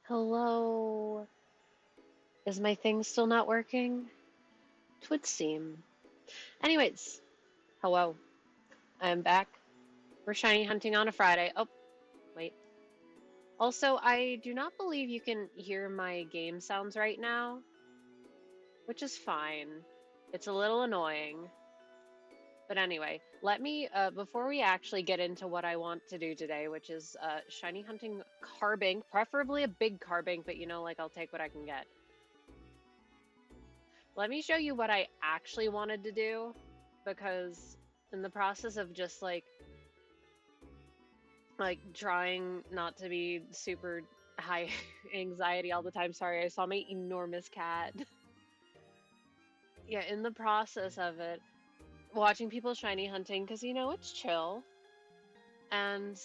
Hello. Is my thing still not working? Twould seem. Anyways, hello. I am back. We're shiny hunting on a Friday. Oh, wait. Also, I do not believe you can hear my game sounds right now, which is fine. It's a little annoying. But anyway, let me, before we actually get into what I want to do today, which is shiny hunting carbink, preferably a big carbink, but like I'll take what I can get. Let me show you what I actually wanted to do because in the process of just like trying not to be super high anxiety all the time. Sorry, I saw my enormous cat. Yeah, in the process of it, watching people shiny hunting because it's chill. And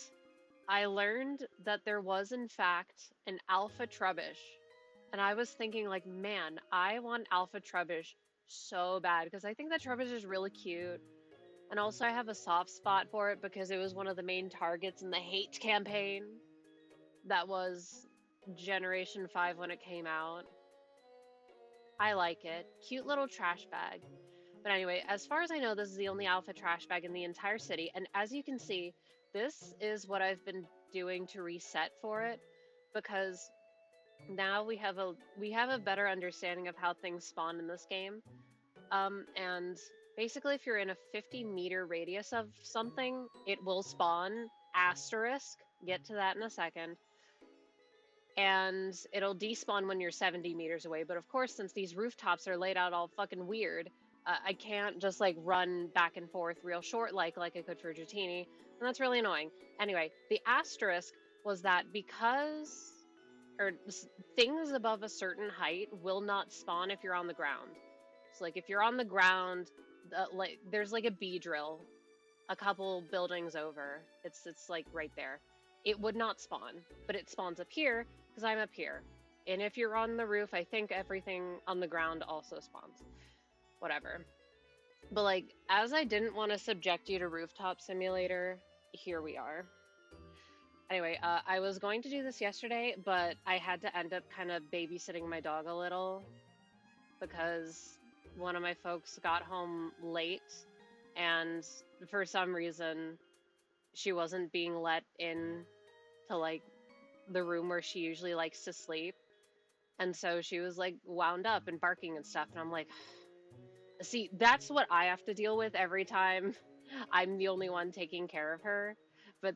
I learned that there was in fact an alpha trubbish. And I was thinking like, man, I want alpha trubbish so bad because I think that trubbish is really cute. And also, I have a soft spot for it because it was one of the main targets in the hate campaign that was Generation 5 when it came out. I like it. Cute little trash bag. But anyway, as far as I know, this is the only alpha trash bag in the entire city. And as you can see, this is what I've been doing to reset for it because now we have a better understanding of how things spawn in this game. And basically, if you're in a 50-meter radius of something, it will spawn asterisk. Get to that in a second. And it'll despawn when you're 70 meters away. But of course, since these rooftops are laid out all fucking weird, I can't just like run back and forth real short like I could for Dratini. And that's really annoying. Anyway, the asterisk was that because or things above a certain height will not spawn if you're on the ground. So like if you're on the ground, like there's like a bee drill a couple buildings over. It's like right there. It would not spawn, but it spawns up here because I'm up here. And if you're on the roof, I think everything on the ground also spawns. Whatever. But like as I didn't want to subject you to rooftop simulator, here we are. Anyway, I was going to do this yesterday, but I had to end up kind of babysitting my dog a little because one of my folks got home late and for some reason she wasn't being let in to like the room where she usually likes to sleep. And so she was like wound up and barking and stuff. And I'm like, see, that's what I have to deal with every time I'm the only one taking care of her. But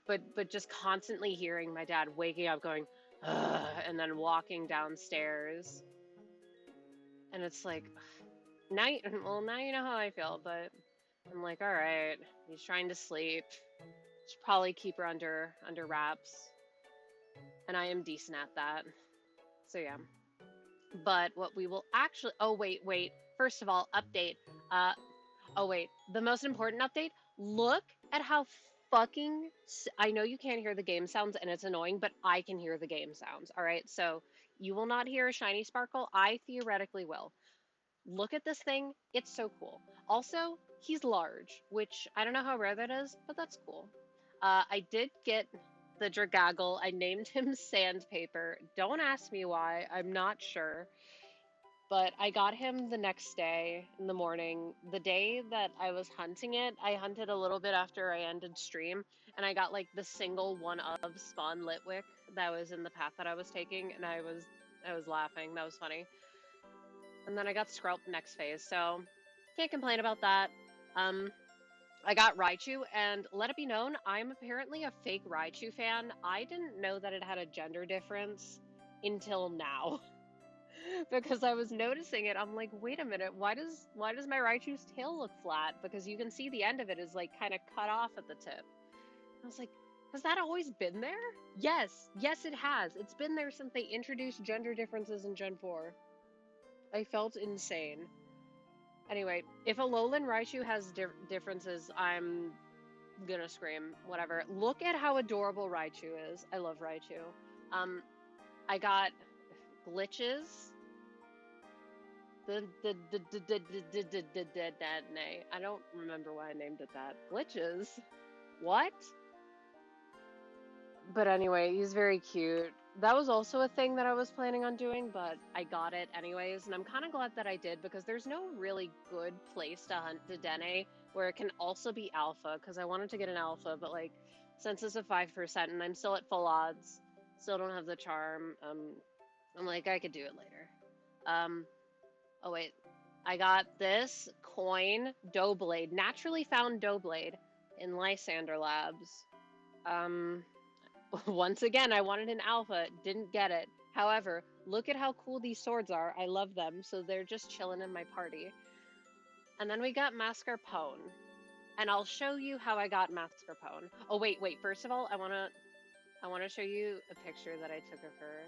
but just constantly hearing my dad waking up going, ugh, and then walking downstairs. And it's like, now you know how I feel, but I'm like, all right, he's trying to sleep. Should probably keep her under wraps, and I am decent at that. So yeah. But what we will actually, oh wait. First of all, update. Uh, oh wait, the most important update. Look at how fucking. I know you can't hear the game sounds, and it's annoying, but I can hear the game sounds. All right, so you will not hear a shiny sparkle. I theoretically will. Look at this thing. It's so cool. Also, he's large, which I don't know how rare that is, but that's cool. I did get the Dragaggle. I named him Sandpaper. Don't ask me why. I'm not sure. But I got him the next day in the morning. The day that I was hunting it, I hunted a little bit after I ended stream, and I got like the single one of Spawn Litwick that was in the path that I was taking, and I was laughing. That was funny. And then I got Skrelp next phase, so can't complain about that. Um, I got Raichu, and let it be known, I'm apparently a fake Raichu fan. I didn't know that it had a gender difference until now. Because I was noticing it. I'm like, wait a minute, why does my Raichu's tail look flat? Because you can see the end of it is like kind of cut off at the tip. I was like, has that always been there? Yes, it has. It's been there since they introduced gender differences in Gen 4. I felt insane. Anyway, if a Alolan Raichu has differences, I'm gonna scream. Whatever. Look at how adorable Raichu is. I love Raichu. Um, I got glitches. I don't remember why I named it that. Glitches. What? But anyway, he's very cute. That was also a thing that I was planning on doing, but I got it anyways, and I'm kind of glad that I did because there's no really good place to hunt Dedenne where it can also be alpha because I wanted to get an alpha, but like since it's a 5% and I'm still at full odds, still don't have the charm, I'm like I could do it later. Um, oh wait, I got this coin Doughblade, naturally found Doughblade in Lysander Labs. Um, Once again, I wanted an alpha, didn't get it. However, look at how cool these swords are. I love them, so they're just chilling in my party. And then we got mascarpone, and I'll show you how I got mascarpone. Oh wait. First of all, I wanna show you a picture that I took of her.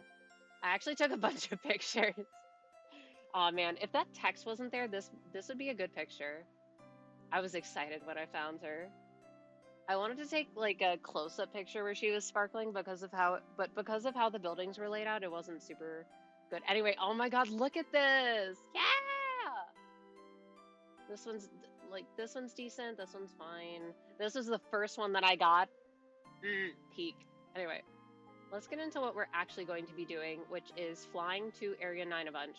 I actually took a bunch of pictures. Oh man, if that text wasn't there, this would be a good picture. I was excited when I found her. I wanted to take like a close-up picture where she was sparkling because of how the buildings were laid out, it wasn't super good. Anyway, oh my God, look at this. Yeah! This one's this one's decent, this one's fine. This is the first one that I got. Peak. Anyway, let's get into what we're actually going to be doing, which is flying to Area 9 a bunch.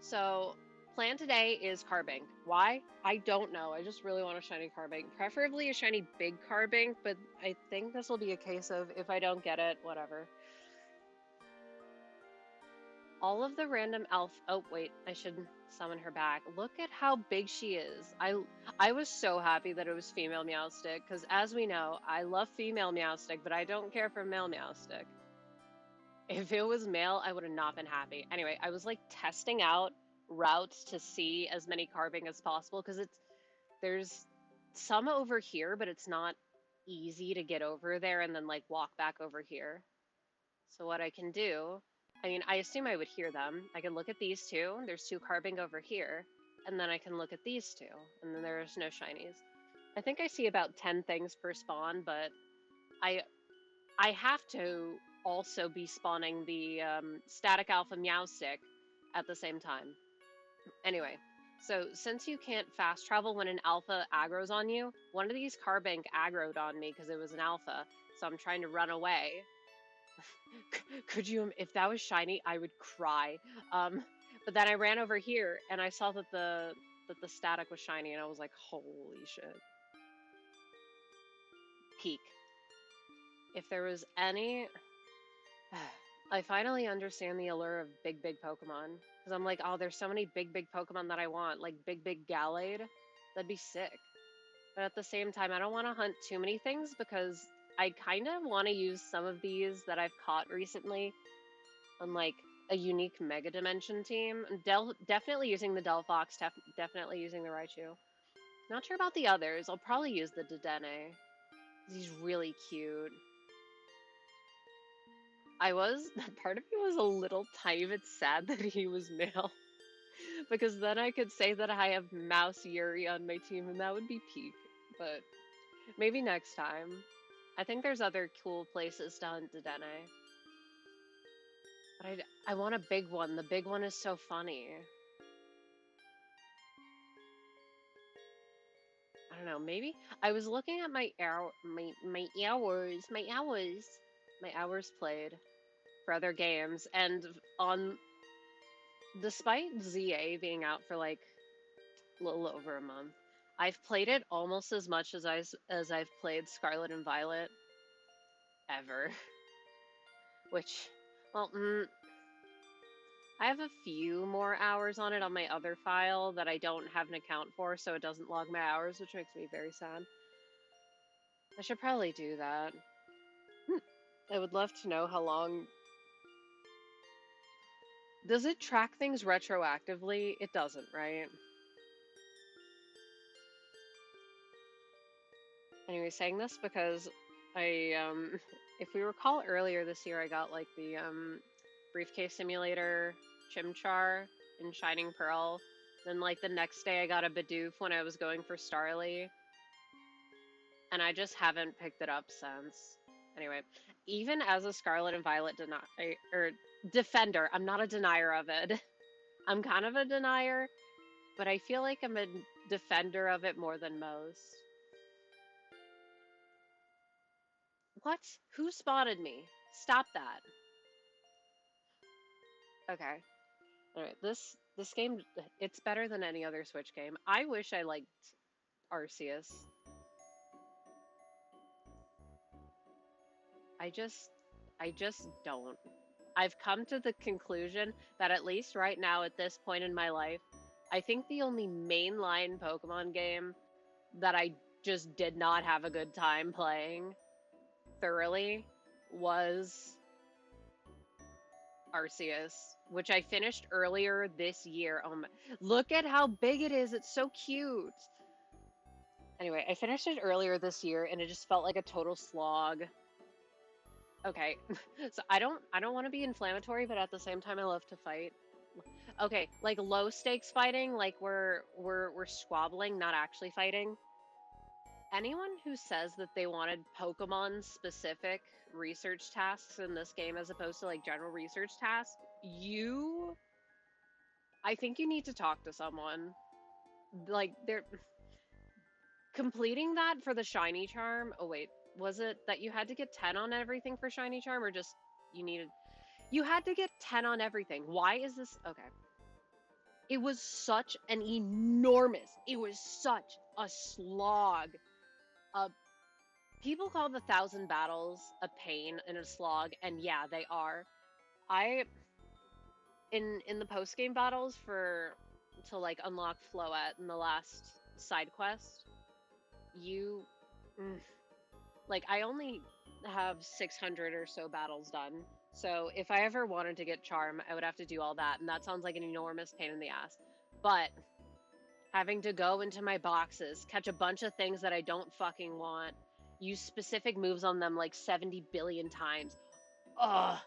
So, plan today is Carbink. Why? I don't know. I just really want a shiny Carbink. Preferably a shiny big Carbink, but I think this will be a case of if I don't get it, whatever. All of the random elf. Oh, wait, I should summon her back. Look at how big she is. I was so happy that it was female Meowstic, because as we know, I love female Meowstic, but I don't care for male Meowstic. If it was male, I would have not been happy. Anyway, I was like testing out routes to see as many carving as possible because there's some over here, but it's not easy to get over there and then like walk back over here. So what I can do, I mean, I assume I would hear them. I can look at these two. There's two carving over here, and then I can look at these two, and then there's no shinies. I think I see about 10 things per spawn, but I I have to also be spawning the static alpha Meowstick at the same time. Anyway, so since you can't fast travel when an alpha aggroes on you, one of these Carbink aggroed on me because it was an alpha, so I'm trying to run away. Could you, if that was shiny, I would cry. Um, but then I ran over here and I saw that the static was shiny, and I was like, holy shit. Peak. If there was any I finally understand the allure of big Pokemon. Because I'm like, oh, there's so many big Pokemon that I want. Like big Gallade. That'd be sick. But at the same time, I don't want to hunt too many things because I kind of want to use some of these that I've caught recently on like a unique Mega Dimension team. I'm definitely using the Delphox, definitely using the Raichu. Not sure about the others. I'll probably use the Dedenne. He's really cute. I was, part of me was a little tiny bit sad that he was male. Because then I could say that I have Mouse Yuri on my team and that would be peak. But maybe next time. I think there's other cool places to hunt Dedenne. But I want a big one. The big one is so funny. I don't know, maybe I was looking at my hours played for other games, and on despite ZA being out for like a little over a month, I've played it almost as much as I've played Scarlet and Violet ever. Which, well, I have a few more hours on it on my other file that I don't have an account for, so it doesn't log my hours, which makes me very sad. I should probably do that. I would love to know how long. Does it track things retroactively? It doesn't, right? Anyway, saying this because if we recall earlier this year, I got like the briefcase simulator Chimchar in Shining Pearl. Then like the next day, I got a Bidoof when I was going for Starly, and I just haven't picked it up since. Anyway, even as a Scarlet and Violet defender, I'm not a denier of it. I'm kind of a denier, but I feel like I'm a defender of it more than most. What? Who spotted me? Stop that. Okay. All right. This game, it's better than any other Switch game. I wish I liked Arceus. I just I just don't. I've come to the conclusion that at least right now at this point in my life, I think the only mainline Pokemon game that I just did not have a good time playing thoroughly was Arceus, which I finished earlier this year. Look at how big it is. It's so cute. Anyway, I finished it earlier this year and it just felt like a total slog. Okay. So I don't want to be inflammatory, but at the same time I love to fight. Okay, like low stakes fighting, like we're squabbling, not actually fighting. Anyone who says that they wanted Pokemon specific research tasks in this game as opposed to like general research tasks, I think you need to talk to someone. Like they're completing that for the shiny charm. Oh wait, was it that you had to get 10 on everything for shiny charm or just you needed you had to get 10 on everything. Why is this okay? It was such an enormous, it was such a slog. Uh, People call the 1,000 battles a pain and a slog, and yeah, they are. I in the post game battles for to like unlock Floette in the last side quest, you mm, like I only have 600 or so battles done. So if I ever wanted to get charm, I would have to do all that, and that sounds like an enormous pain in the ass. But having to go into my boxes, catch a bunch of things that I don't fucking want, use specific moves on them like 70 billion times. Ugh,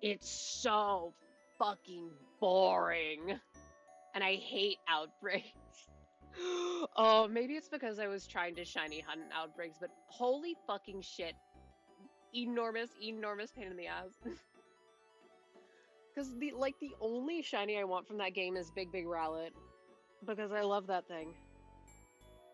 it's so fucking boring. And I hate outbreaks. Oh, maybe it's because I was trying to shiny hunt outbreaks, but holy fucking shit. Enormous, enormous pain in the ass. Because the only shiny I want from that game is Big Big Rowlet. Because I love that thing.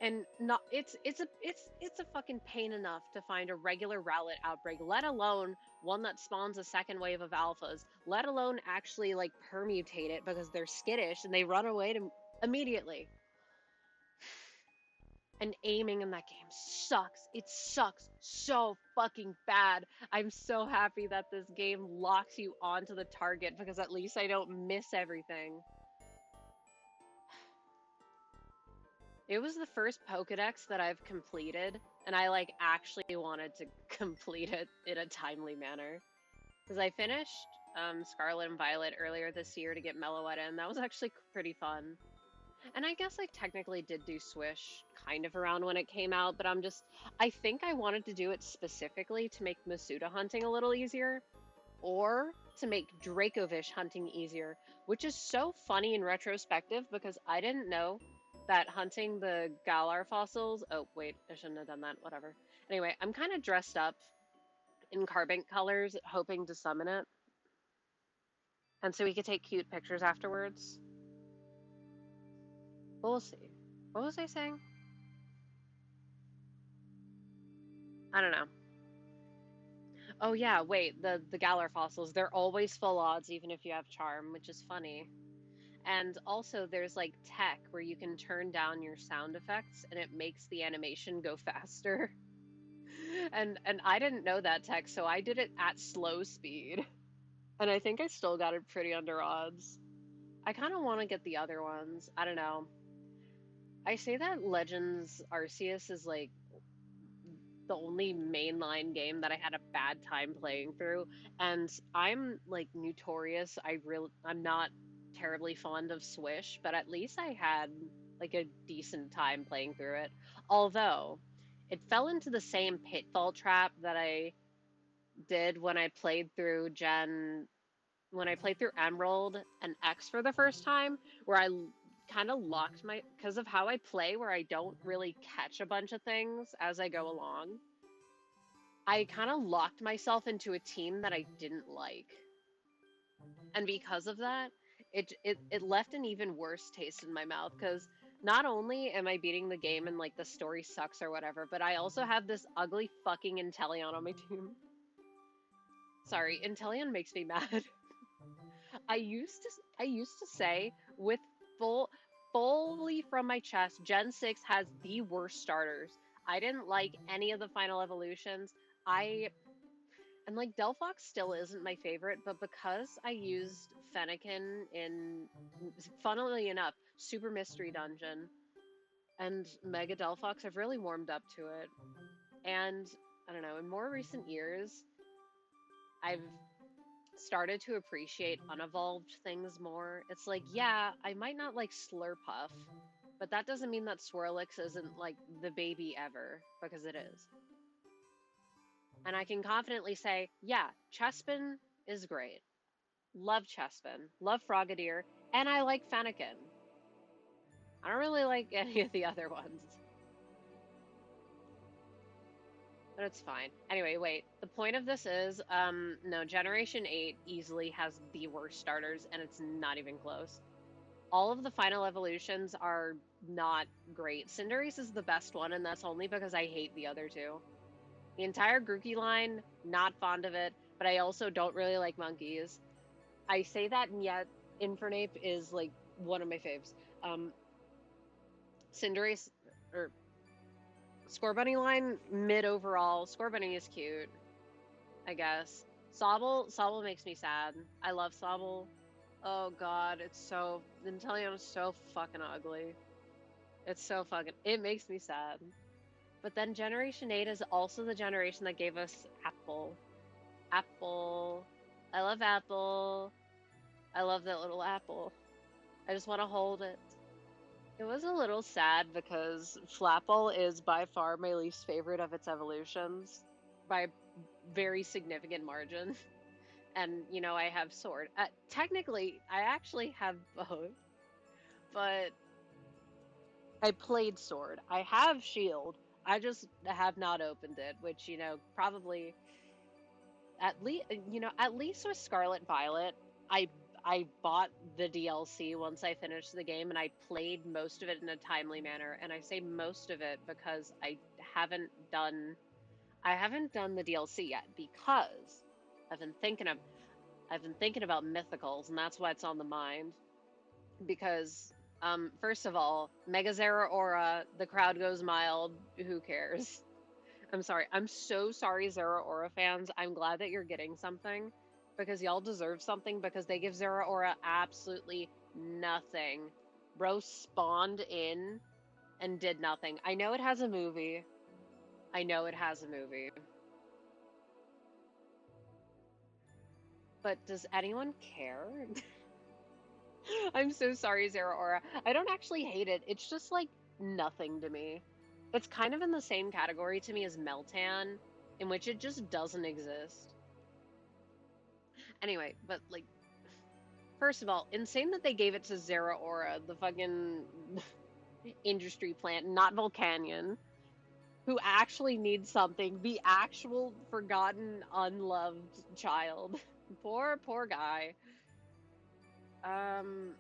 And not it's a fucking pain enough to find a regular Rowlet outbreak, let alone one that spawns a second wave of alphas, let alone actually like permutate it because they're skittish and they run away to immediately. And aiming in that game sucks. It sucks so fucking bad. I'm so happy that this game locks you onto the target because at least I don't miss everything. It was the first Pokedex that I've completed, and I like actually wanted to complete it in a timely manner. Because I finished Scarlet and Violet earlier this year to get Meloetta, and that was actually pretty fun. And I guess I technically did do Swish kind of around when it came out, but I think I wanted to do it specifically to make Masuda hunting a little easier, or to make Dracovish hunting easier, which is so funny in retrospective because I didn't know that hunting the Galar fossils. Oh, wait, I shouldn't have done that. Whatever. Anyway, I'm kind of dressed up in Carbink colors, hoping to summon it. And so we could take cute pictures afterwards. We'll see. What was I saying? I don't know. Oh yeah, wait, the Galar fossils, they're always full odds even if you have charm, which is funny. And also there's like tech where you can turn down your sound effects and it makes the animation go faster. And I didn't know that tech, so I did it at slow speed. And I think I still got it pretty under odds. I kind of want to get the other ones. I don't know. I say that Legends Arceus is like the only mainline game that I had a bad time playing through, and I'm like notorious. I'm not terribly fond of Swish, but at least I had like a decent time playing through it. Although it fell into the same pitfall trap that I did when I played through Emerald and X for the first time, where I kind of locked because of how I play, where I don't really catch a bunch of things as I go along. I kind of locked myself into a team that I didn't like. And because of that, it left an even worse taste in my mouth because not only am I beating the game and like the story sucks or whatever, but I also have this ugly fucking Inteleon on my team. Sorry, Inteleon makes me mad. I used to say with full fully from my chest, Gen 6 has the worst starters. I didn't like any of the final evolutions. I and like Delphox still isn't my favorite, but because I used Fennekin in, funnily enough, Super Mystery Dungeon and Mega Delphox, I've really warmed up to it. And I don't know, in more recent years, I've started to appreciate unevolved things more. It's like, yeah, I might not like Slurpuff, but that doesn't mean that Swirlix isn't like the baby ever, because it is. And I can confidently say, yeah, Chespin is great. Love Chespin, love Frogadier, and I like Fennekin. I don't really like any of the other ones, but it's fine. Anyway, wait. The point of this is, no, Generation 8 easily has the worst starters, and it's not even close. All of the final evolutions are not great. Cinderace is the best one, and that's only because I hate the other two. The entire Grookey line, not fond of it, but I also don't really like monkeys. I say that, and yet Infernape is like one of my faves. Cinderace or Scorbunny line, mid overall. Scorbunny is cute, I guess. Sobble makes me sad. I love Sobble. Oh god, it's so Inteleon is so fucking ugly. It's so fucking it makes me sad. But then Generation 8 is also the generation that gave us Apple. Apple. I love Apple. I love that little apple. I just want to hold it. It was a little sad because Flapple is by far my least favorite of its evolutions by a very significant margin. And, you know, I have Sword. Technically, I actually have both, but I played Sword. I have Shield. I just have not opened it, which, you know, probably at least with Scarlet Violet, I I bought the DLC once I finished the game and I played most of it in a timely manner. And I say most of it because haven't done I haven't done the DLC yet because I've been thinking of I've been thinking about mythicals, and that's why it's on the mind. Because first of all, Mega Zeraora, the crowd goes mild, who cares? I'm sorry. I'm so sorry, Zeraora fans. I'm glad that you're getting something because y'all deserve something because they give Zeraora absolutely nothing. Bro spawned in and did nothing. I know it has a movie. I know it has a movie. But does anyone care? I'm so sorry, Zeraora. I don't actually hate it. It's just like nothing to me. It's kind of in the same category to me as Meltan, in which it just doesn't exist. Anyway, but like, first of all, insane that they gave it to Zeraora, the fucking industry plant, not Volcanion, who actually needs something. The actual forgotten, unloved child. Poor guy. Um.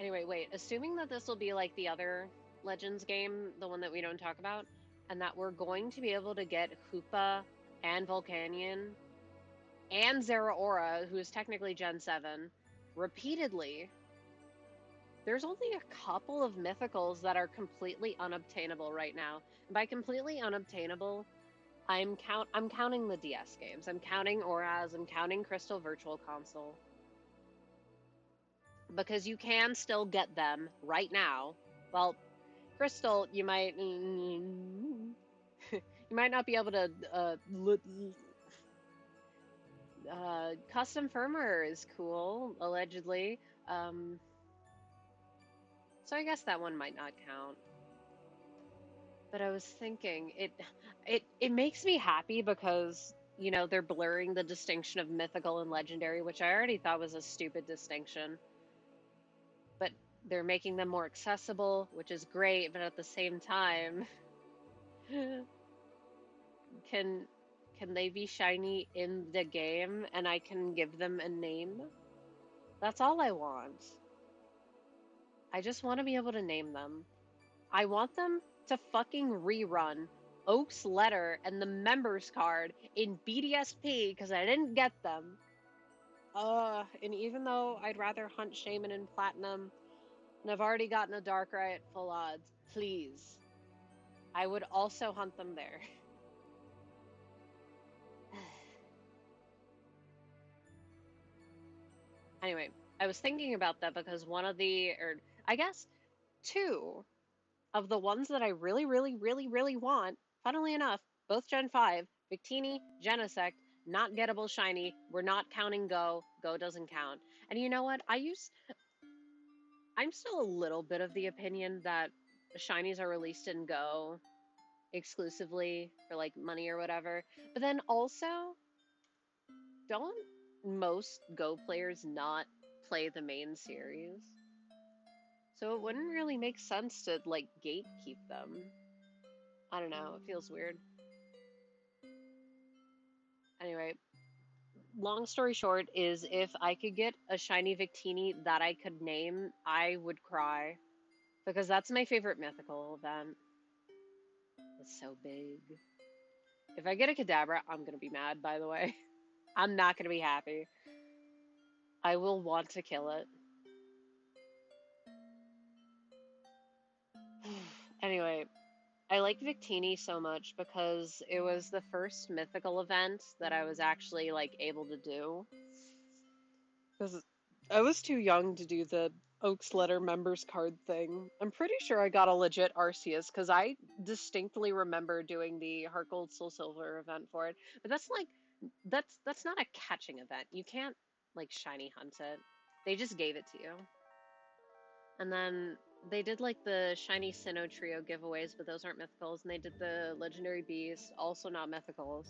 Anyway, wait. Assuming that this will be like the other Legends game, the one that we don't talk about, and that we're going to be able to get Hoopa and Volcanion and Zeraora, who is technically Gen 7, repeatedly, there's only a couple of mythicals that are completely unobtainable right now. And by completely unobtainable, I'm counting the DS games. I'm counting Auras, I'm counting Crystal Virtual Console. Because you can still get them right now. Well, Crystal, you might you might not be able to custom firmware is cool, allegedly. So I guess that one might not count. But I was thinking it makes me happy because, you know, they're blurring the distinction of mythical and legendary, which I already thought was a stupid distinction. But they're making them more accessible, which is great, but at the same time, can they be shiny in the game and I can give them a name? That's all I want. I just want to be able to name them. I want them to fucking rerun Oak's letter and the members card in BDSP because I didn't get them. And even though I'd rather hunt Shaman in Platinum, and I've already gotten a Darkrai at full odds, please, I would also hunt them there. Anyway, I was thinking about that because or I guess two of the ones that I really, really, really, really want, funnily enough, both Gen 5, Victini, Genesect, not gettable shiny. We're not counting Go. Go doesn't count. And you know what? I'm still a little bit of the opinion that shinies are released in Go exclusively for like money or whatever. But then also, don't most Go players not play the main series? So it wouldn't really make sense to like gatekeep them. I don't know, it feels weird. Anyway, long story short is if I could get a shiny Victini that I could name, I would cry. Because that's my favorite mythical event. It's so big. If I get a Kadabra, I'm gonna be mad, by the way. I'm not gonna be happy. I will want to kill it. Anyway, I like Victini so much because it was the first mythical event that I was actually like able to do. Because I was too young to do the Oaks Letter members card thing. I'm pretty sure I got a legit Arceus because I distinctly remember doing the Heart Gold Soul Silver event for it. But that's not a catching event. You can't like shiny hunt it. They just gave it to you. And then they did like the shiny Sinnoh trio giveaways, but those aren't mythicals. And they did the legendary beast, also not mythicals.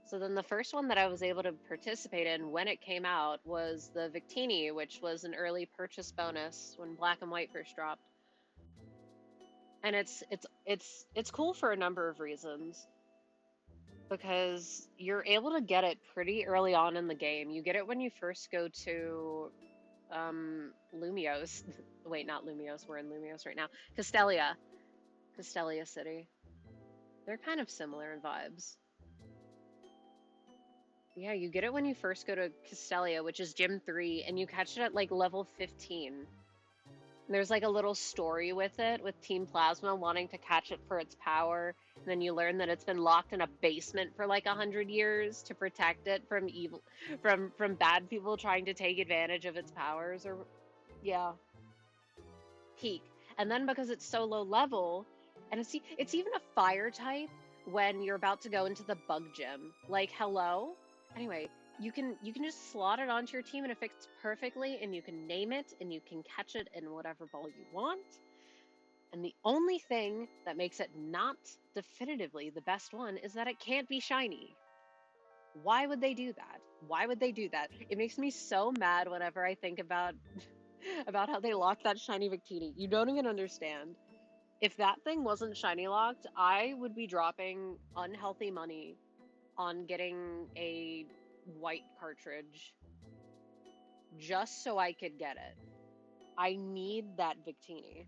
So then the first one that I was able to participate in when it came out was the Victini, which was an early purchase bonus when Black and White first dropped. And it's cool for a number of reasons because you're able to get it pretty early on in the game. You get it when you first go to Lumiose. Wait, not Lumiose. We're in Lumiose right now. Castelia City. They're kind of similar in vibes. Yeah, you get it when you first go to Castelia, which is Gym 3, and you catch it at like level 15. There's like a little story with it, with Team Plasma wanting to catch it for its power. And then you learn that it's been locked in a basement for like 100 years to protect it from from bad people trying to take advantage of its powers. Or yeah, peak. And then because it's so low level, and it's even a fire type when you're about to go into the bug gym. Like, hello? Anyway, you can just slot it onto your team and it fits perfectly, and you can name it and you can catch it in whatever ball you want. And the only thing that makes it not definitively the best one is that it can't be shiny. Why would they do that? Why would they do that? It makes me so mad whenever I think about about how they locked that shiny Victini. You don't even understand. If that thing wasn't shiny locked, I would be dropping unhealthy money on getting a white cartridge just so I could get it. I need that Victini.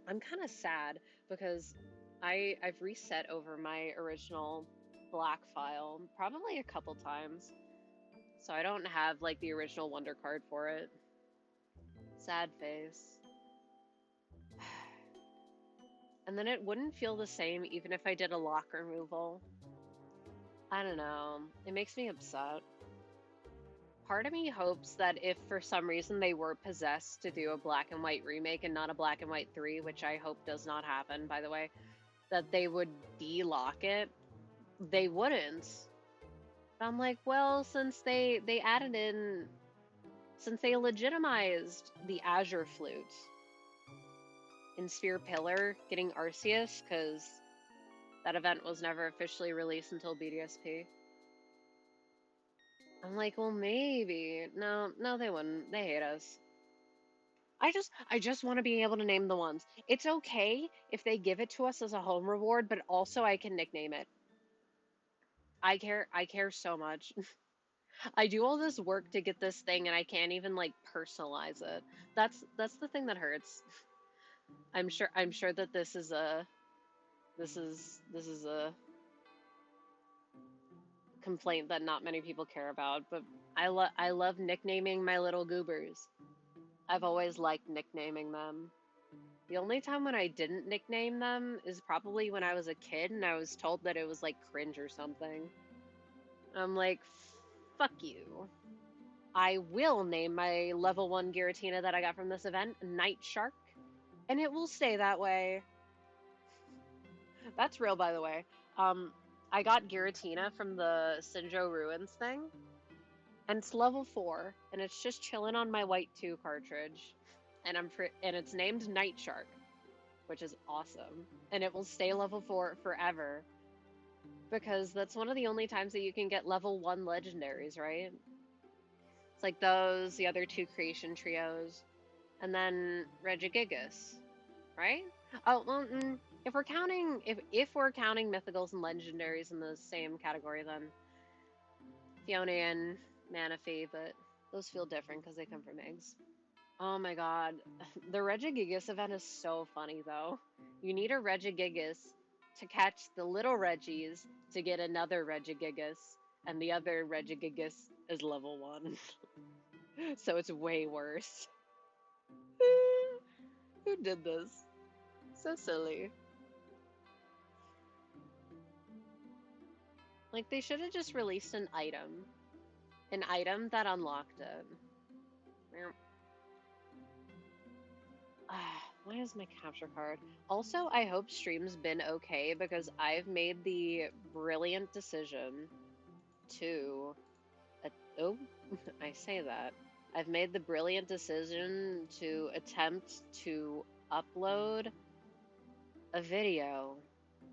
I'm kind of sad because I've reset over my original black file probably a couple times. So I don't have like the original Wonder card for it. Sad face. And then it wouldn't feel the same even if I did a lock removal. I don't know. It makes me upset. Part of me hopes that if for some reason they were possessed to do a black and white remake and not a black and white 3, which I hope does not happen, by the way, that they would de-lock it. They wouldn't. But I'm like, well, since they legitimized the Azure Flute in Sphere Pillar getting Arceus, because that event was never officially released until BDSP. I'm like, well, maybe. No, they wouldn't. They hate us. I just want to be able to name the ones. It's okay if they give it to us as a home reward, but also I can nickname it. I care so much. I do all this work to get this thing and I can't even like personalize it. That's the thing that hurts. I'm sure that this is a This is a complaint that not many people care about, but I love nicknaming my little goobers. I've always liked nicknaming them. The only time when I didn't nickname them is probably when I was a kid and I was told that it was like cringe or something. I'm like, fuck you. I will name my level 1 Giratina that I got from this event Night Shark, and it will stay that way. That's real, by the way. Um, I got Giratina from the Sinjo Ruins thing, and it's level 4, and it's just chilling on my White 2 cartridge, and and it's named Night Shark, which is awesome, and it will stay level 4 forever, because that's one of the only times that you can get level 1 legendaries, right? It's like those, the other 2 creation trios, and then Regigigas, right? Oh, well, if we're counting mythicals and legendaries in the same category, then Fiona and Manaphy, but those feel different because they come from eggs. Oh my god, the Regigigas event is so funny though. You need a Regigigas to catch the little Reggies to get another Regigigas, and the other Regigigas is level 1. So it's way worse. Who did this? So silly. Like, they should have just released an item that unlocked it. Why is my capture card? Also, I hope stream's been okay because I've made the brilliant decision to. Oh, I say that. I've made the brilliant decision to attempt to upload a video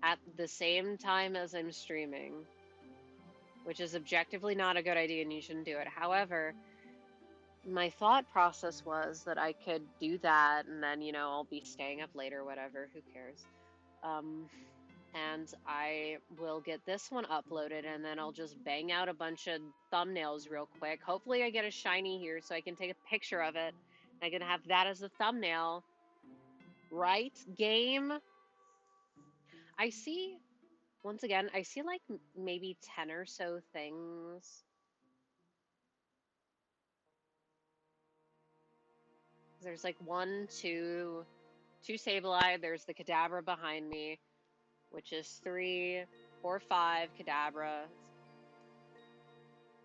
at the same time as I'm streaming, which is objectively not a good idea and you shouldn't do it. However, my thought process was that I could do that and then, I'll be staying up later, whatever, who cares. And I will get this one uploaded and then I'll just bang out a bunch of thumbnails real quick. Hopefully I get a shiny here so I can take a picture of it. I can have that as a thumbnail. Right, game? I see, once again, I see like maybe 10 or so things. There's like 1, 2 Sableye. There's the Kadabra behind me, which is 3, 4, 5 Kadabra,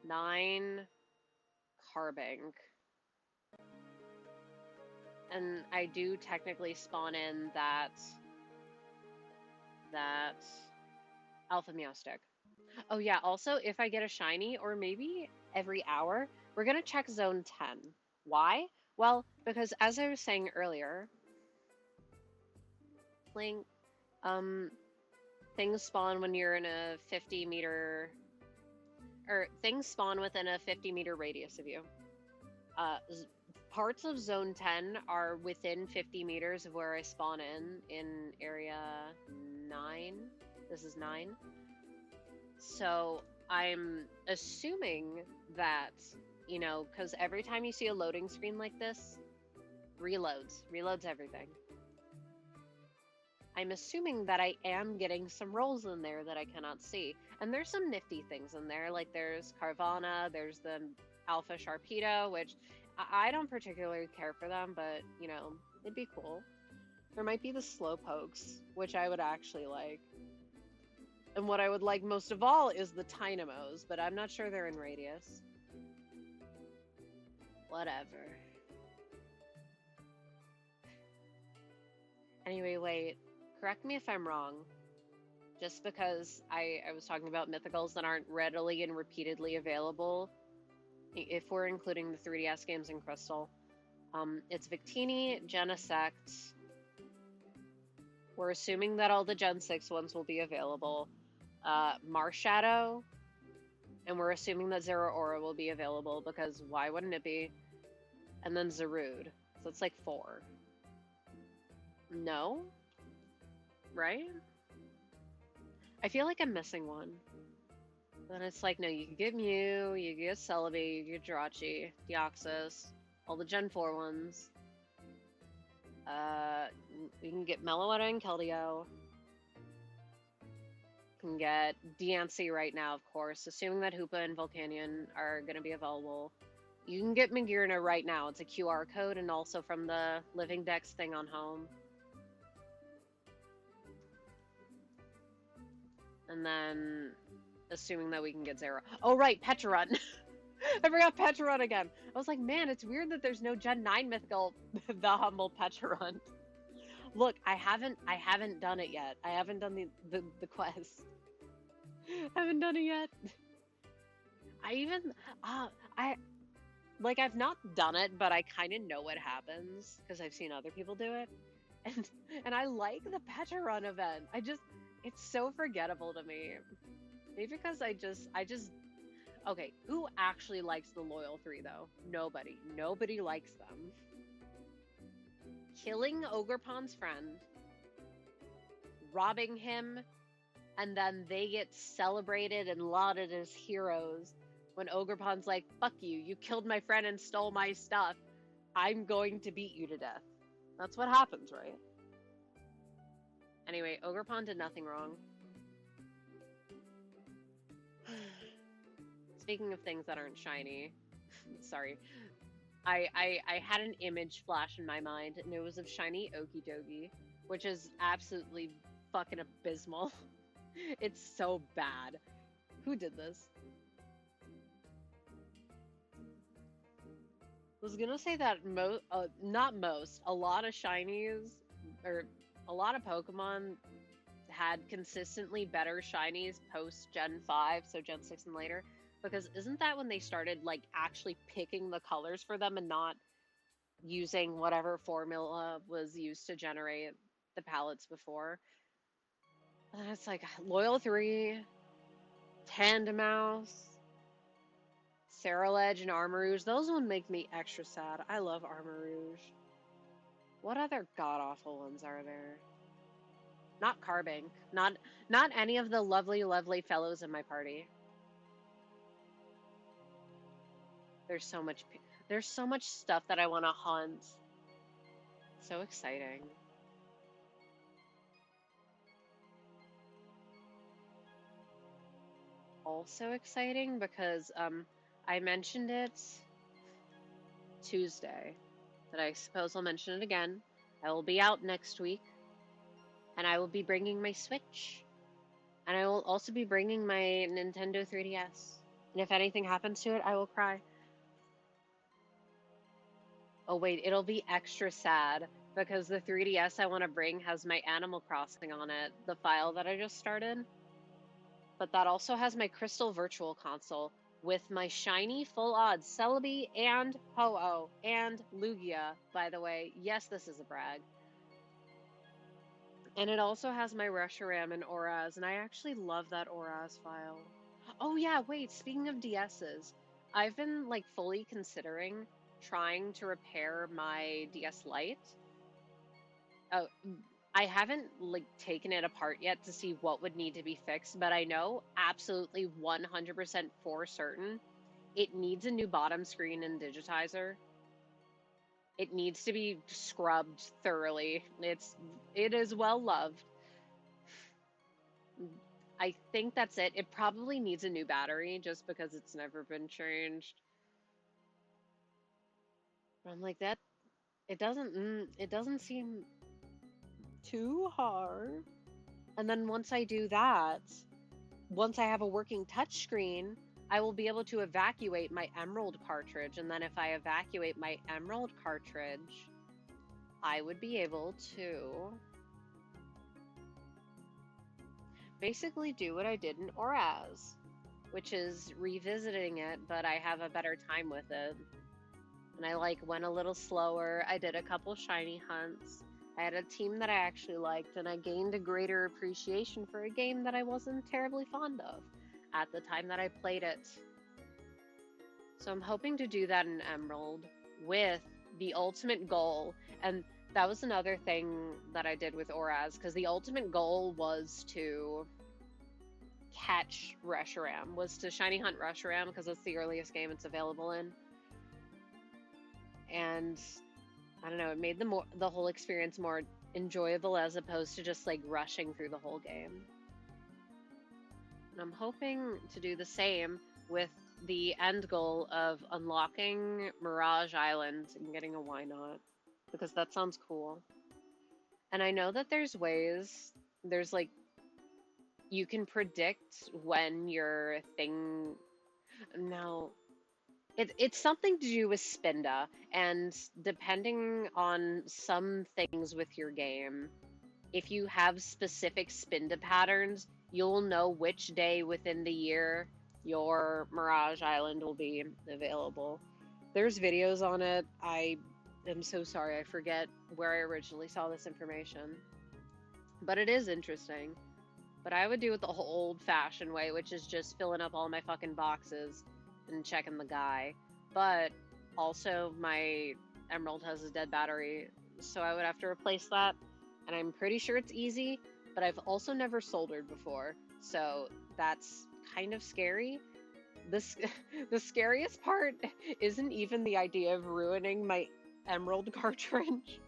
9 Carbink. And I do technically spawn in that Alpha Meowstic. Oh yeah, also if I get a shiny, or maybe every hour, we're gonna check zone 10. Why? Well, because as I was saying earlier, Link, things spawn when you're in a 50-meter, or things spawn within a 50-meter radius of you. Parts of zone 10 are within 50 meters of where I spawn in area 9. This is 9. So I'm assuming that, because every time you see a loading screen like this, reloads everything. I'm assuming that I am getting some rolls in there that I cannot see. And there's some nifty things in there, like there's Carvana, there's the Alpha Sharpedo, which I don't particularly care for them, but, it'd be cool. There might be the Slowpokes, which I would actually like. And what I would like most of all is the Tynamos, but I'm not sure they're in radius. Whatever. Anyway, wait. Correct me if I'm wrong. Just because I was talking about mythicals that aren't readily and repeatedly available, if we're including the 3DS games in Crystal. It's Victini, Genesect. We're assuming that all the Gen 6 ones will be available. Marshadow, and we're assuming that Zeraora will be available because why wouldn't it be? And then Zarude. So it's like 4. No? Right? I feel like I'm missing one. Then it's like, no, you can get Mew, you can get Celebi, you can get Jirachi, Deoxys, all the Gen 4 ones. You can get Meloetta and Keldeo. can get Diancie right now, of course, assuming that Hoopa and Volcanion are going to be available. You can get Magearna right now. It's a QR code and also from the Living Dex thing on home. And then, assuming that we can get Zero. Oh, right, Petrarun. I forgot Petrarun again. I was like, man, it's weird that there's no Gen 9 mythical, the humble Petrarun. Look, I haven't done it yet. I haven't done the quest. I haven't done it yet. I've not done it, but I kind of know what happens because I've seen other people do it. And I like the Petrarun event. It's so forgettable to me. Maybe because okay, who actually likes the Loyal 3 though? Nobody. Nobody likes them. Killing Ogerpon's friend, robbing him, and then they get celebrated and lauded as heroes when Ogerpon's like, fuck you, you killed my friend and stole my stuff. I'm going to beat you to death. That's what happens, right? Anyway, Ogerpon did nothing wrong. Speaking of things that aren't shiny, sorry. I had an image flash in my mind, and it was of shiny Okidogi, which is absolutely fucking abysmal. It's so bad. Who did this? I was gonna say that not most, a lot of shinies, or a lot of Pokemon had consistently better shinies post Gen 5, so Gen 6 and later, because isn't that when they started, like, actually picking the colors for them and not using whatever formula was used to generate the palettes before? And it's like, Loyal 3, Tandemaus, Ceruledge, and Armarouge, those would make me extra sad. I love Armarouge. What other god-awful ones are there? Not Carbink. Not any of the lovely, lovely fellows in my party. There's so much stuff that I want to hunt. So exciting. Also exciting because I mentioned it Tuesday, but I suppose I'll mention it again. I will be out next week, and I will be bringing my Switch, and I will also be bringing my Nintendo 3DS. And if anything happens to it, I will cry. Oh wait, it'll be extra sad because the 3DS I want to bring has my Animal Crossing on it, the file that I just started. But that also has my Crystal Virtual Console with my shiny full odds Celebi and Ho-Oh and Lugia, by the way. Yes, this is a brag. And it also has my Reshiram and Auraz, and I actually love that Auraz file. Oh yeah, wait, speaking of DSs, I've been like fully considering trying to repair my DS Lite. Oh, I haven't like taken it apart yet to see what would need to be fixed, but I know absolutely 100% for certain it needs a new bottom screen and digitizer. It needs to be scrubbed thoroughly. It is well loved. I think that's it. It probably needs a new battery just because it's never been changed. I'm like that. It doesn't seem too hard. And then once I do that, once I have a working touchscreen, I will be able to evacuate my Emerald cartridge. And then if I evacuate my Emerald cartridge, I would be able to basically do what I did in Auraz, which is revisiting it, but I have a better time with it. And I like went a little slower. I did a couple shiny hunts. I had a team that I actually liked, and I gained a greater appreciation for a game that I wasn't terribly fond of at the time that I played it. So I'm hoping to do that in Emerald with the ultimate goal. And that was another thing that I did with Auraz, because the ultimate goal was to catch Reshiram, was to shiny hunt Reshiram, because it's the earliest game it's available in. And I don't know, it made the whole experience more enjoyable as opposed to just like rushing through the whole game. And I'm hoping to do the same with the end goal of unlocking Mirage Island and getting a why not, because that sounds cool. And I know that there's ways, there's like, you can predict when your thing. No, it's something to do with Spinda, and depending on some things with your game, if you have specific Spinda patterns, you'll know which day within the year your Mirage Island will be available. There's videos on it. I am so sorry, I forget where I originally saw this information. But it is interesting. But I would do it the whole old-fashioned way, which is just filling up all my fucking boxes and checking the guy. But also, my Emerald has a dead battery, so I would have to replace that. And I'm pretty sure it's easy, but I've also never soldered before, so that's kind of scary. This the scariest part isn't even the idea of ruining my Emerald cartridge.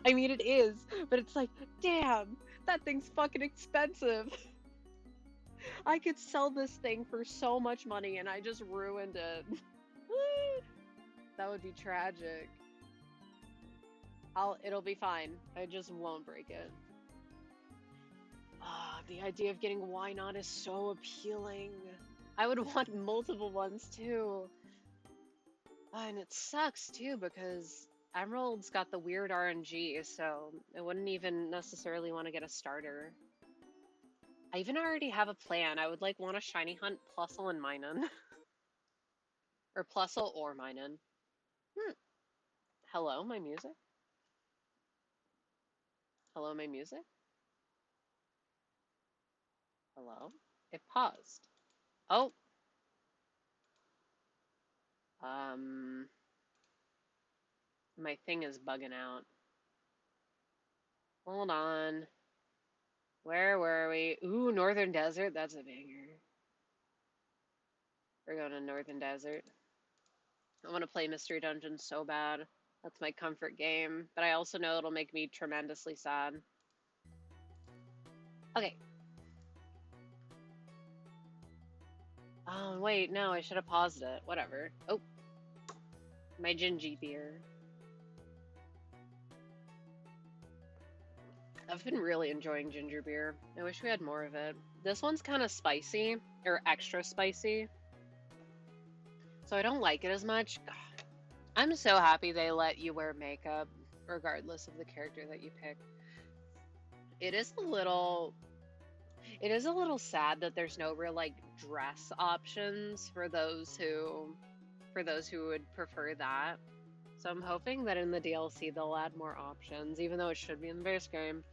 I mean, it is, but it's like, damn, that thing's fucking expensive. I could sell this thing for so much money and I just ruined it. That would be tragic. It'll be fine. I just won't break it. The idea of getting why not is so appealing. I would want multiple ones too. And it sucks too because Emerald's got the weird RNG, so I wouldn't even necessarily want to get a starter. I even already have a plan. I would like want a shiny hunt Plusle and Minun. Or Plusle or Minun. Hello, my music? Hello, my music? Hello? It paused. Oh. My thing is bugging out. Hold on. Where were we? Ooh, Northern Desert. That's a banger. We're going to Northern Desert. I want to play Mystery Dungeon so bad. That's my comfort game. But I also know it'll make me tremendously sad. Okay. Oh, wait. No, I should have paused it. Whatever. Oh. My gingy beer. I've been really enjoying ginger beer. I wish we had more of it. This one's kind of spicy, or extra spicy. So I don't like it as much. I'm so happy they let you wear makeup, regardless of the character that you pick. It is a little sad that there's no real like dress options for those who would prefer that. So I'm hoping that in the DLC they'll add more options, even though it should be in the base game.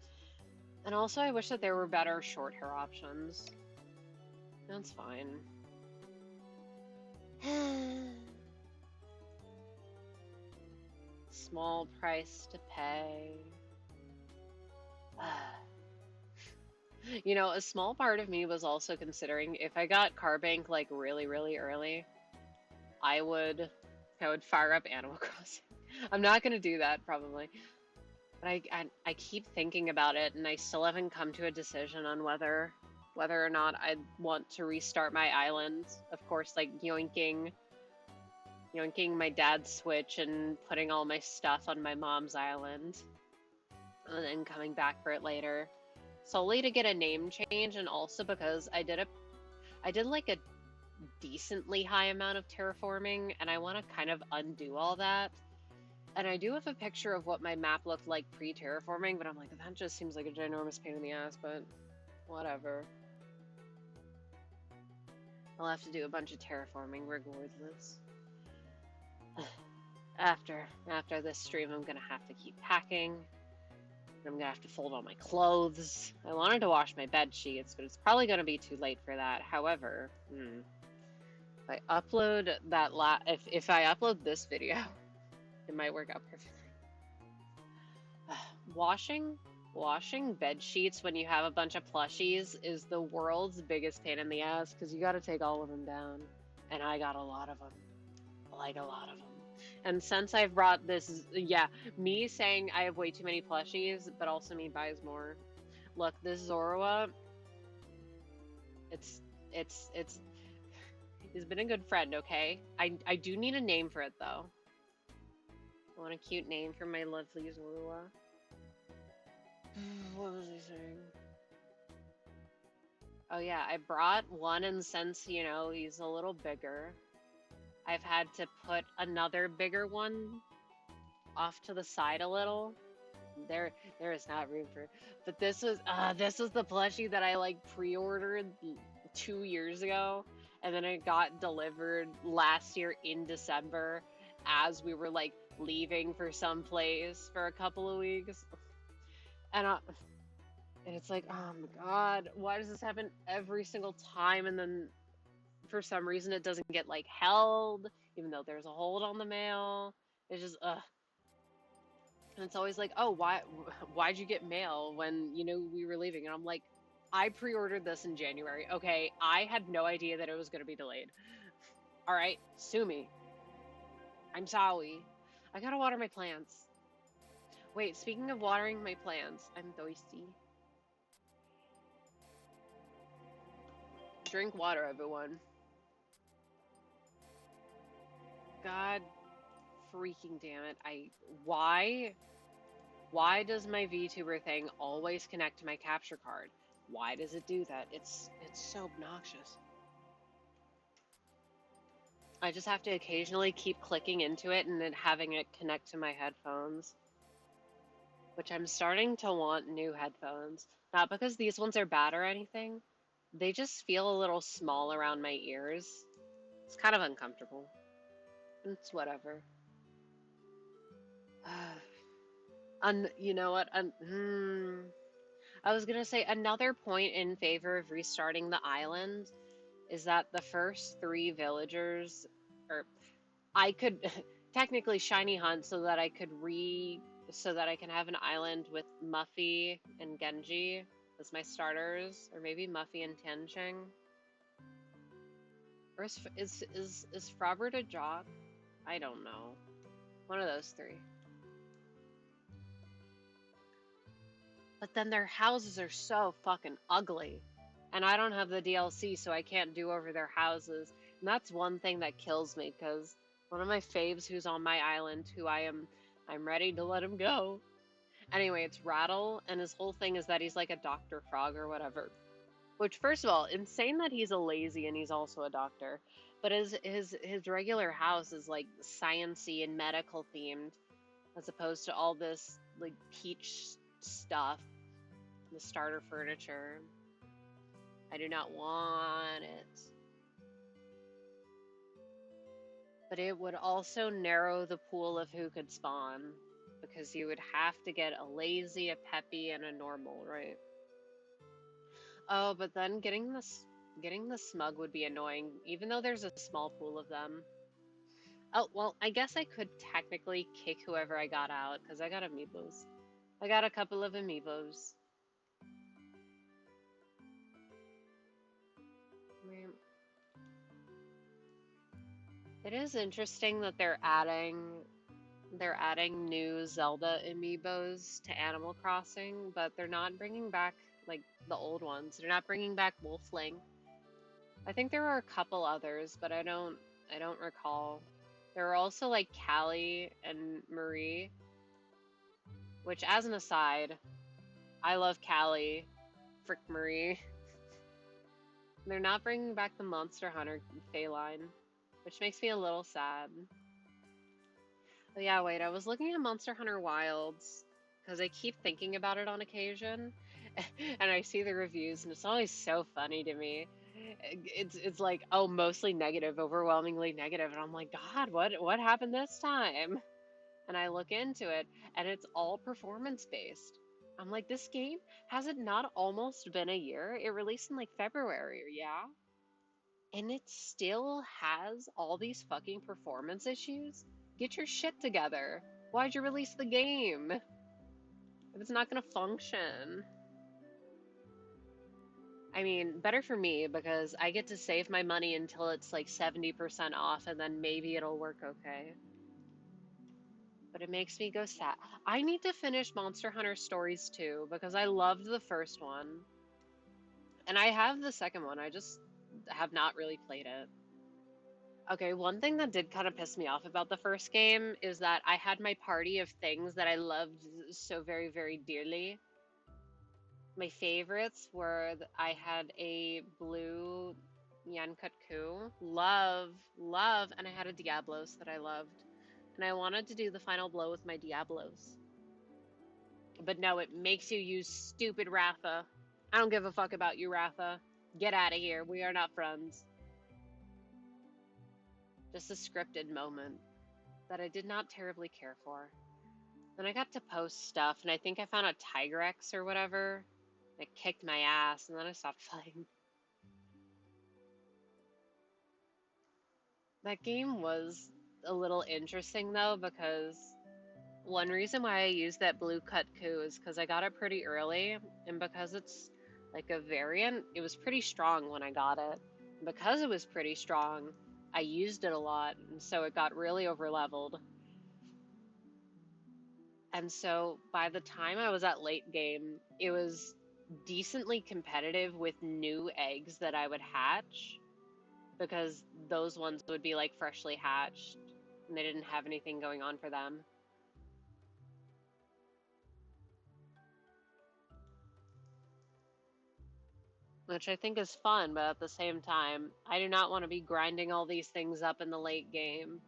And also I wish that there were better short hair options. That's fine. Small price to pay. You know, a small part of me was also considering if I got Carbink like really, really early, I would fire up Animal Crossing. I'm not gonna do that probably, but I keep thinking about it, and I still haven't come to a decision on whether or not I'd want to restart my island. Of course, like yoinking my dad's Switch and putting all my stuff on my mom's island, and then coming back for it later, solely to get a name change, and also because I did like a decently high amount of terraforming, and I want to kind of undo all that. And I do have a picture of what my map looked like pre-terraforming, but I'm like, that just seems like a ginormous pain in the ass, but whatever. I'll have to do a bunch of terraforming regardless. After this stream, I'm gonna have to keep packing. I'm gonna have to fold all my clothes. I wanted to wash my bed sheets, but it's probably gonna be too late for that. However, if I upload that if I upload this video, it might work out perfectly. Washing bed sheets when you have a bunch of plushies is the world's biggest pain in the ass because you got to take all of them down, and I got a lot of them, like a lot of them. And since I've brought this, me saying I have way too many plushies, but also me buys more. Look, this Zorua, It's it's he's been a good friend, okay? I do need a name for it though. I want a cute name for my lovely Zorua. What was I saying? Oh yeah, I brought one, and since, he's a little bigger, I've had to put another bigger one off to the side a little. There is not room for, but this was the plushie that I like pre-ordered 2 years ago, and then it got delivered last year in December as we were like leaving for some place for a couple of weeks, and it's like, oh my God, why does this happen every single time? And then for some reason it doesn't get like held, even though there's a hold on the mail. It's just ugh. And it's always like, oh, why'd you get mail when we were leaving? And I'm like, I pre-ordered this in January. Okay, I had no idea that it was going to be delayed. All right, sue me. I'm sorry. I gotta water my plants. Wait, speaking of watering my plants, I'm thirsty. Drink water, everyone. God freaking damn it. Why does my VTuber thing always connect to my capture card? Why does it do that? It's so obnoxious. I just have to occasionally keep clicking into it and then having it connect to my headphones, which I'm starting to want new headphones. Not because these ones are bad or anything. They just feel a little small around my ears. It's kind of uncomfortable. It's whatever. You know what? I was gonna say another point in favor of restarting the island is that the first three villagers, or I could technically shiny hunt so that I can have an island with Muffy and Genji as my starters, or maybe Muffy and Tianqing. Or is Frobert a jock? I don't know. One of those three. But then their houses are so fucking ugly. And I don't have the DLC, so I can't do over their houses. And that's one thing that kills me, because one of my faves who's on my island, I'm ready to let him go. Anyway, it's Rattle, and his whole thing is that he's like a Dr. Frog or whatever. Which, first of all, insane that he's a lazy and he's also a doctor. But his regular house is like sciency and medical themed, as opposed to all this like peach stuff, the starter furniture. I do not want it. But it would also narrow the pool of who could spawn, because you would have to get a lazy, a peppy, and a normal, right? Oh, but then getting the smug would be annoying, even though there's a small pool of them. Oh, well, I guess I could technically kick whoever I got out, because I got amiibos. I got a couple of amiibos. It is interesting that they're adding new Zelda amiibos to Animal Crossing, but they're not bringing back like the old ones. They're not bringing back Wolfling. I think there are a couple others, but I don't recall. There are also like Callie and Marie, which, as an aside, I love Callie. Frick Marie. They're not bringing back the Monster Hunter Feline, which makes me a little sad. But yeah, wait, I was looking at Monster Hunter Wilds because I keep thinking about it on occasion, and I see the reviews, and it's always so funny to me. It's like, oh, mostly negative, overwhelmingly negative, and I'm like, God, what happened this time? And I look into it, and it's all performance based. I'm like, this game, has it not almost been a year? It released in like February, yeah? And it still has all these fucking performance issues? Get your shit together. Why'd you release the game if it's not gonna function? I mean, better for me because I get to save my money until it's like 70% off, and then maybe it'll work okay. But it makes me go sad. I need to finish Monster Hunter Stories too because I loved the first one. And I have the second one. I just have not really played it. Okay, one thing that did kind of piss me off about the first game is that I had my party of things that I loved so very, very dearly. My favorites were I had a blue Yankutku, love, and I had a Diablos that I loved. And I wanted to do the final blow with my Diablos. But no, it makes you use stupid Ratha. I don't give a fuck about you, Ratha. Get out of here. We are not friends. Just a scripted moment that I did not terribly care for. Then I got to post stuff, and I think I found a Tigrex or whatever. It kicked my ass, and then I stopped playing. That game was a little interesting, though, because one reason why I used that blue Kutku is because I got it pretty early, and because it's like a variant, it was pretty strong when I got it. And because it was pretty strong, I used it a lot, and so it got really overleveled. And so by the time I was at late game, it was decently competitive with new eggs that I would hatch because those ones would be like freshly hatched and they didn't have anything going on for them. Which I think is fun, but at the same time, I do not want to be grinding all these things up in the late game.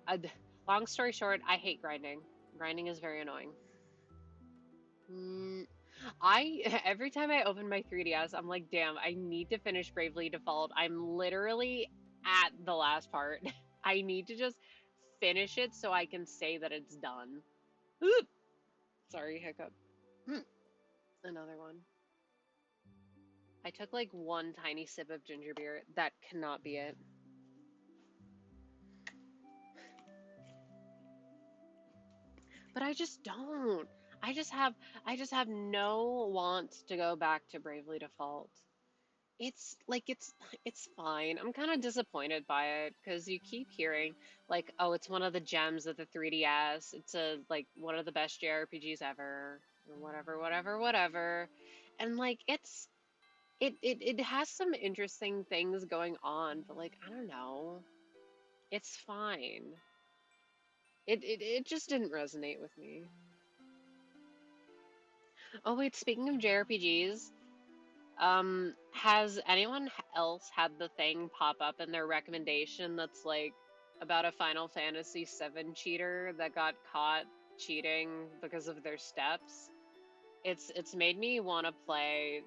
I, long story short, I hate grinding. Grinding is very annoying. Mm, I every time I open my 3DS, I'm like, damn, I need to finish Bravely Default. I'm literally at the last part. I need to just finish it so I can say that it's done. Oop! Sorry, hiccup. Another one. I took like one tiny sip of ginger beer. That cannot be it. But I just don't. I just have no want to go back to Bravely Default. It's like it's fine. I'm kind of disappointed by it because you keep hearing like, oh, it's one of the gems of the 3DS. It's a like one of the best JRPGs ever, or whatever, whatever, whatever. And like it has some interesting things going on, but like I don't know. It's fine. It just didn't resonate with me. Oh wait, speaking of JRPGs, has anyone else had the thing pop up in their recommendation that's like about a Final Fantasy VII cheater that got caught cheating because of their steps? It's made me want to play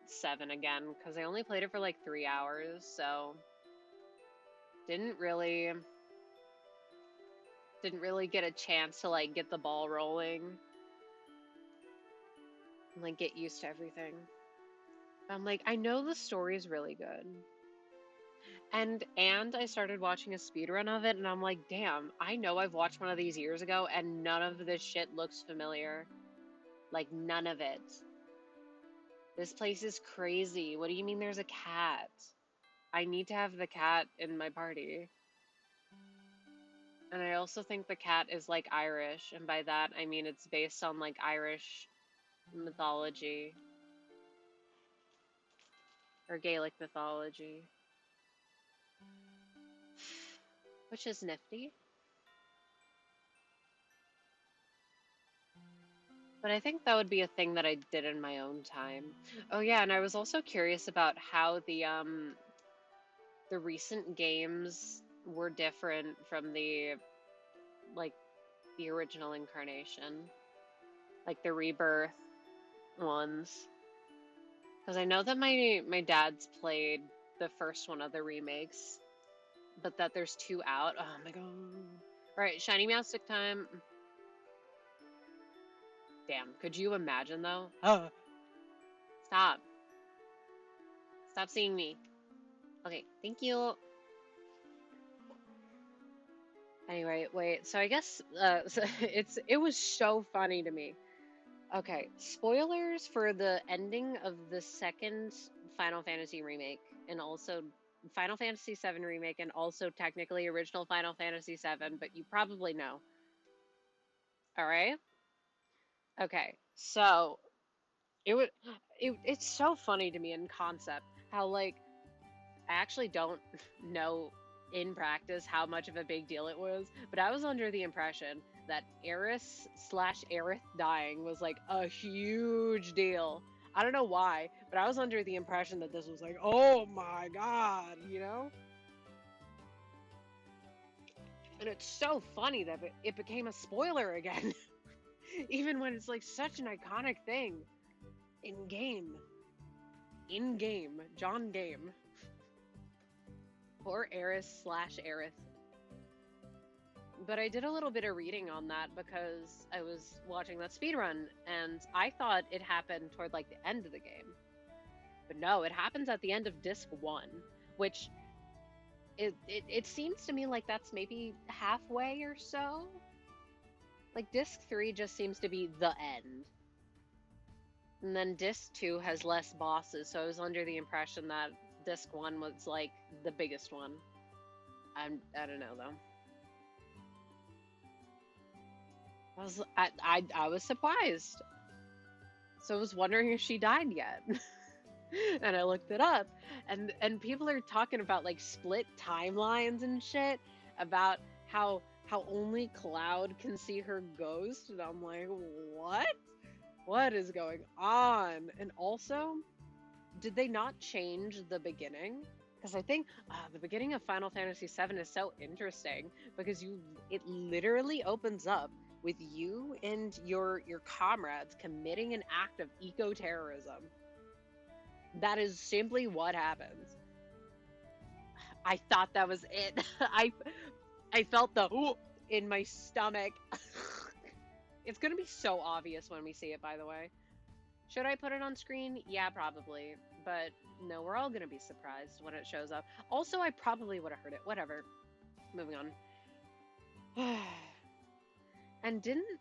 7 again because I only played it for like 3 hours, so didn't really didn't really get a chance to like get the ball rolling and like get used to everything. I'm like, I know the story's really good. And I started watching a speedrun of it and I'm like, damn, I know I've watched one of these years ago and none of this shit looks familiar. Like none of it. This place is crazy. What do you mean there's a cat? I need to have the cat in my party. And I also think the cat is like Irish, and by that I mean it's based on like Irish mythology or Gaelic mythology, which is nifty. But I think that would be a thing that I did in my own time. Oh yeah, and I was also curious about how the recent games were different from the like the original incarnation, like the rebirth ones. Because I know that my dad's played the first one of the remakes, but that there's 2 out. Oh my god! All right, shiny mouse stick time. Damn, could you imagine though? Stop! Stop seeing me. Okay, thank you. Anyway, wait. So I guess so it was so funny to me. Okay, spoilers for the ending of the second Final Fantasy remake, and also Final Fantasy VII remake, and also technically original Final Fantasy VII, but you probably know. All right. Okay, so It would it's so funny to me in concept how like I actually don't know in practice how much of a big deal it was, but I was under the impression that Eris slash Aerith dying was like a huge deal. I don't know why, but I was under the impression that this was like, oh my god, you know? And it's so funny that it became a spoiler again, even when it's like such an iconic thing in game. In game. John Game. Poor Eris slash Aerith. But I did a little bit of reading on that because I was watching that speedrun and I thought it happened toward like the end of the game. But no, it happens at the end of disc 1, which it seems to me like that's maybe halfway or so. Like disc 3 just seems to be the end. And then disc 2 has less bosses, so I was under the impression that disc 1 was like the biggest one. I don't know though. I was surprised. So I was wondering if she died yet. And I looked it up and people are talking about like split timelines and shit about how only Cloud can see her ghost and I'm like, "What? What is going on?" And also, did they not change the beginning? Because I think the beginning of Final Fantasy VII is so interesting because it literally opens up with you and your comrades committing an act of eco-terrorism. That is simply what happens. I thought that was it. I felt the ooh in my stomach. It's gonna be so obvious when we see it, by the way. Should I put it on screen? Yeah, probably. But no, we're all gonna be surprised when it shows up. Also, I probably would have heard it. Whatever. Moving on. And didn't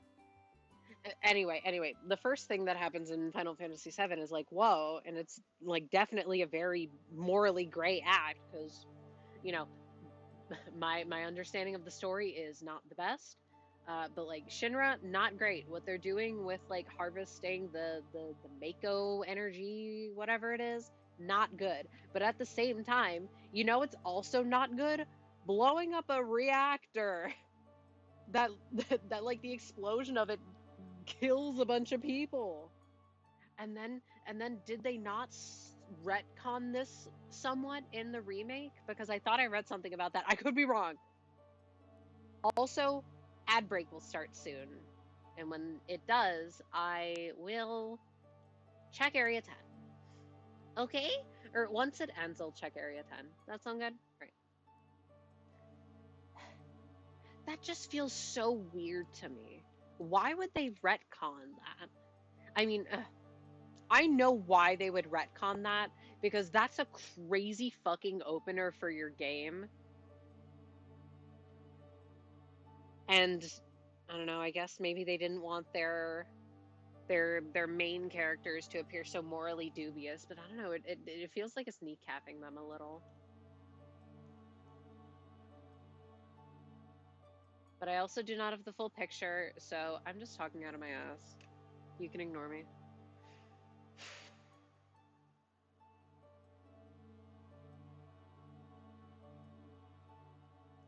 anyway, the first thing that happens in Final Fantasy VII is like, whoa, and it's like definitely a very morally gray act because, you know, my understanding of the story is not the best. But like Shinra, not great. What they're doing with like harvesting the Mako energy, whatever it is, not good. But at the same time, you know it's also not good? Blowing up a reactor. That like the explosion of it kills a bunch of people. And then did they not retcon this somewhat in the remake? Because I thought I read something about that. I could be wrong. Also, ad break will start soon. And when it does, I will check Area 10. Okay? Or once it ends, I'll check Area 10. That sound good? All right. That just feels so weird to me. Why would they retcon that? I mean, I know why they would retcon that because that's a crazy fucking opener for your game. And I don't know, I guess maybe they didn't want their main characters to appear so morally dubious, but I don't know, it feels like it's kneecapping them a little. But I also do not have the full picture, so I'm just talking out of my ass. You can ignore me.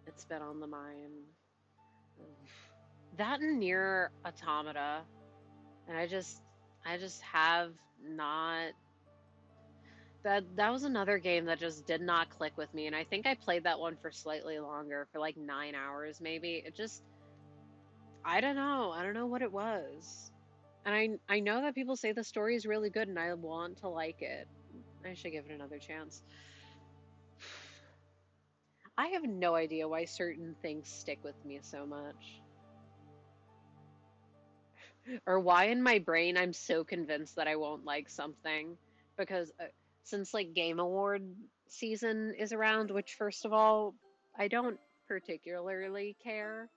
It's been on the mind. That and Near Automata, and I just have not. That was another game that just did not click with me, and I think I played that one for slightly longer, for like 9 hours maybe. It just, I don't know. I don't know what it was. And I know that people say the story is really good and I want to like it. I should give it another chance. I have no idea why certain things stick with me so much. Or why in my brain I'm so convinced that I won't like something. Because since like Game Award season is around, which first of all, I don't particularly care.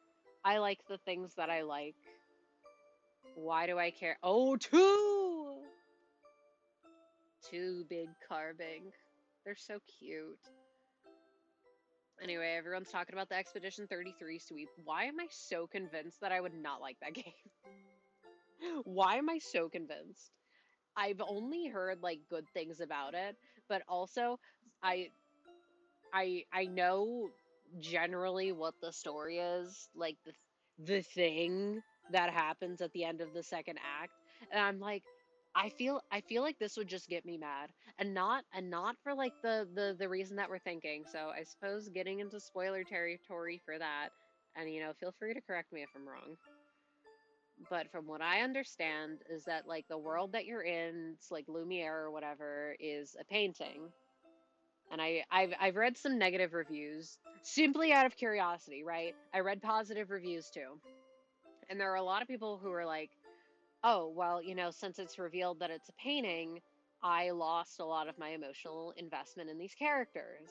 I like the things that I like. Why do I care? Oh, two! Two big Carbink. They're so cute. Anyway, everyone's talking about the Expedition 33 sweep. Why am I so convinced that I would not like that game? Why am I so convinced? I've only heard like good things about it, but also I I know generally what the story is, like the thing that happens at the end of the second act, and I'm like, I feel like this would just get me mad, and not for like the reason that we're thinking. So I suppose getting into spoiler territory for that, and feel free to correct me if I'm wrong. But from what I understand is that like the world that you're in, it's like Lumiere or whatever, is a painting. And I've read some negative reviews simply out of curiosity, right? I read positive reviews too. And there are a lot of people who are like, "Oh, well, since it's revealed that it's a painting, I lost a lot of my emotional investment in these characters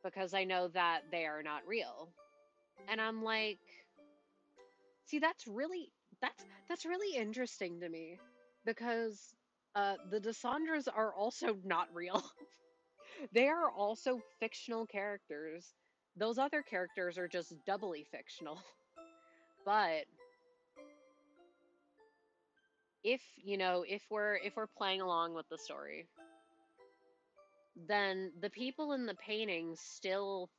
because I know that they are not real." And I'm like, "See, that's really interesting to me because the Dissandras are also not real." They are also fictional characters. Those other characters are just doubly fictional. But if we're playing along with the story, then the people in the paintings still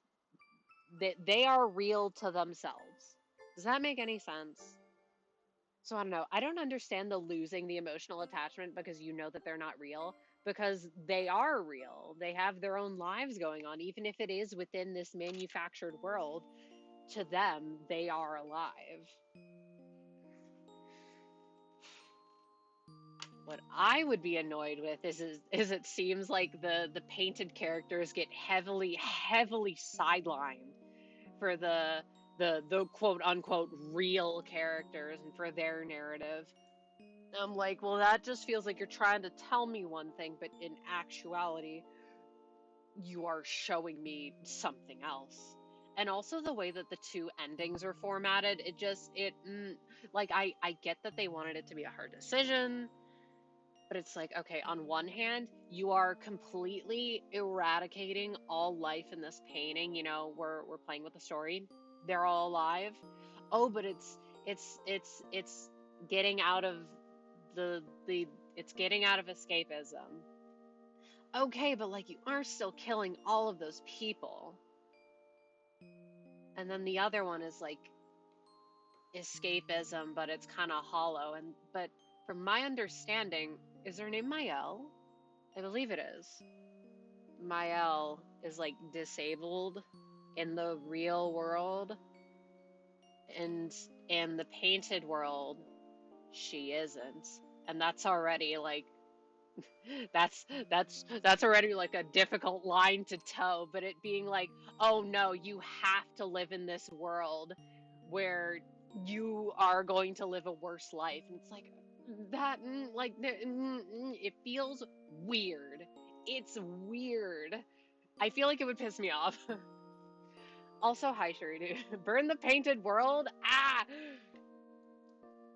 they are real to themselves. Does that make any sense? So I don't know. I don't understand the losing the emotional attachment because you know that they're not real, because they are real. They have their own lives going on, even if it is within this manufactured world. To them, they are alive. What I would be annoyed with is it seems like the painted characters get heavily sidelined for the quote unquote real characters and for their narrative. I'm like, well, that just feels like you're trying to tell me one thing, but in actuality, you are showing me something else. And also the way that the two endings are formatted, like I get that they wanted it to be a hard decision, but it's like, okay, on one hand, you are completely eradicating all life in this painting. We're playing with the story. They're all alive. Oh, but it's getting out of the it's getting out of escapism. Okay, but like you are still killing all of those people. And then the other one is like escapism, but it's kind of hollow. But from my understanding, is her name Mael? I believe it is. Mael is like disabled in the real world, and in the painted world, she isn't. And that's already like that's already like a difficult line to toe, but it being like, oh no, you have to live in this world where you are going to live a worse life. And it's like that it feels weird. It's weird. I feel like it would piss me off. Also, hi Shuri, burn the painted world. Ah,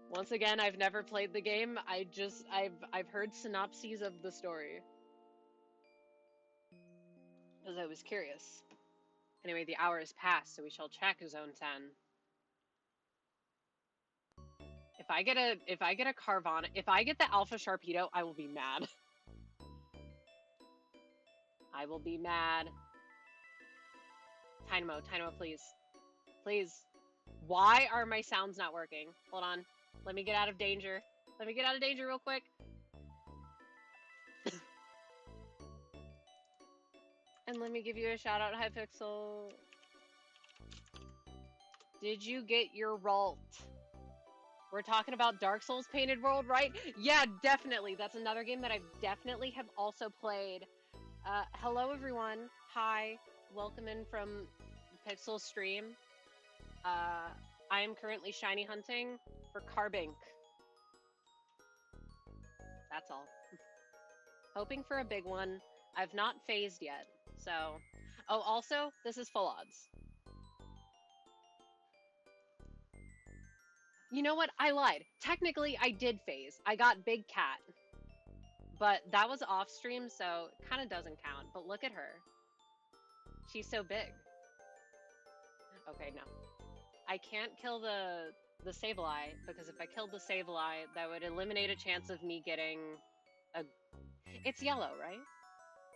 once again, I've never played the game. I've heard synopses of the story because I was curious. Anyway, the hour has passed, so we shall check Zone 10. If I get a Carvana, if I get the Alpha Sharpedo, I will be mad. I will be mad. Tynamo, please. Please. Why are my sounds not working? Hold on. Let me get out of danger. Let me get out of danger real quick. And let me give you a shout out, Hypixel. Did you get your Ralt? We're talking about Dark Souls Painted World, right? Yeah, definitely. That's another game that I definitely have also played. Hello, everyone. Hi. Welcome in from Pixel Stream. I am currently shiny hunting for Carbink. That's all. Hoping for a big one. I've not phased yet, so... Oh, also, this is full odds. You know what? I lied. Technically, I did phase. I got Big Cat. But that was off stream, so it kind of doesn't count. But look at her. She's so big. Okay, no. I can't kill the the Sableye, because if I killed the Sableye, that would eliminate a chance of me getting a... It's yellow, right?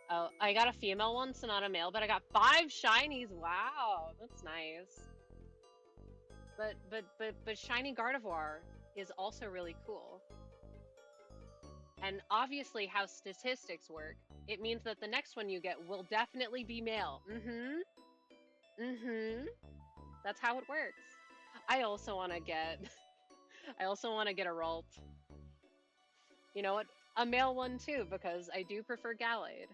Oh, I got a female one, so not a male, but I got 5 shinies. Wow, that's nice. But shiny Gardevoir is also really cool. And obviously how statistics work, it means that the next one you get will definitely be male. That's how it works. I also want to get I also want to get a Ralt. You know what? A male one too, because I do prefer Gallade.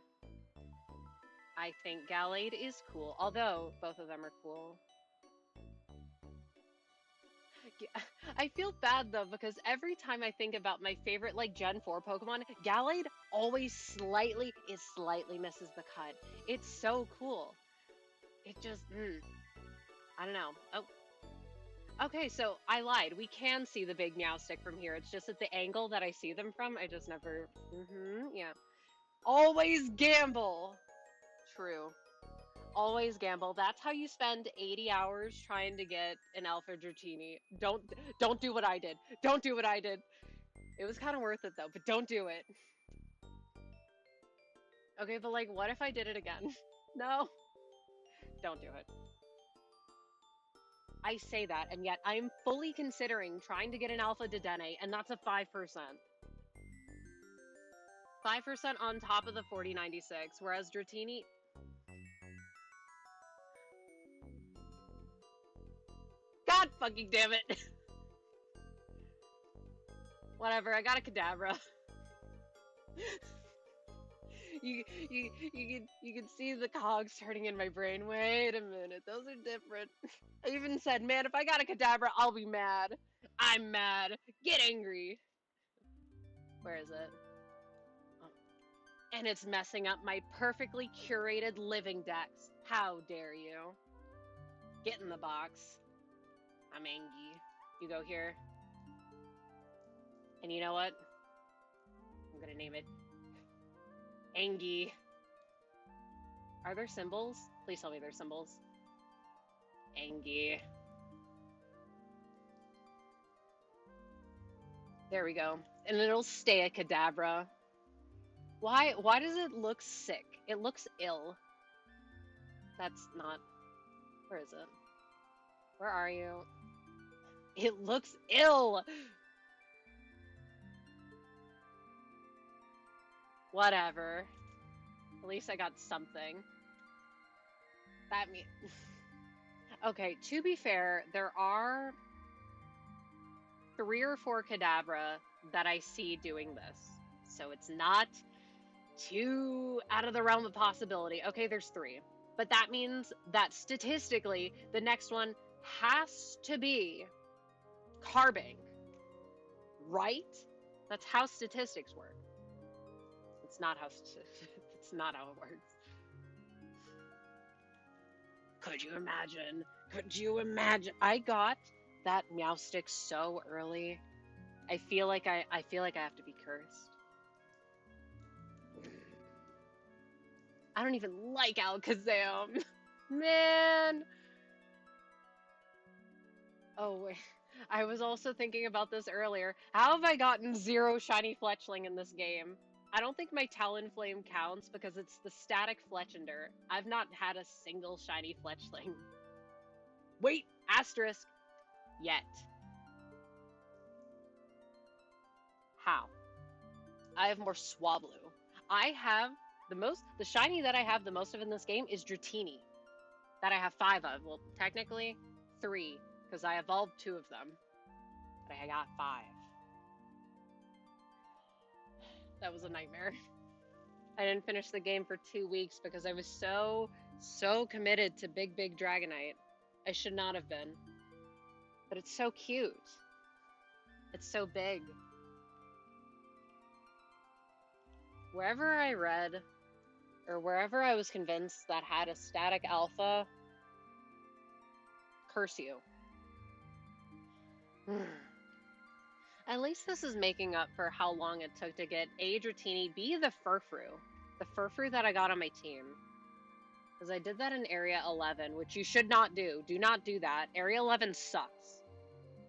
I think Gallade is cool, although both of them are cool. I feel bad though, because every time I think about my favorite like Gen 4 Pokemon, Gallade always slightly misses the cut. It's so cool. It just I don't know. Oh, okay, so I lied. We can see the big Meowstic from here. It's just at the angle that I see them from, I just never yeah. Always gamble. True. Always gamble. That's how you spend 80 hours trying to get an Alpha Dratini. Don't do what I did. Don't do what I did. It was kind of worth it though, but don't do it. Okay, but like what if I did it again? No. Don't do it. I say that, and yet I'm fully considering trying to get an Alpha Dedenne, and that's a 5%. 5% on top of the 4096, whereas Dratini... God fucking damn it! Whatever, I got a Kadabra. You can see the cogs turning in my brain. Wait a minute, those are different. I even said, man, if I got a Kadabra, I'll be mad. I'm mad. Get angry. Where is it? Oh. And it's messing up my perfectly curated living decks. How dare you? Get in the box. I'm angry. You go here. And you know what? I'm gonna name it Angie. Are there symbols? Please tell me there's symbols. Angie. There we go. And it'll stay a Kadabra. Why does it look sick? It looks ill. That's not... Where is it? Where are you? It looks ill! Whatever. At least I got something. That means... Okay, to be fair, there are 3 or 4 Kadabra that I see doing this. So it's not too out of the realm of possibility. Okay, there's 3. But that means that statistically, the next one has to be Carbink. Right? That's how statistics work. It's not how it's not how it works. Could you imagine? Could you imagine? I got that Meowstic so early. I feel like I have to be cursed. I don't even like Alakazam. Man. Oh, wait. I was also thinking about this earlier. How have I gotten 0 shiny Fletchling in this game? I don't think my Talonflame counts because it's the static Fletchender. I've not had a single shiny Fletchling. Wait, asterisk. Yet. How? I have more Swablu. I have the shiny that I have the most of in this game is Dratini. That I have 5 of. Well, technically 3, because I evolved 2 of them. But I got 5. That was a nightmare. I didn't finish the game for 2 weeks because I was so committed to Big Dragonite. I should not have been. But it's so cute. It's so big. Wherever I read, or wherever I was convinced that had a static alpha, curse you. At least this is making up for how long it took to get A. Dratini, B. the Furfrou. The Furfrou that I got on my team. Because I did that in Area 11, which you should not do. Do not do that. Area 11 sucks.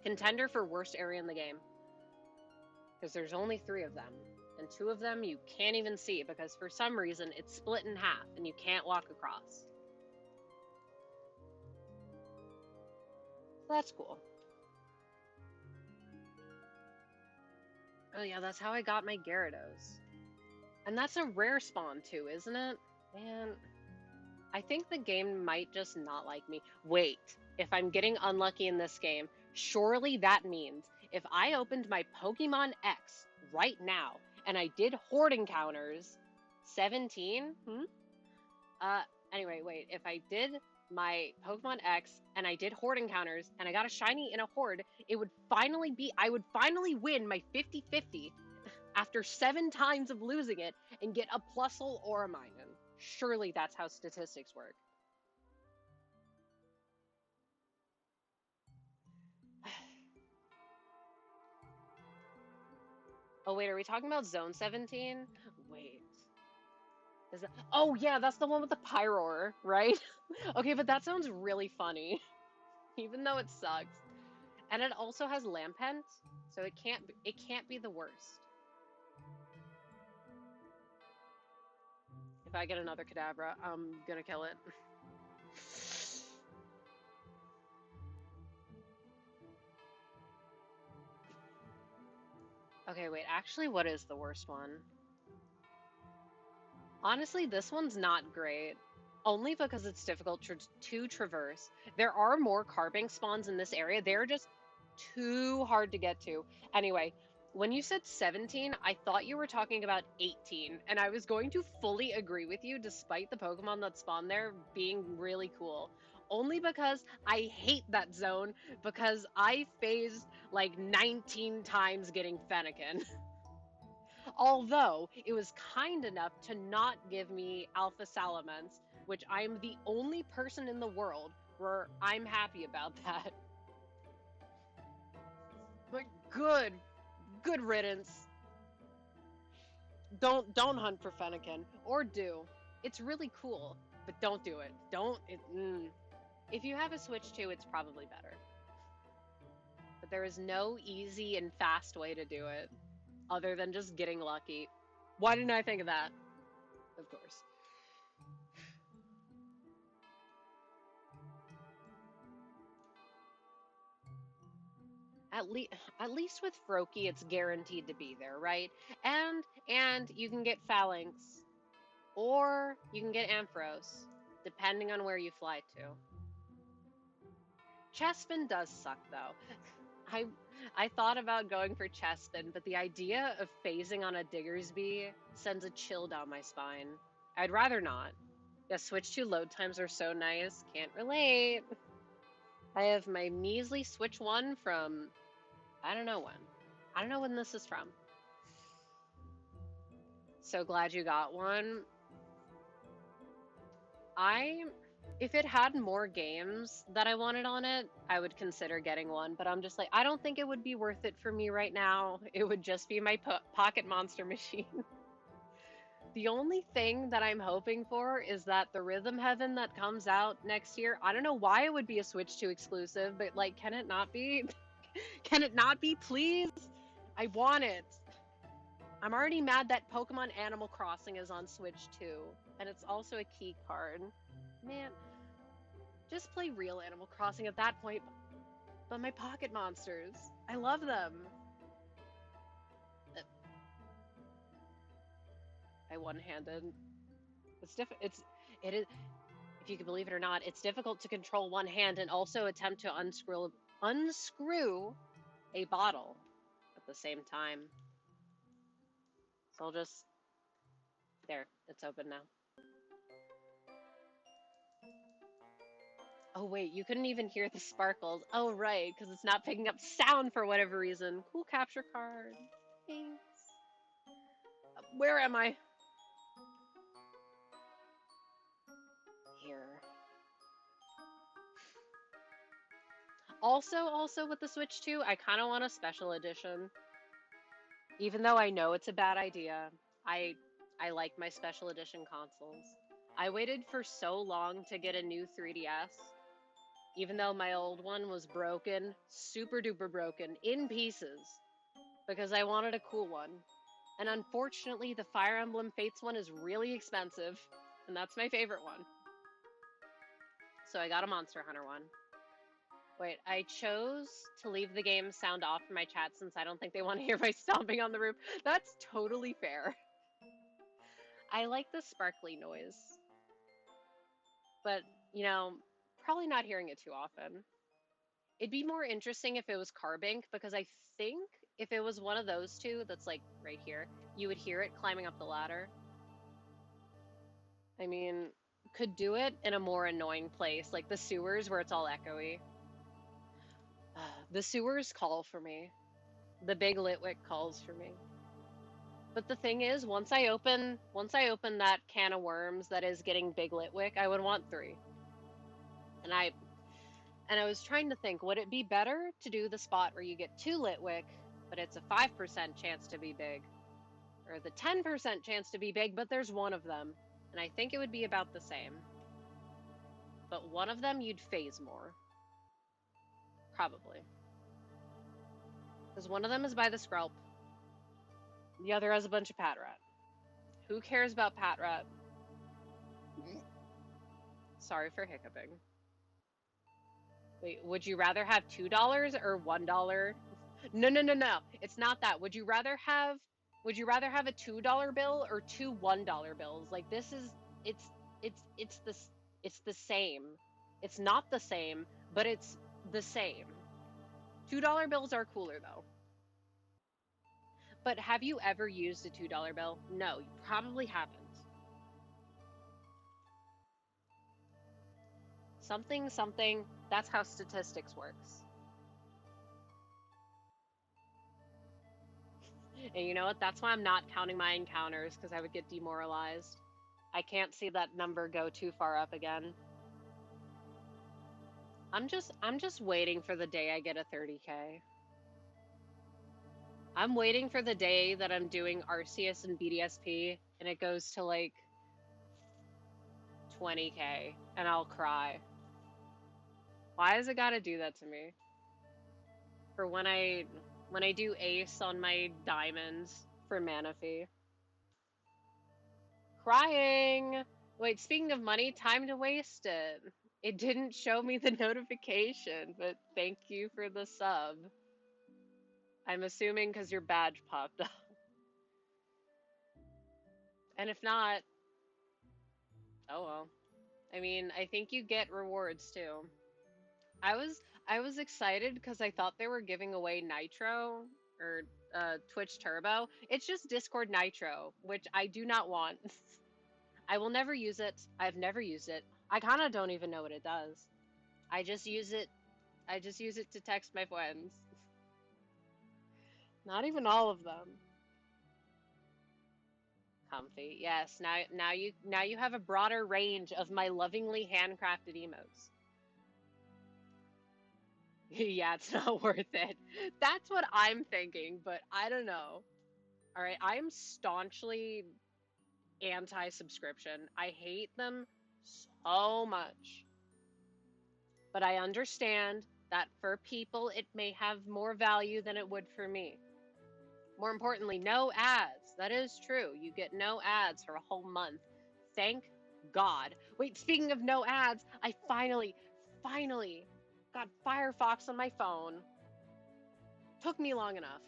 Contender for worst area in the game. Because there's only 3 of them. And 2 of them you can't even see because for some reason it's split in half and you can't walk across. So that's cool. Oh yeah, that's how I got my Gyarados. And that's a rare spawn too, isn't it? Man, I think the game might just not like me. Wait, if I'm getting unlucky in this game, surely that means if I opened my Pokemon X right now and I did horde encounters, 17? Uh, anyway, wait, if I did my Pokemon X and I did horde encounters and I got a shiny in a horde, I would finally win my 50-50 after 7 times of losing it and get a Plusle or a Minun. Surely that's how statistics work. Oh wait, are we talking about Zone 17? Wait. Oh yeah, that's the one with the Pyroar, right? Okay, but that sounds really funny, even though it sucks. And it also has Lampent, so it can't be the worst. If I get another Kadabra, I'm gonna kill it. Okay, wait, actually, what is the worst one? Honestly, this one's not great. Only because it's difficult to traverse. There are more Carbink spawns in this area. They're just too hard to get to. Anyway, when you said 17, I thought you were talking about 18, and I was going to fully agree with you despite the Pokemon that spawn there being really cool. Only because I hate that zone because I phased like 19 times getting Fennekin. Although it was kind enough to not give me Alpha Salamence, which I'm the only person in the world where I'm happy about that. But good riddance. Don't hunt for Fennekin, or do. It's really cool, but don't do it. Don't. If you have a Switch 2, it's probably better. But there is no easy and fast way to do it, other than just getting lucky. Why didn't I think of that? Of course. At least with Froakie, it's guaranteed to be there, right? And you can get Phalanx, or you can get Ampharos, depending on where you fly to. Chespin does suck though. I I thought about going for Chespin, but the idea of phasing on a Diggersby sends a chill down my spine. I'd rather not. Yeah, Switch 2 load times are so nice. Can't relate. I have my measly Switch 1 from I don't know when. I don't know when this is from. So glad you got one. I, if it had more games that I wanted on it, I would consider getting one. But I'm just like, I don't think it would be worth it for me right now. It would just be my pocket monster machine. The only thing that I'm hoping for is that the Rhythm Heaven that comes out next year, I don't know why it would be a Switch 2 exclusive, but like, can it not be? Can it not be, please? I want it. I'm already mad that Pokemon Animal Crossing is on Switch 2, and it's also a key card. Man, just play real Animal Crossing at that point. But my pocket monsters, I love them. I one-handed. It is. If you can believe it or not, it's difficult to control one hand and also attempt to unscrew a bottle at the same time. So I'll just there. It's open now. Oh wait, you couldn't even hear the sparkles. Oh right, because it's not picking up sound for whatever reason. Cool capture card. Thanks. Where am I? Here. Also with the Switch 2, I kind of want a special edition. Even though I know it's a bad idea, I like my special edition consoles. I waited for so long to get a new 3DS. even though my old one was broken, super duper broken, in pieces, because I wanted a cool one. And unfortunately, the Fire Emblem Fates one is really expensive, and that's my favorite one. So I got a Monster Hunter one. Wait, I chose to leave the game sound off for my chat since I don't think they want to hear my stomping on the roof. That's totally fair. I like the sparkly noise, but, you know, probably not hearing it too often. It'd be more interesting if it was Carbink, because I think if it was one of those two that's like right here, you would hear it climbing up the ladder. I mean, could do it in a more annoying place, like the sewers where it's all echoey. The sewers call for me. The big Litwick calls for me. But the thing is, once I open that can of worms that is getting big Litwick, I would want 3. And I was trying to think, would it be better to do the spot where you get 2 Litwick, but it's a 5% chance to be big, or the 10% chance to be big, but there's one of them, and I think it would be about the same. But one of them you'd phase more, probably, because one of them is by the Skrelp, the other has a bunch of Patrat. Who cares about Patrat? Sorry for hiccuping. Wait, would you rather have $2 or $1? No. It's not that. Would you rather have a $2 bill or 2 $1 bills? Like, this is it's the same. It's not the same, but it's the same. $2 bills are cooler though. But have you ever used a $2 bill? No, you probably haven't. Something, that's how statistics works. And you know what? That's why I'm not counting my encounters, because I would get demoralized. I can't see that number go too far up again. I'm just waiting for the day I get a 30K. I'm waiting for the day that I'm doing Arceus and BDSP and it goes to like 20K and I'll cry. Why has it got to do that to me? For when I do Ace on my diamonds for Manaphy. Crying! Wait, speaking of money, time to waste it. It didn't show me the notification, but thank you for the sub. I'm assuming because your badge popped up. And if not, oh well. I mean, I think you get rewards too. I was excited because I thought they were giving away Nitro or Twitch Turbo. It's just Discord Nitro, which I do not want. I will never use it. I've never used it. I kind of don't even know what it does. I just use it to text my friends. Not even all of them. Comfy. Yes, now you have a broader range of my lovingly handcrafted emotes. Yeah, it's not worth it. That's what I'm thinking, but I don't know. All right, I'm staunchly anti-subscription. I hate them so much. But I understand that for people it may have more value than it would for me. More importantly, no ads. That is true. You get no ads for a whole month. Thank God. Wait, speaking of no ads, I finally got Firefox on my phone. Took me long enough.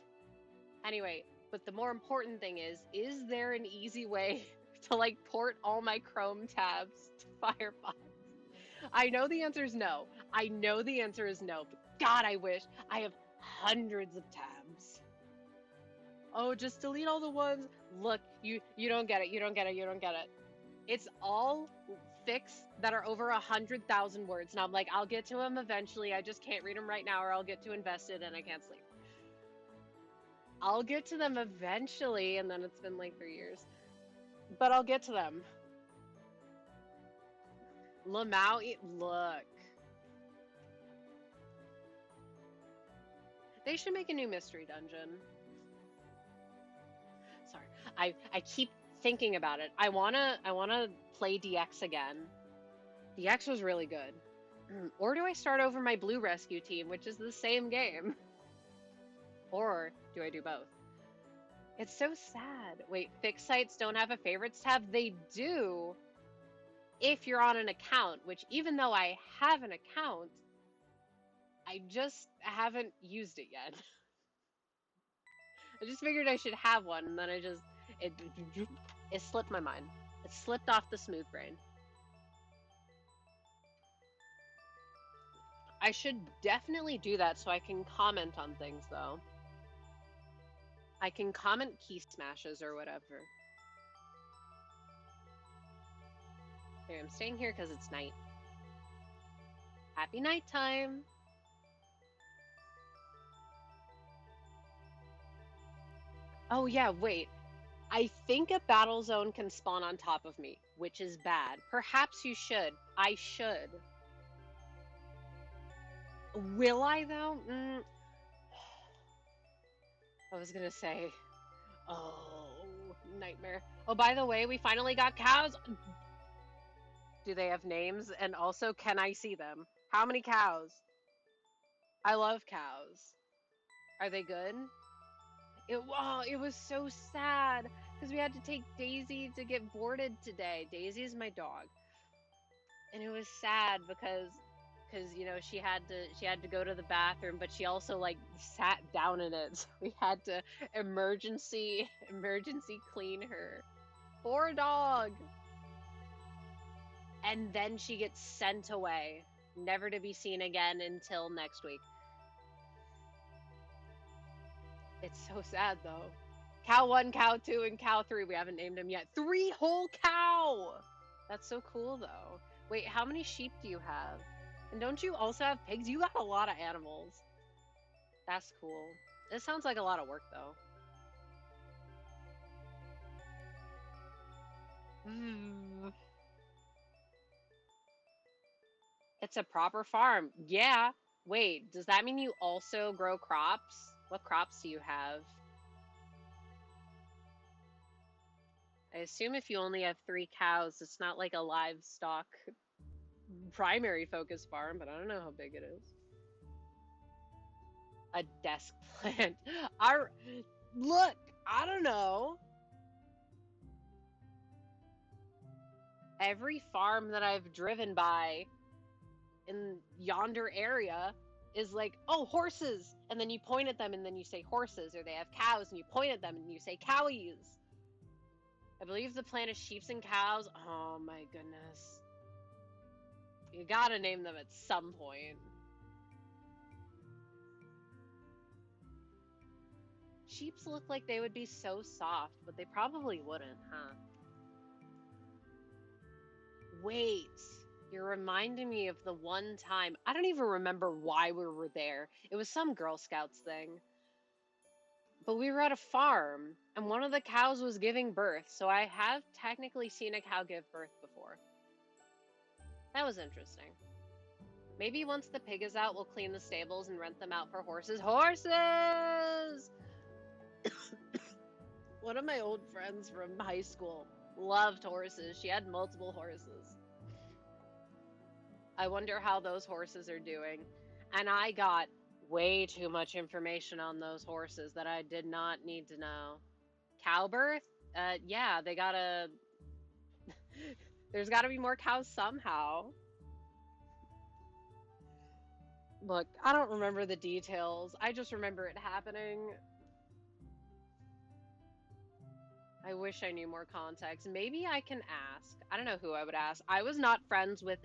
Anyway, but the more important thing is there an easy way to like port all my Chrome tabs to Firefox? I know the answer is no. I know the answer is no, but God, I wish. I have hundreds of tabs. Oh, just delete all the ones. Look, you don't get it. You don't get it. You don't get it. It's all fics that are over 100,000 words. Now I'm like, I'll get to them eventually. I just can't read them right now, or I'll get too invested and I can't sleep. I'll get to them eventually, and then it's been like 3 years. But I'll get to them. Lamau, look. They should make a new mystery dungeon. Sorry, I keep thinking about it. I wanna play DX again. DX was really good. Or do I start over my blue rescue team, which is the same game? Or do I do both? It's so sad. Wait, fixed sites don't have a favorites tab? They do if you're on an account, which even though I have an account, I just haven't used it yet. I just figured I should have one, and then it slipped my mind. It slipped off the smooth brain. I should definitely do that so I can comment on things, though. I can comment key smashes or whatever. Okay, I'm staying here because it's night. Happy nighttime! Oh yeah, wait. I think a battle zone can spawn on top of me, which is bad. Perhaps you should. I should. Will I, though? I was gonna say, oh, nightmare. Oh, by the way, we finally got cows. Do they have names? And also, can I see them? How many cows? I love cows. Are they good? It was so sad because we had to take Daisy to get boarded today. Daisy is my dog, and it was sad because she had to go to the bathroom, but she also like sat down in it. So we had to emergency clean her. Poor dog. And then she gets sent away, never to be seen again until next week. It's so sad though. Cow 1, Cow 2, and Cow 3. We haven't named them yet. 3 whole cow! That's so cool though. Wait, how many sheep do you have? And don't you also have pigs? You got a lot of animals. That's cool. It sounds like a lot of work though. It's a proper farm. Yeah. Wait, does that mean you also grow crops? What crops do you have? I assume if you only have 3 cows, it's not like a livestock primary focus farm, but I don't know how big it is. A desk plant. Look, I don't know. Every farm that I've driven by in yonder area is like, oh, horses. And then you point at them and then you say horses, or they have cows and you point at them and you say cowies. I believe the plant is sheeps and cows. Oh my goodness. You gotta name them at some point. Sheeps look like they would be so soft, but they probably wouldn't, huh? Wait, you're reminding me of the one time. I don't even remember why we were there. It was some Girl Scouts thing. But we were at a farm, and one of the cows was giving birth, so I have technically seen a cow give birth before. That was interesting. Maybe once the pig is out, we'll clean the stables and rent them out for horses. Horses! One of my old friends from high school loved horses. She had multiple horses. I wonder how those horses are doing. And I got way too much information on those horses that I did not need to know. Cow birth? Yeah, they gotta. There's gotta be more cows somehow. Look, I don't remember the details. I just remember it happening. I wish I knew more context. Maybe I can ask. I don't know who I would ask. I was not friends with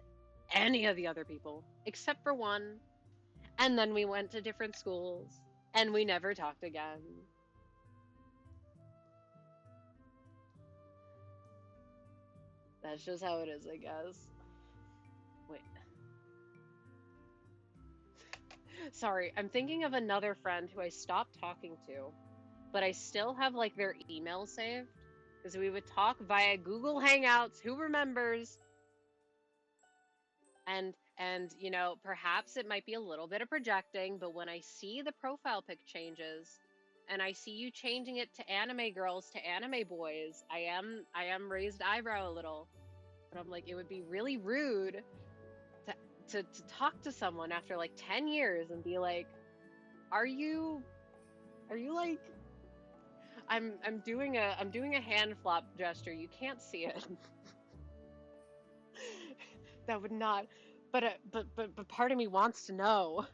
any of the other people, except for one. And then we went to different schools, and we never talked again. That's just how it is, I guess. Wait. Sorry, I'm thinking of another friend who I stopped talking to, but I still have like their email saved because we would talk via Google Hangouts. Who remembers? And perhaps it might be a little bit of projecting, but when I see the profile pic changes and I see you changing it to anime girls to anime boys, I am raised eyebrow a little. But I'm like, it would be really rude to talk to someone after like 10 years and be like, are you like, I'm doing a hand flop gesture. You can't see it. That would not, but part of me wants to know.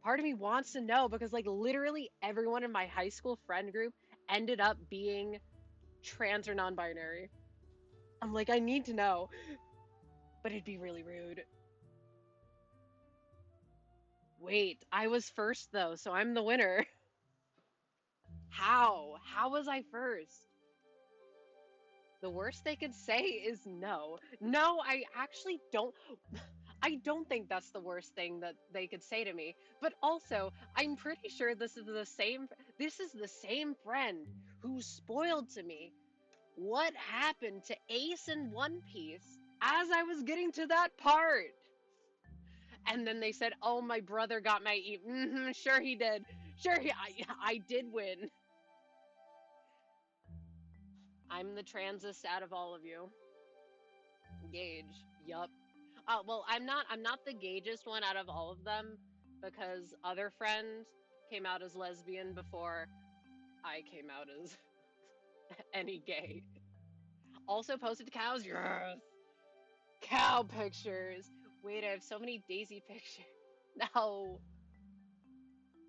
Part of me wants to know because like literally everyone in my high school friend group ended up being trans or non-binary. I'm like, I need to know, but it'd be really rude. Wait, I was first though, so I'm the winner. How? How was I first? The worst they could say is no. No, I actually don't. I don't think that's the worst thing that they could say to me. But also, I'm pretty sure this is the same friend who spoiled to me what happened to Ace in One Piece as I was getting to that part. And then they said, "Oh, my brother got my sure he did. I did win. I'm the transist out of all of you." Gage. Yup. Well, I'm not the gaugest one out of all of them because other friend came out as lesbian before I came out as any gay. Also posted cows. Yes. Cow pictures. Wait, I have so many Daisy pictures. No.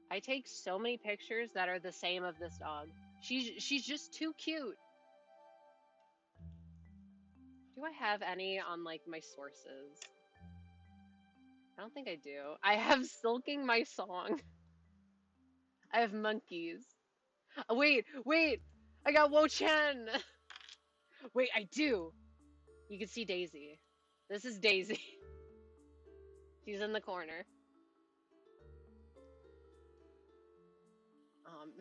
I take so many pictures that are the same of this dog. She's just too cute. Do I have any on like my sources? I don't think I do. I have Silking My Song. I have monkeys. Oh, wait! I got Wo Chen! Wait, I do! You can see Daisy. This is Daisy. She's in the corner. Um,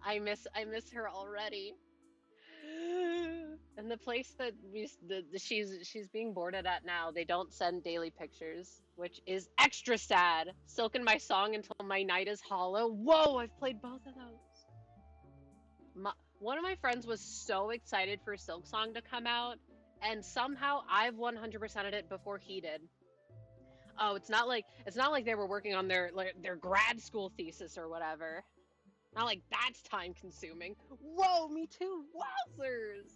I miss her already. And the place that she's being boarded at now, they don't send daily pictures, which is extra sad. Silken My Song Until My Night is Hollow. Whoa, I've played both of those. One of my friends was so excited for Silk Song to come out, and somehow I've 100%ed it before he did. Oh, it's not like they were working on their grad school thesis or whatever. Not like that's time consuming. Whoa, me too. Wowzers!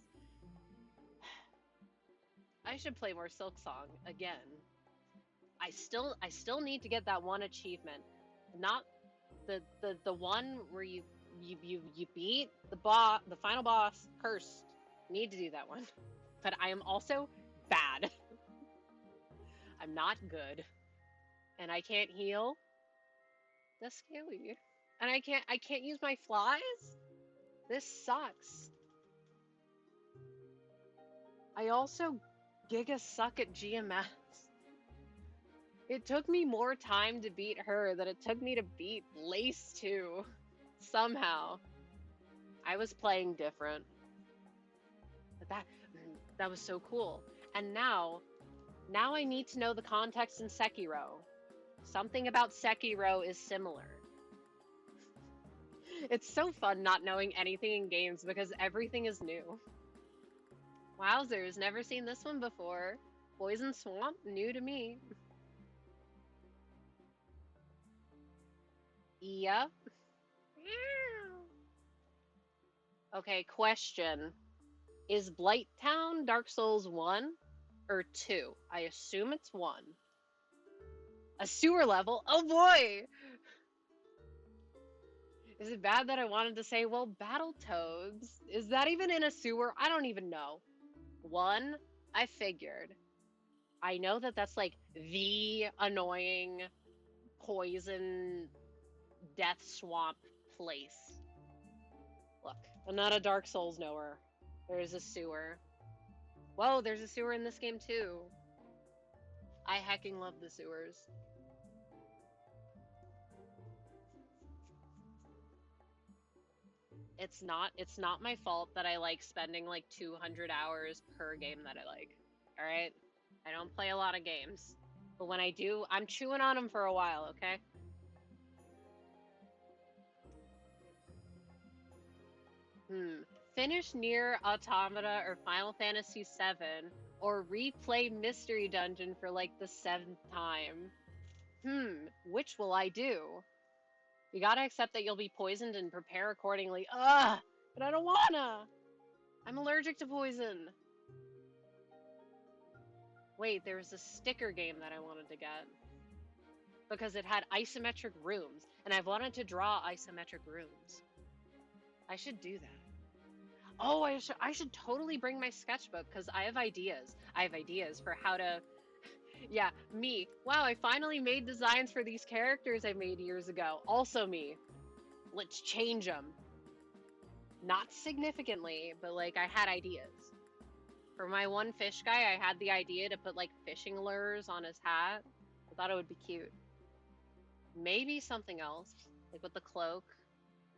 I should play more Silk Song again. I still need to get that one achievement. Not the one where you beat the final boss cursed. Need to do that one. But I am also bad. I'm not good. And I can't heal. That's scary. And I can't use my flies? This sucks. I also giga suck at GMS. It took me more time to beat her than it took me to beat Lace 2. Somehow. I was playing different. But that was so cool. And now I need to know the context in Sekiro. Something about Sekiro is similar. It's so fun not knowing anything in games because everything is new. Wowzers, never seen this one before. Poison Swamp, new to me. Yep. Okay, question. Is Blighttown Dark Souls 1 or 2? I assume it's 1. A sewer level? Oh boy! Is it bad that I wanted to say, well, Battletoads? Is that even in a sewer? I don't even know. 1, I figured. I know that that's like the annoying poison death swamp place. Look, I'm not a Dark Souls knower. There's a sewer. Whoa, there's a sewer in this game too. I hecking love the sewers. It's not my fault that I like spending like 200 hours per game that I like. All right? I don't play a lot of games. But when I do, I'm chewing on them for a while, okay? Finish Nier Automata or Final Fantasy VII or replay Mystery Dungeon for like the 7th time. Which will I do? You gotta accept that you'll be poisoned and prepare accordingly. Ugh! But I don't wanna! I'm allergic to poison. Wait, there was a sticker game that I wanted to get. Because it had isometric rooms, and I've wanted to draw isometric rooms. I should do that. Oh, I should totally bring my sketchbook, because I have ideas. I have ideas for how to... Yeah, me. Wow, I finally made designs for these characters I made years ago. Also me. Let's change them. Not significantly, but like I had ideas. For my one fish guy, I had the idea to put like fishing lures on his hat. I thought it would be cute. Maybe something else, like with the cloak.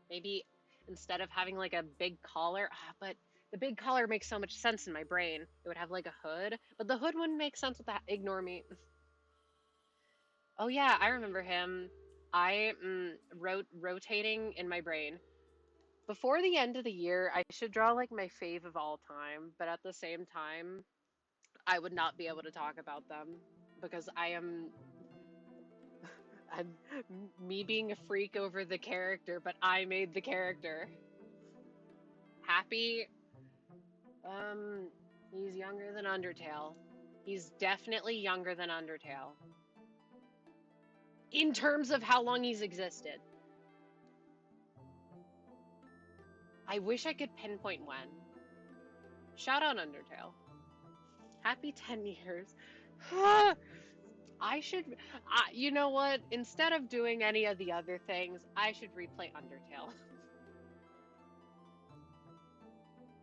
Maybe instead of having like a big collar, but the big collar makes so much sense in my brain. It would have like a hood, but the hood wouldn't make sense with that. Ignore me. Oh yeah, I remember him. I wrote rotating in my brain. Before the end of the year, I should draw like my fave of all time, but at the same time, I would not be able to talk about them because I'm me being a freak over the character, but I made the character. Happy, he's younger than Undertale. He's definitely younger than Undertale. In terms of how long he's existed. I wish I could pinpoint when. Shout out Undertale. Happy 10 years. I should, you know what? Instead of doing any of the other things, I should replay Undertale.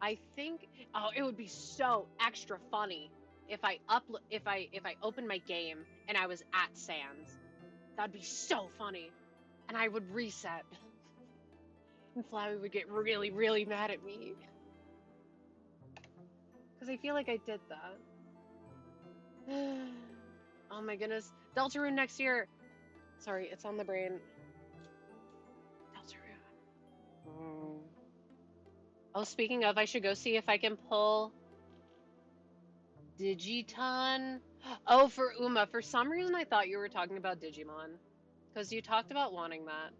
I think, oh, it would be so extra funny if I opened my game and I was at Sans. That'd be so funny. And I would reset. And Flabby would get really, really mad at me. Because I feel like I did that. Oh my goodness. Deltarune next year. Sorry, it's on the brain. Deltarune. Oh, speaking of, I should go see if I can pull Digiton. Oh, for Uma. For some reason, I thought you were talking about Digimon. Because you talked about wanting that.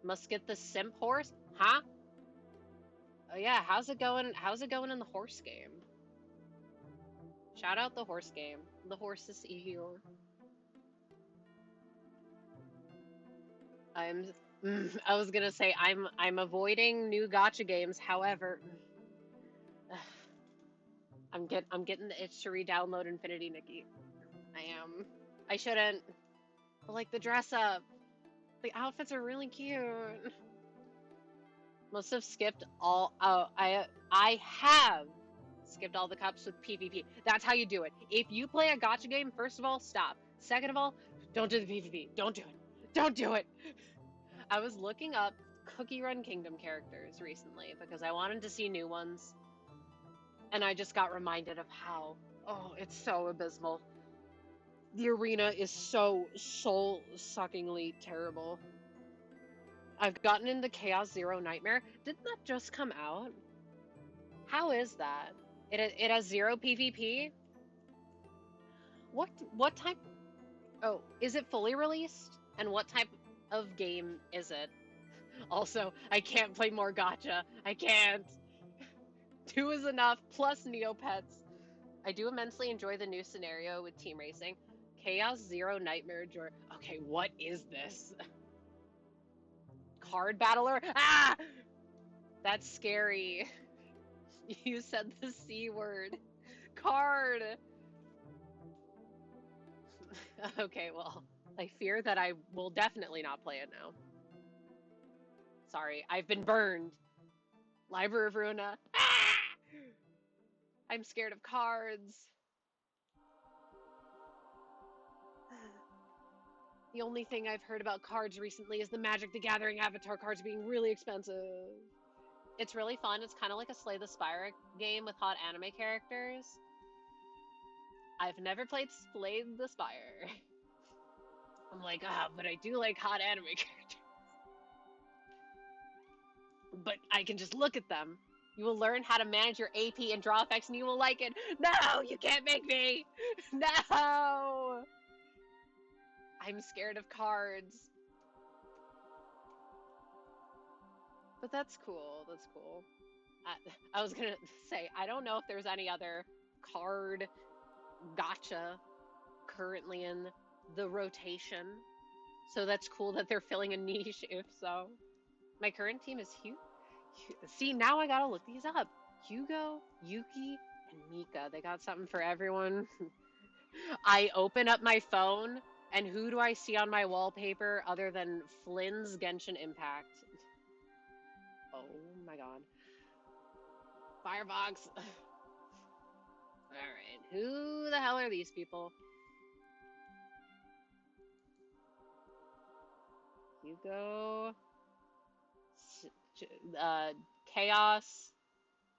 Must get the simp horse? Huh? Oh yeah, how's it going? How's it going in the horse game? Shout out the horse game. The horse is here. I was gonna say I'm avoiding new gacha games. However, I'm getting the itch to re-download Infinity Nikki. I am. I shouldn't. But like the dress up, the outfits are really cute. Must have skipped all. Oh, I have skipped all the cups with PvP. That's how you do it. If you play a gacha game, first of all, stop. Second of all, don't do the PvP. Don't do it. Don't do it. I was looking up Cookie Run Kingdom characters recently because I wanted to see new ones. And I just got reminded of how, oh, it's so abysmal. The arena is so soul-suckingly terrible. I've gotten into Chaos Zero Nightmare. Didn't that just come out? How is that? It has zero PvP? What type? Oh, is it fully released? And what type of game is it? Also, I can't play more gacha. I can't. 2 is enough, plus Neopets. I do immensely enjoy the new scenario with team racing. Chaos Zero Nightmare Joy. Okay, what is this? Card battler? Ah! That's scary. You said the C word. Card! Okay, well, I fear that I will definitely not play it now. Sorry, I've been burned. Library of Ruina. Ah! I'm scared of cards. The only thing I've heard about cards recently is the Magic the Gathering Avatar cards being really expensive. It's really fun. It's kind of like a Slay the Spire game with hot anime characters. I've never played Slay the Spire. I'm like, but I do like hot anime characters. But I can just look at them. You will learn how to manage your AP and draw effects and you will like it. No, you can't make me. No. I'm scared of cards. But that's cool. That's cool. I was gonna say, I don't know if there's any other card gotcha currently in the rotation. So that's cool that they're filling a niche, if so. My current team is Hugh. See, now I gotta look these up. Hugo, Yuki, and Mika. They got something for everyone. I open up my phone, and who do I see on my wallpaper other than Flynn's Genshin Impact? Oh my god. Firebox. Alright, who the hell are these people? Hugo. Chaos.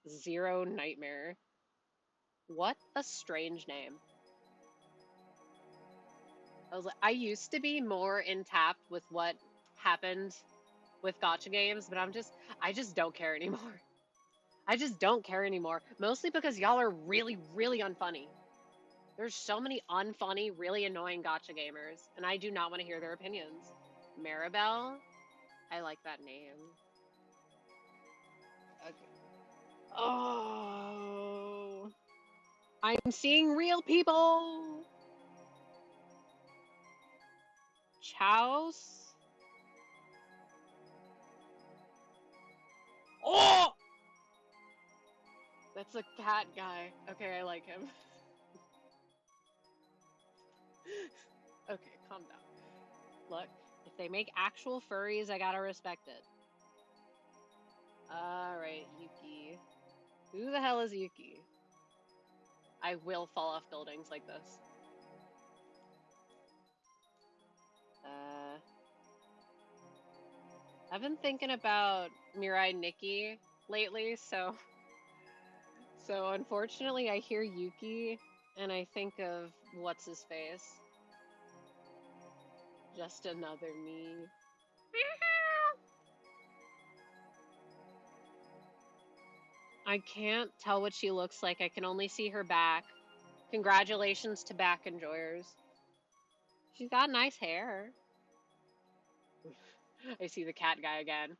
Zero Nightmare. What a strange name. I used to be more in tap with what happened with gotcha games, but I just don't care anymore. I just don't care anymore. Mostly because y'all are really, really unfunny. There's so many unfunny, really annoying gotcha gamers, and I do not want to hear their opinions. Maribel? I like that name. Okay. Oh. I'm seeing real people! Chouse? Oh! That's a cat guy. Okay, I like him. Okay, calm down. Look, if they make actual furries, I gotta respect it. Alright, Yuki. Who the hell is Yuki? I will fall off buildings like this. I've been thinking about Mirai Nikki lately, so unfortunately I hear Yuki and I think of what's his face. Just another me. I can't tell what she looks like. I can only see her back. Congratulations to back enjoyers. She's got nice hair. I see the cat guy again.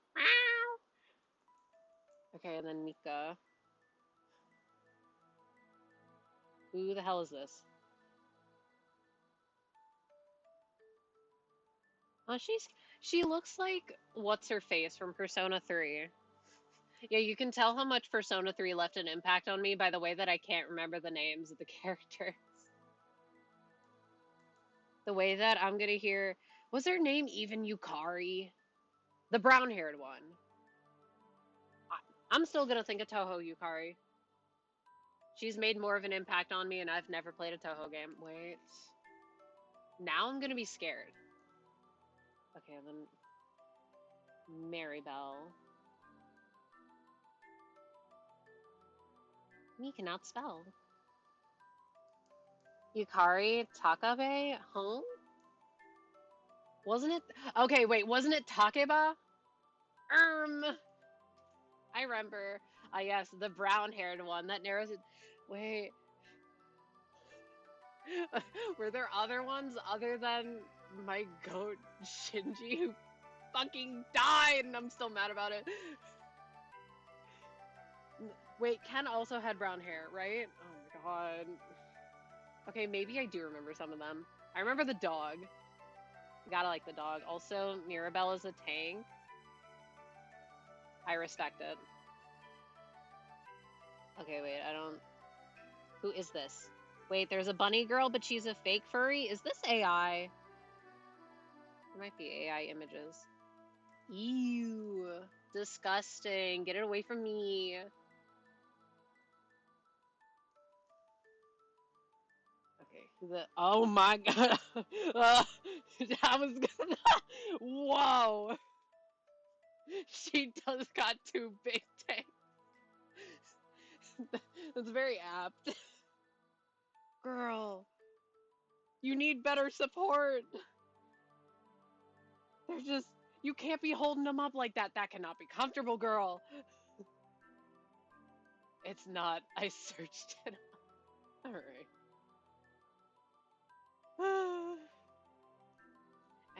Okay, and then Mika. Who the hell is this? Oh, she looks like what's her face from Persona 3. Yeah, you can tell how much Persona 3 left an impact on me by the way that I can't remember the names of the characters. The way that I'm gonna hear, was her name even Yukari? The brown-haired one. I'm still gonna think of Toho Yukari. She's made more of an impact on me, and I've never played a Toho game. Wait. Now I'm gonna be scared. Okay, then Maribel. Me cannot spell. Yukari Takabe? Huh? Wasn't it? Okay, wait, wasn't it Takeba? I remember. Ah, yes, the brown-haired one that narrows it. Wait, were there other ones other than my goat Shinji who fucking died and I'm still mad about it? Wait, Ken also had brown hair, right? Oh my god. Okay, maybe I do remember some of them. I remember the dog. Gotta like the dog. Also, Mirabelle is a tank. I respect it. Okay, wait, I don't... Who is this? Wait, there's a bunny girl, but she's a fake furry? Is this AI? It might be AI images. Ew. Disgusting. Get it away from me. Okay. Oh my god. I was gonna... Whoa. She does got two big tanks. That's very apt. Girl. You need better support. They're just... You can't be holding them up like that. That cannot be comfortable, girl. It's not. I searched it. Alright.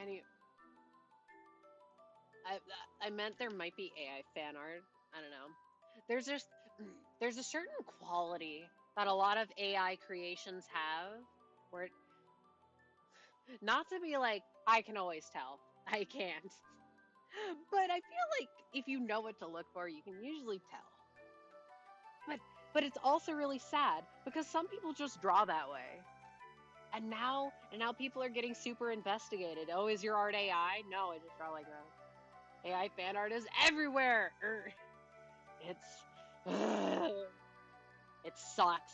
Any, I I meant there might be AI fan art. I don't know. There's just there's a certain quality that a lot of AI creations have, where not to be like I can always tell. I can't. But I feel like if you know what to look for, you can usually tell. But but it's also really sad because some people just draw that way. And now people are getting super investigated. Oh, is your art AI? No, I just draw like that. AI fan art is everywhere. It's it sucks.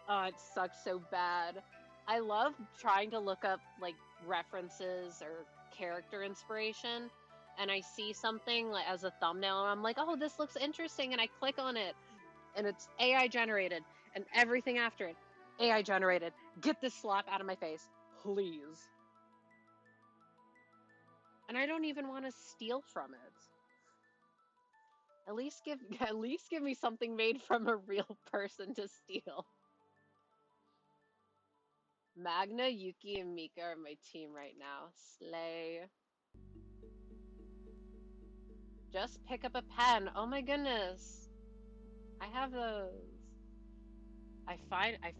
Oh, it sucks so bad. I love trying to look up like references or character inspiration, and I see something like as a thumbnail and I'm like, "Oh, this looks interesting." And I click on it and it's AI generated and everything after it AI generated. Get this slop out of my face, please. And I don't even want to steal from it. At least give at least give me something made from a real person to steal. Magna, Yuki, and Mika are my team right now. Slay. Just pick up a pen. Oh my goodness. I have those. I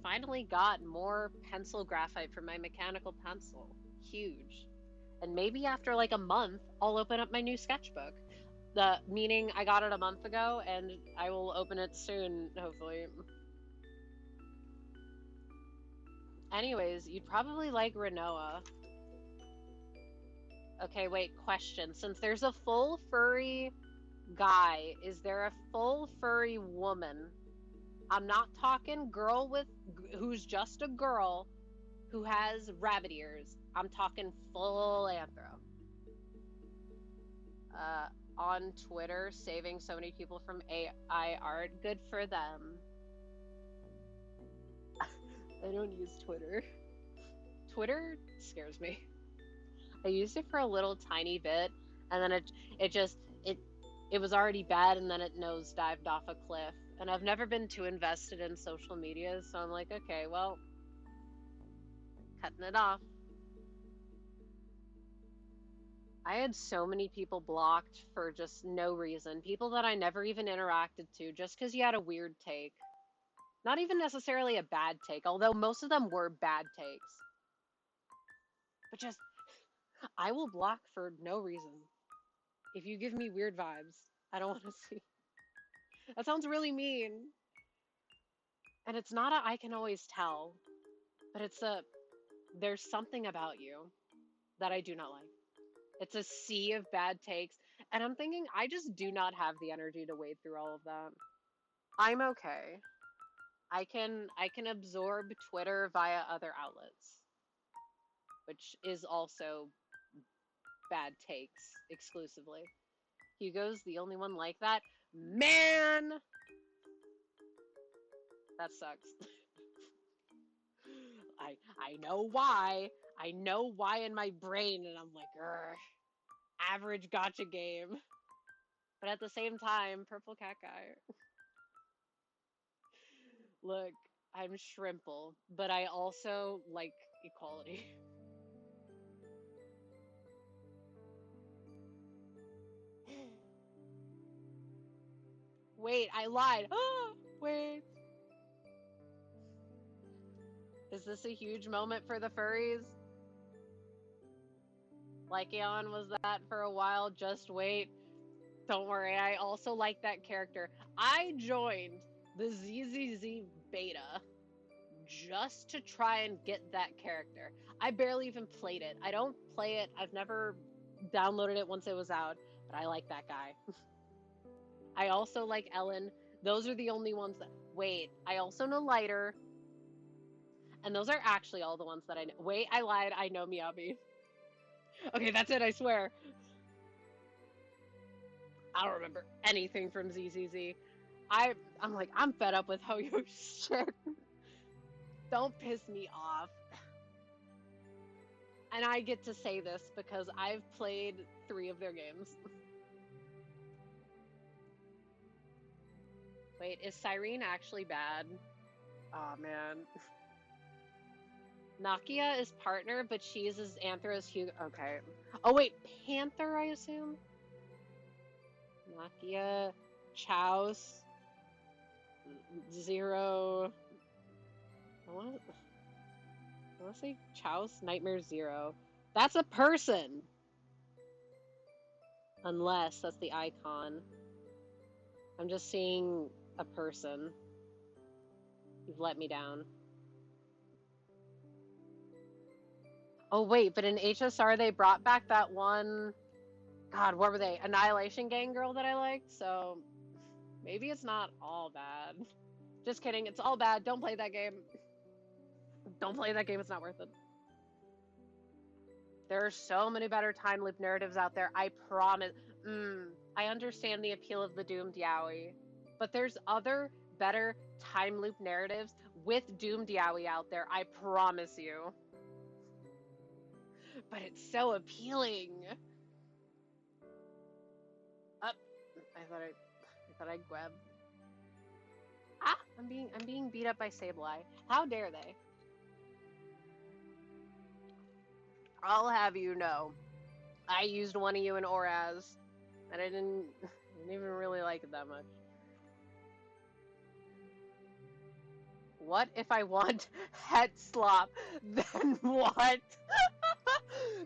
finally got more pencil graphite for my mechanical pencil. Huge. And maybe after like a month, I'll open up my new sketchbook. The meaning I got it a month ago and I will open it soon, hopefully. Anyways, you'd probably like Renoa. Okay, wait, question. Since there's a full furry guy, is there a full furry woman? I'm not talking girl with who's just a girl who has rabbit ears. I'm talking full anthro. On Twitter, saving so many people from AI art. Good for them. I don't use Twitter. Twitter scares me. I used it for a little tiny bit, and then it just it was already bad, and then it nosedived off a cliff. And I've never been too invested in social media, so I'm like, okay, well, cutting it off. I had so many people blocked for just no reason. People that I never even interacted to, just because you had a weird take. Not even necessarily a bad take, although most of them were bad takes. But just, I will block for no reason. If you give me weird vibes, I don't want to see. That sounds really mean. And it's not a I can always tell, but it's a there's something about you that I do not like. It's a sea of bad takes, and I'm thinking I just do not have the energy to wade through all of that. I'm okay. I can absorb Twitter via other outlets, which is also bad takes exclusively. Hugo's the only one like that. Man, that sucks. I know why. I know why in my brain, and I'm like, average gotcha game. But at the same time, purple cat guy. Look, I'm shrimple, but I also like equality. Wait, I lied. Wait. Is this a huge moment for the furries? Lycaon was that for a while. Just wait. Don't worry, I also like that character. I joined the ZZZ beta just to try and get that character. I barely even played it. I don't play it. I've never downloaded it once it was out, but I like that guy. I also like Ellen. Those are the only ones that. Wait, I also know Lighter, and those are actually all the ones that I know. Wait, I lied. I know Miyabi. Okay, that's it. I swear. I don't remember anything from ZZZ. I'm like I'm fed up with Ho-Yo shit. Don't piss me off. And I get to say this because I've played 3 of their games. Wait, is Cyrene actually bad? Oh man. Nakia is partner, but she's his Anthros Hugo. Okay. Oh wait, Panther, I assume? Nakia, Chouse, Zero. I want to say Chouse, Nightmare Zero. That's a person! Unless that's the icon. I'm just seeing a person. You've let me down. Oh wait, but in HSR they brought back that one. God, what were they? Annihilation Gang girl that I liked. So maybe it's not all bad. Just kidding. It's all bad. Don't play that game. Don't play that game. It's not worth it. There are so many better time loop narratives out there. I promise. I understand the appeal of the doomed yaoi, but there's other better time loop narratives with doomed yaoi out there. I promise you. But it's so appealing. Up. I thought I'd grab. Ah, I'm being beat up by Sableye. How dare they? I'll have you know, I used one of you in Oraz, and I didn't even really like it that much. What if I want head slop? Then what?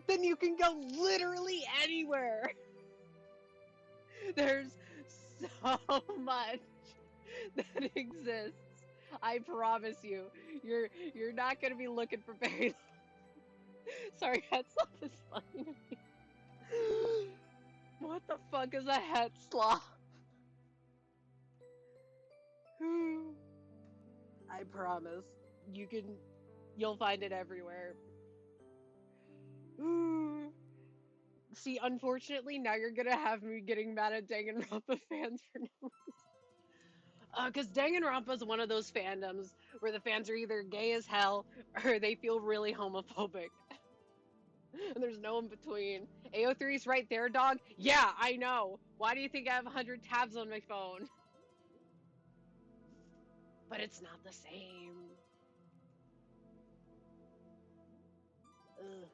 Then you can go literally anywhere. There's so much that exists. I promise you. You're not gonna be looking for very long. Sorry, head slop is funny to me. What the fuck is a head slop? I promise. You'll find it everywhere. See, unfortunately, now you're gonna have me getting mad at Danganronpa fans for no reason. Because Danganronpa is one of those fandoms where the fans are either gay as hell or they feel really homophobic. And there's no in between. AO3's right there, dog. Yeah, I know. Why do you think I have 100 tabs on my phone? But it's not the same. Ugh.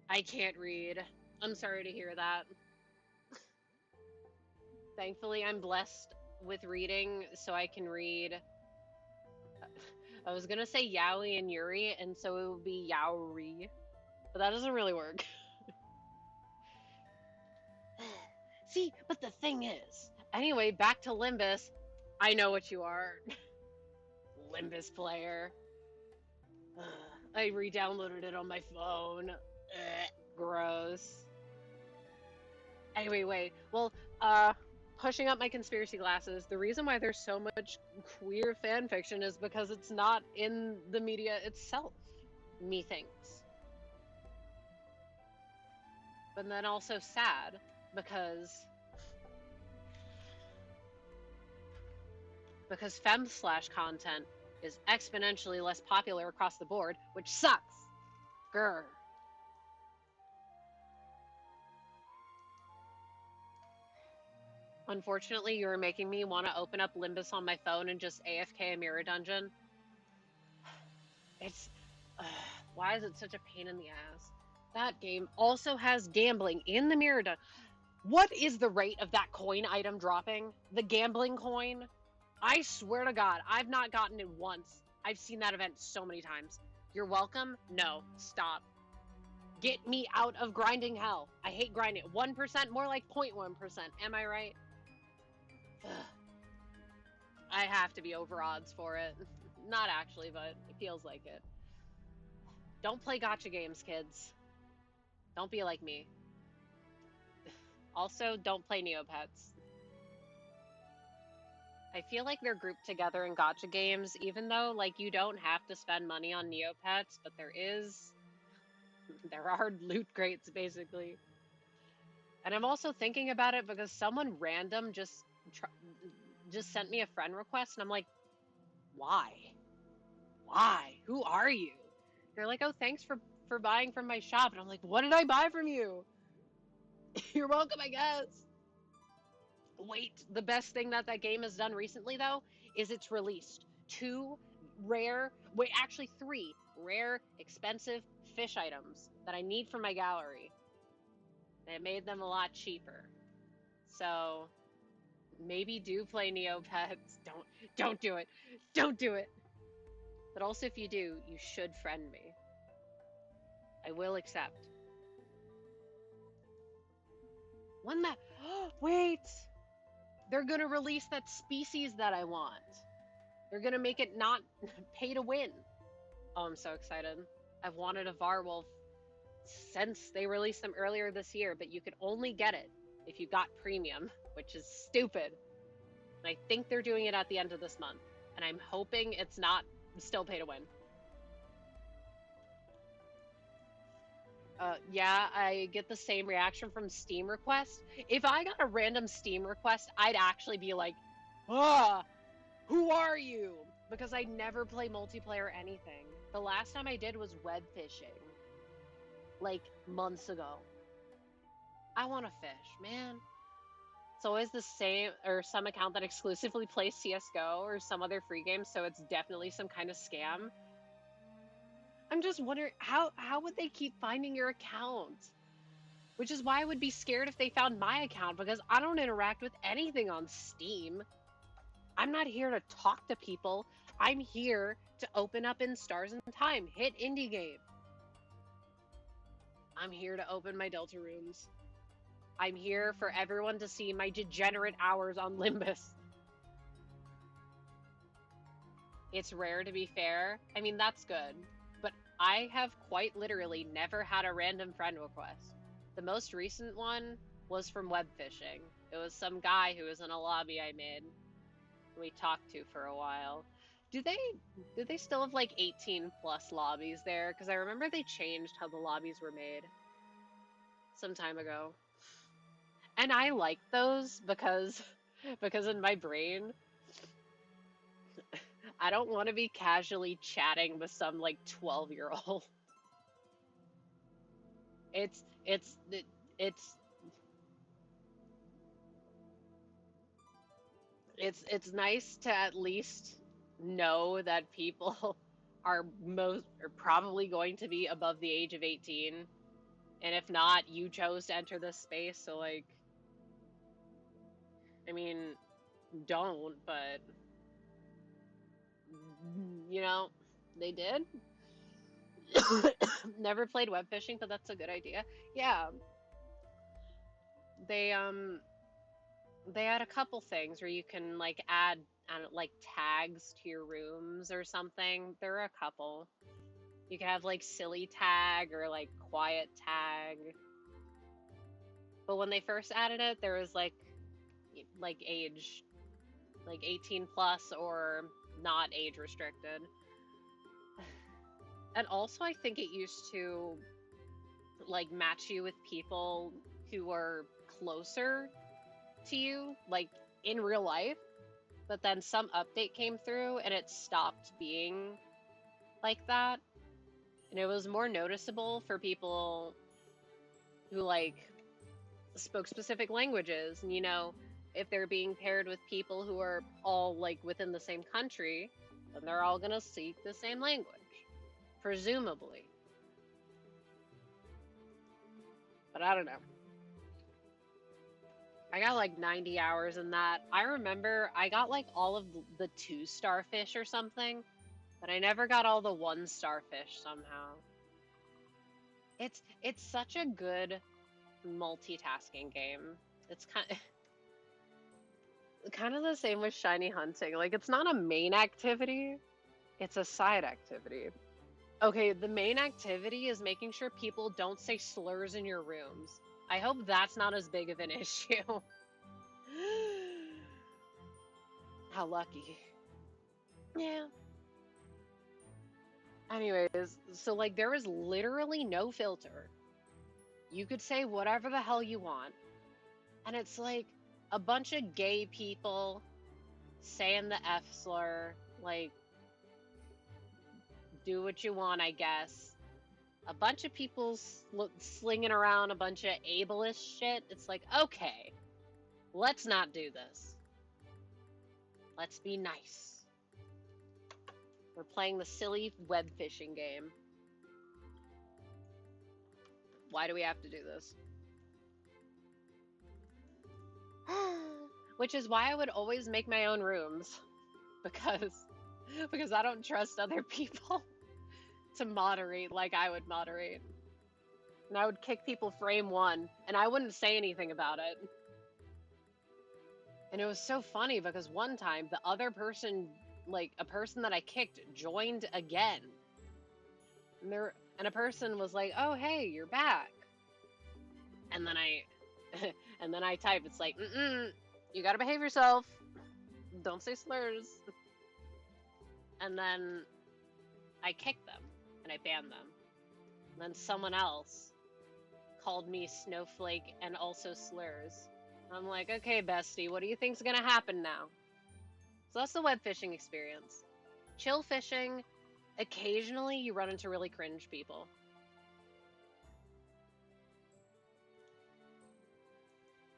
I can't read. I'm sorry to hear that. Thankfully, I'm blessed with reading, so I can read. I was gonna say Yaoi and Yuri, and so it would be Yaori. But that doesn't really work. See, but the thing is. Anyway, back to Limbus. I know what you are. Limbus player. I re-downloaded it on my phone. Gross. Anyway, wait. Well, pushing up my conspiracy glasses, the reason why there's so much queer fan fiction is because it's not in the media itself, methinks. But then also sad, because fem/slash content is exponentially less popular across the board, which sucks. Grr. Unfortunately, you're making me want to open up Limbus on my phone and just AFK a mirror dungeon. It's... why is it such a pain in the ass? That game also has gambling in the mirror dungeon. What is the rate of that coin item dropping? The gambling coin? I swear to God, I've not gotten it once. I've seen that event so many times. You're welcome? No. Stop. Get me out of grinding hell. I hate grinding. 1%, more like 0.1%. Am I right? I have to be over odds for it. Not actually, but it feels like it. Don't play gacha games, kids. Don't be like me. Also, don't play Neopets. I feel like they're grouped together in gacha games, even though, like, you don't have to spend money on Neopets, but there are loot crates, basically. And I'm also thinking about it because someone random just sent me a friend request, and I'm like, why? Why? Who are you? They're like, oh, thanks for buying from my shop. And I'm like, what did I buy from you? You're welcome, I guess. Wait, the best thing that game has done recently, though, is it's released 2 rare, wait, actually 3 rare, expensive fish items that I need for my gallery. And it made them a lot cheaper. So maybe do play Neopets. Don't do it. Don't do it. But also if you do, you should friend me. I will accept. When that wait! They're gonna release that species that I want. They're gonna make it not pay to win. Oh, I'm so excited. I've wanted a Varwolf since they released them earlier this year, but you could only get it if you got premium, which is stupid. And I think they're doing it at the end of this month. And I'm hoping it's not still pay to win. Yeah, I get the same reaction from Steam requests. If I got a random Steam request, I'd actually be like, ah, who are you? Because I never play multiplayer or anything. The last time I did was web fishing. Like, months ago. I want to fish, man. It's always the same, or some account that exclusively plays CSGO or some other free game, so it's definitely some kind of scam. I'm just wondering, how would they keep finding your account? Which is why I would be scared if they found my account, because I don't interact with anything on Steam. I'm not here to talk to people. I'm here to open up in Stars and Time, hit indie game. I'm here to open my Delta rooms. I'm here for everyone to see my degenerate hours on Limbus. It's rare, to be fair. I mean, that's good. But I have quite literally never had a random friend request. The most recent one was from web fishing. It was some guy who was in a lobby I made. We talked to for a while. Do they still have like 18 plus lobbies there? Because I remember they changed how the lobbies were made some time ago. And I like those because in my brain, I don't want to be casually chatting with some like 12-year-old. It's nice to at least know that people are probably going to be above the age of 18. And if not, you chose to enter this space, so like, I mean, don't, but you know, they did. Never played web fishing, but that's a good idea. Yeah. They had a couple things where you can like add like tags to your rooms or something. There are a couple. You can have like silly tag or like quiet tag. But when they first added it, there was like age, like 18 plus or not age restricted. And also I think it used to like match you with people who are closer to you, like in real life. But then some update came through and it stopped being like that. And it was more noticeable for people who like spoke specific languages. And you know, if they're being paired with people who are all like within the same country, then they're all gonna speak the same language. Presumably. But I don't know. I got like 90 hours in that. I remember I got like all of the 2-star fish or something, but I never got all the 1-star fish somehow. It's such a good multitasking game. It's kind of the same with shiny hunting. Like, it's not a main activity, it's a side activity. Okay, the main activity is making sure people don't say slurs in your rooms. I hope that's not as big of an issue. How lucky. Yeah. Anyways, so like there is literally no filter. You could say whatever the hell you want. And it's like a bunch of gay people saying the F slur, like, do what you want, I guess. A bunch of people slinging around a bunch of ableist shit. It's like, okay, let's not do this. Let's be nice. We're playing the silly web fishing game. Why do we have to do this? Which is why I would always make my own rooms. Because I don't trust other people to moderate like I would moderate. And I would kick people frame one, and I wouldn't say anything about it. And it was so funny because one time the other person, like a person that I kicked, joined again. And a person was like, "Oh, hey, you're back." And then I and then I type, it's like, you gotta behave yourself. Don't say slurs. And then I kicked them and I banned them. And then someone else called me snowflake and also slurs. I'm like, okay, bestie, what do you think's gonna happen now? So that's the web fishing experience. Chill fishing. Occasionally you run into really cringe people.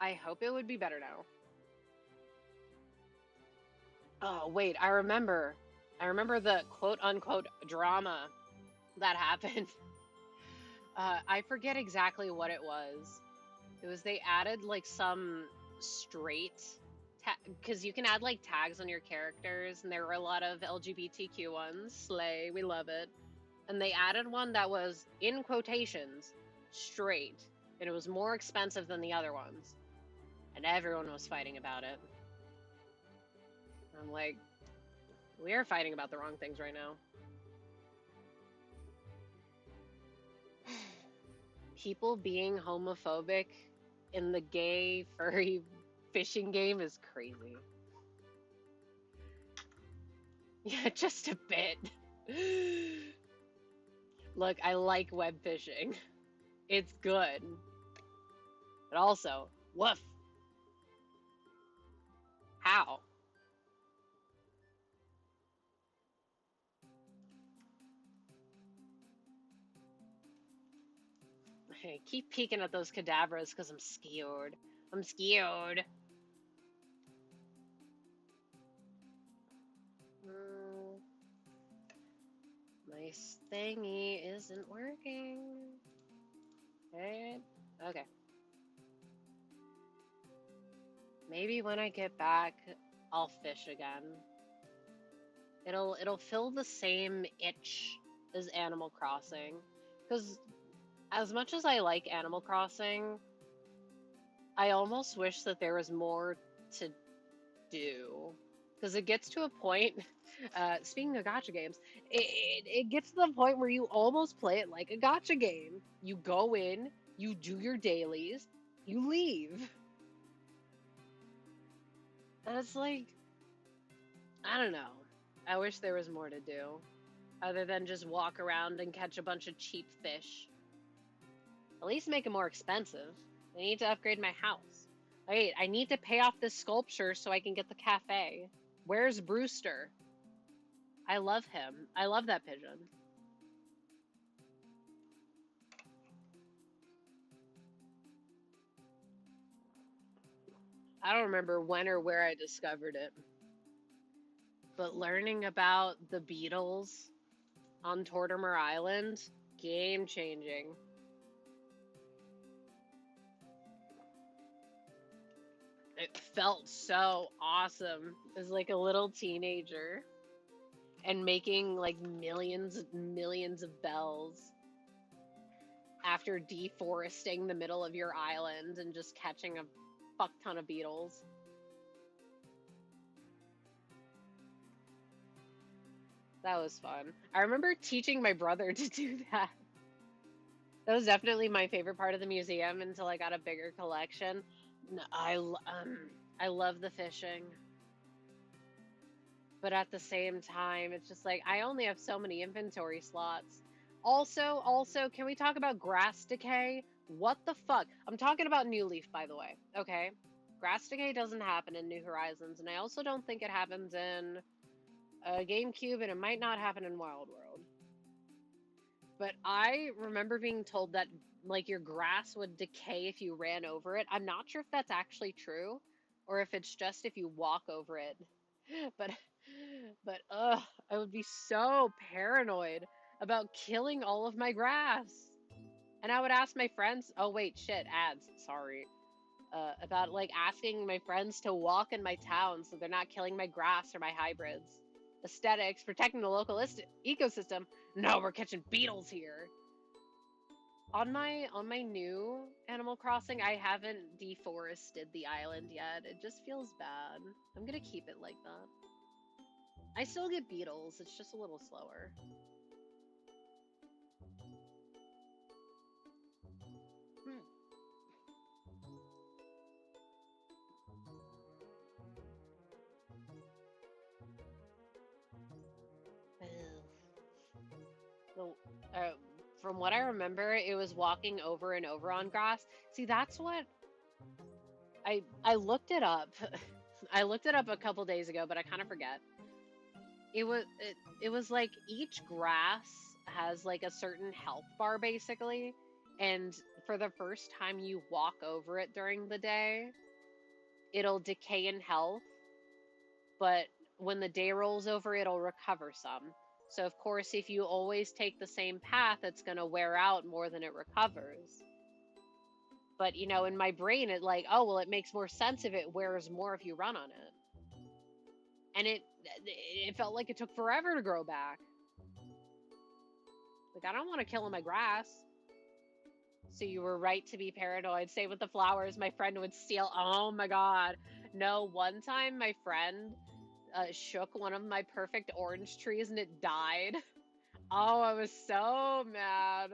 I hope it would be better now. Oh, wait, I remember the quote unquote drama that happened. I forget exactly what it was. It was they added like some straight because you can add like tags on your characters, and there were a lot of LGBTQ ones. Slay, we love it. And they added one that was in quotations straight, and it was more expensive than the other ones, and everyone was fighting about it. I'm like, we are fighting about the wrong things right now. People being homophobic in the gay furry fishing game is crazy. Yeah, just a bit. Look, I like web fishing. It's good. But also, woof. How? Hey, keep peeking at those cadavers because I'm scared. I'm scared. My thingy isn't working. Okay. Maybe when I get back, I'll fish again. It'll fill the same itch as Animal Crossing. Because as much as I like Animal Crossing, I almost wish that there was more to do. Because it gets to a point, speaking of gacha games, it gets to the point where you almost play it like a gacha game. You go in, you do your dailies, you leave. And it's like, I don't know. I wish there was more to do. Other than just walk around and catch a bunch of cheap fish. At least make it more expensive. I need to upgrade my house. Wait, I need to pay off this sculpture so I can get the cafe. Where's Brewster? I love him. I love that pigeon. I don't remember when or where I discovered it. But learning about the beetles on Tortimer Island, game changing. It felt so awesome as like a little teenager and making like millions of bells after deforesting the middle of your island and just catching a fuck ton of beetles. That was fun. I remember teaching my brother to do that. That was definitely my favorite part of the museum until I got a bigger collection. I love the fishing. But at the same time, it's just like, I only have so many inventory slots. Also, can we talk about grass decay? What the fuck? I'm talking about New Leaf, by the way, okay? Grass decay doesn't happen in New Horizons, and I also don't think it happens in GameCube, and it might not happen in Wild World. But I remember being told that like your grass would decay if you ran over it. I'm not sure if that's actually true or if it's just if you walk over it. But But I would be so paranoid about killing all of my grass. And I would ask my friends, oh wait, shit, ads, sorry. About like asking my friends to walk in my town so they're not killing my grass or my hybrids. Aesthetics, protecting the local ecosystem. No, we're catching beetles here. On my new Animal Crossing, I haven't deforested the island yet. It just feels bad. I'm gonna keep it like that. I still get beetles, it's just a little slower. Hmm. The, uh, from what I remember, it was walking over and over on grass. See, that's what I looked it up. I looked it up a couple days ago, but I kind of forget. It was like each grass has like a certain health bar basically, and for the first time you walk over it during the day, it'll decay in health, but when the day rolls over, it'll recover some. So of course, if you always take the same path, it's going to wear out more than it recovers. But in my brain, it like, oh, well, it makes more sense if it wears more if you run on it. And it felt like it took forever to grow back. Like, I don't want to kill my grass. So you were right to be paranoid. Same with the flowers. My friend would steal. Oh my God. No, one time my friend shook one of my perfect orange trees and it died. Oh, I was so mad.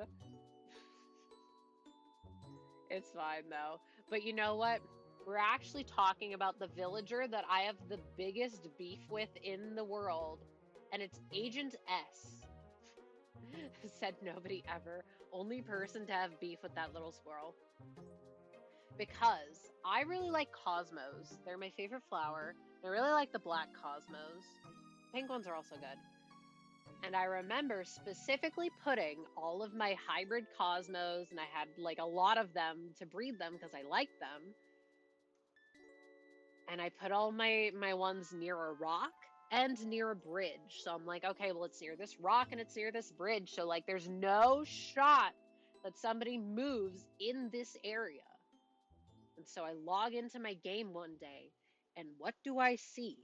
It's fine though. But you know what? We're actually talking about the villager that I have the biggest beef with in the world, and it's Agent S. Said nobody ever. Only person to have beef with that little squirrel. Because I really like cosmos. They're my favorite flower. I really like the black cosmos. Pink ones are also good. And I remember specifically putting all of my hybrid cosmos, and I had like a lot of them to breed them because I liked them. And I put all my ones near a rock and near a bridge. So I'm like, okay, well, it's near this rock and it's near this bridge. So like there's no shot that somebody moves in this area. And so I log into my game one day, and what do I see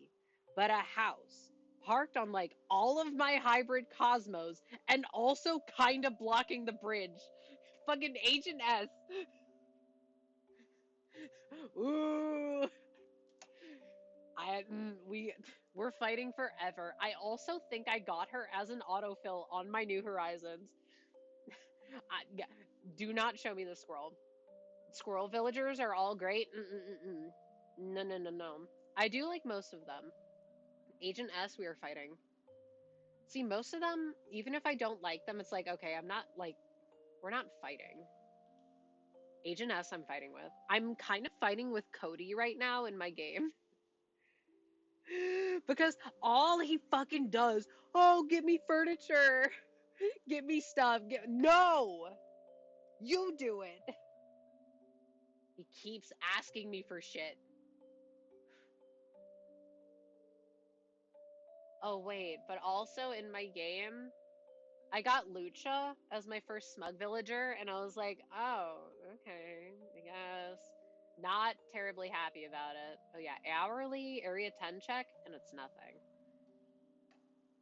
but a house parked on like all of my hybrid cosmos and also kind of blocking the bridge. Fucking Agent S. Ooh. We're fighting forever. I also think I got her as an autofill on my New Horizons. Yeah, do not show me the squirrel. Squirrel villagers are all great. Mm-mm-mm-mm. No, no, no, no. I do like most of them. Agent S, we are fighting. See, most of them, even if I don't like them, it's like, okay, I'm not like, we're not fighting. Agent S, I'm fighting with. I'm kind of fighting with Cody right now in my game. Because all he fucking does, oh, get me furniture, get me stuff. No, you do it. He keeps asking me for shit. Oh, wait, but also in my game, I got Lucha as my first smug villager, and I was like, oh, okay, I guess. Not terribly happy about it. Oh, yeah, hourly area 10 check, and it's nothing.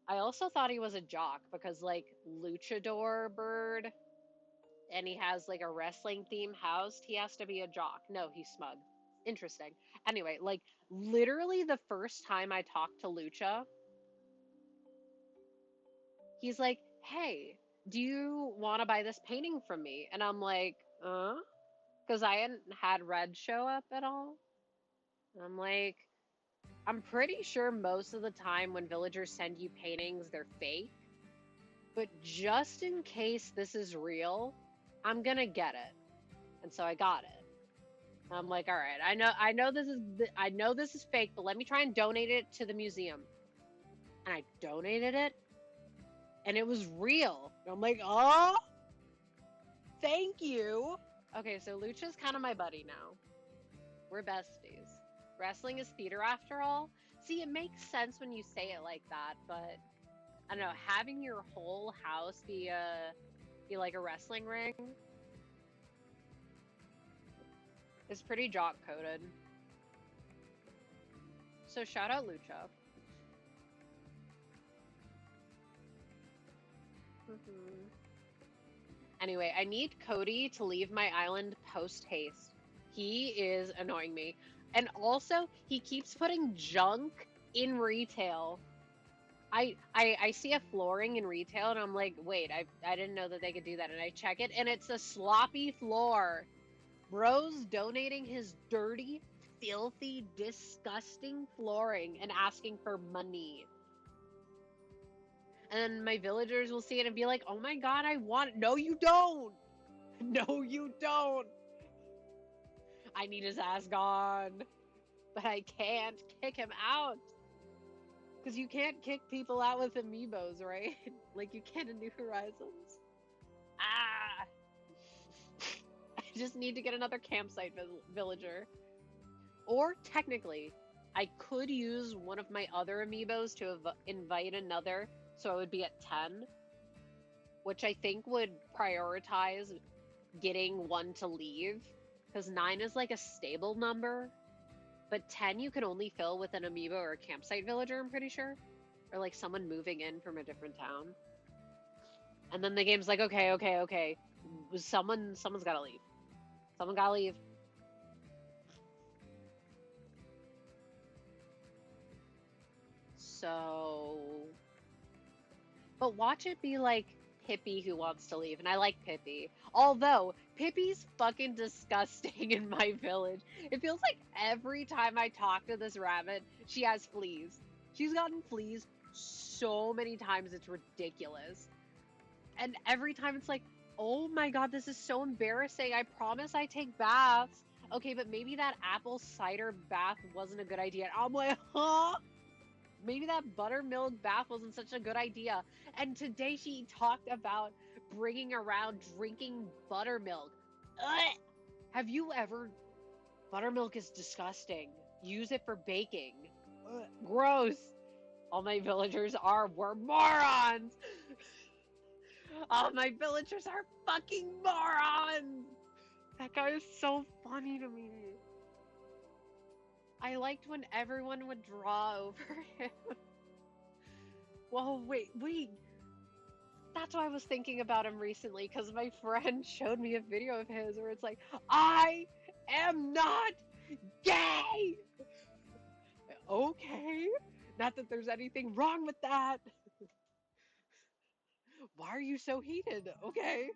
I also thought he was a jock because, like, luchador bird, and he has, like, a wrestling theme housed, he has to be a jock. No, he's smug. Interesting. Anyway, like, literally the first time I talked to Lucha, he's like, hey, do you want to buy this painting from me? And I'm like, because I hadn't had Red show up at all. And I'm like, I'm pretty sure most of the time when villagers send you paintings, they're fake. But just in case this is real, I'm gonna get it. And so I got it. And I'm like, all right, I know this is fake, but let me try and donate it to the museum. And I donated it, and it was real. And I'm like, oh, thank you. Okay, so Lucha's kind of my buddy now. We're besties. Wrestling is theater after all. See, it makes sense when you say it like that, but I don't know, having your whole house be like a wrestling ring is pretty jock coded. So shout out Lucha. Anyway, I need Cody to leave my island post haste. He is annoying me. And also, he keeps putting junk in retail. I see a flooring in retail and I'm like, wait, I didn't know that they could do that. And I check it and it's a sloppy floor. Bro's donating his dirty, filthy, disgusting flooring and asking for money. And then my villagers will see it and be like, oh my god, I want it. No, you don't. No, you don't. I need his ass gone. But I can't kick him out. Because you can't kick people out with amiibos, right? Like you can in New Horizons. Ah! I just need to get another campsite villager. Or technically, I could use one of my other amiibos to invite another, so I would be at 10, which I think would prioritize getting one to leave, because 9 is like a stable number, but 10 you can only fill with an amiibo or a campsite villager, I'm pretty sure, or like someone moving in from a different town. And then the game's like, okay, someone's gotta leave. Someone gotta leave. So, but watch it be like Pippi who wants to leave, and I like Pippi. Although Pippi's fucking disgusting in my village. It feels like every time I talk to this rabbit, she has fleas. She's gotten fleas so many times, it's ridiculous. And every time it's like, oh my god, this is so embarrassing. I promise I take baths. Okay, but maybe that apple cider bath wasn't a good idea. And I'm like, huh? Maybe that buttermilk bath wasn't such a good idea. And today she talked about bringing around drinking buttermilk. Ugh! Have you ever... Buttermilk is disgusting. Use it for baking. Ugh, gross. All my villagers were morons. All my villagers are fucking morons. That guy is so funny to me. I liked when everyone would draw over him. Whoa, wait. That's why I was thinking about him recently, because my friend showed me a video of his where it's like, I am not gay! Okay. Not that there's anything wrong with that. Why are you so heated? Okay.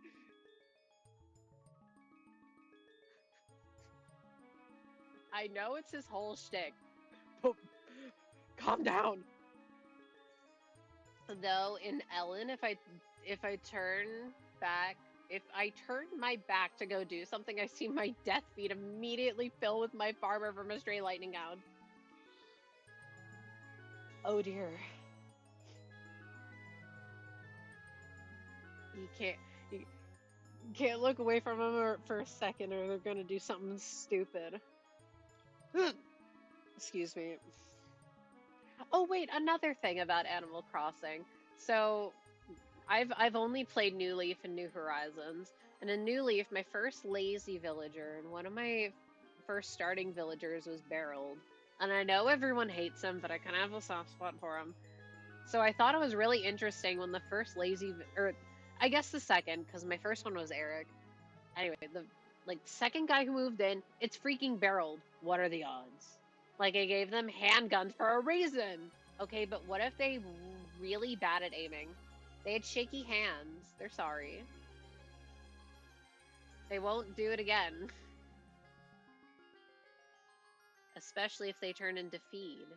I know it's his whole shtick, but calm down. Though in Ellen, if I turn back, if I turn my back to go do something, I see my death feed immediately fill with my farmer from a stray lightning gown. Oh dear. You can't look away from them for a second or they're gonna do something stupid. Excuse me. Oh wait, another thing about Animal Crossing. So I've only played New Leaf and New Horizons. And in New Leaf, my first lazy villager and one of my first starting villagers was Barreled. And I know everyone hates him, but I kind of have a soft spot for him. So I thought it was really interesting when the first or I guess the second, because my first one was Eric. Anyway, the second guy who moved in, it's freaking Barreled. What are the odds? Like, I gave them handguns for a reason. Okay, but what if they really bad at aiming? They had shaky hands. They're sorry. They won't do it again. Especially if they turn into feed.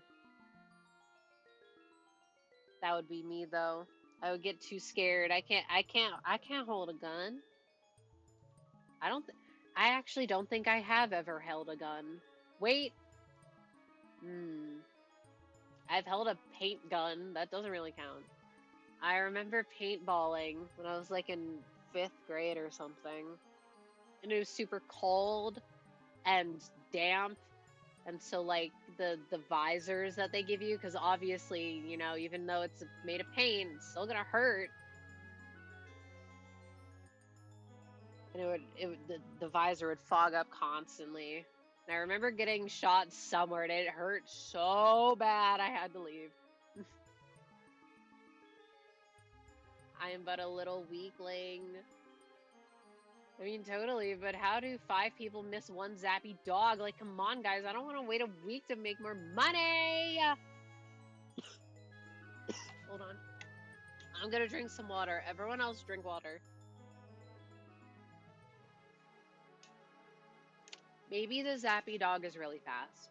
That would be me, though. I would get too scared. I can't hold a gun. I actually don't think I have ever held a gun. Wait. I've held a paint gun. That doesn't really count. I remember paintballing when I was like in 5th grade or something. And it was super cold and damp. And so, like, the visors that they give you, because obviously, you know, even though it's made of paint, it's still gonna hurt. And the visor would fog up constantly. And I remember getting shot somewhere, and it hurt so bad I had to leave. I am but a little weakling. I mean, totally, but how do 5 people miss one zappy dog? Like, come on, guys, I don't want to wait a week to make more money! Hold on. I'm gonna drink some water. Everyone else drink water. Maybe the zappy dog is really fast.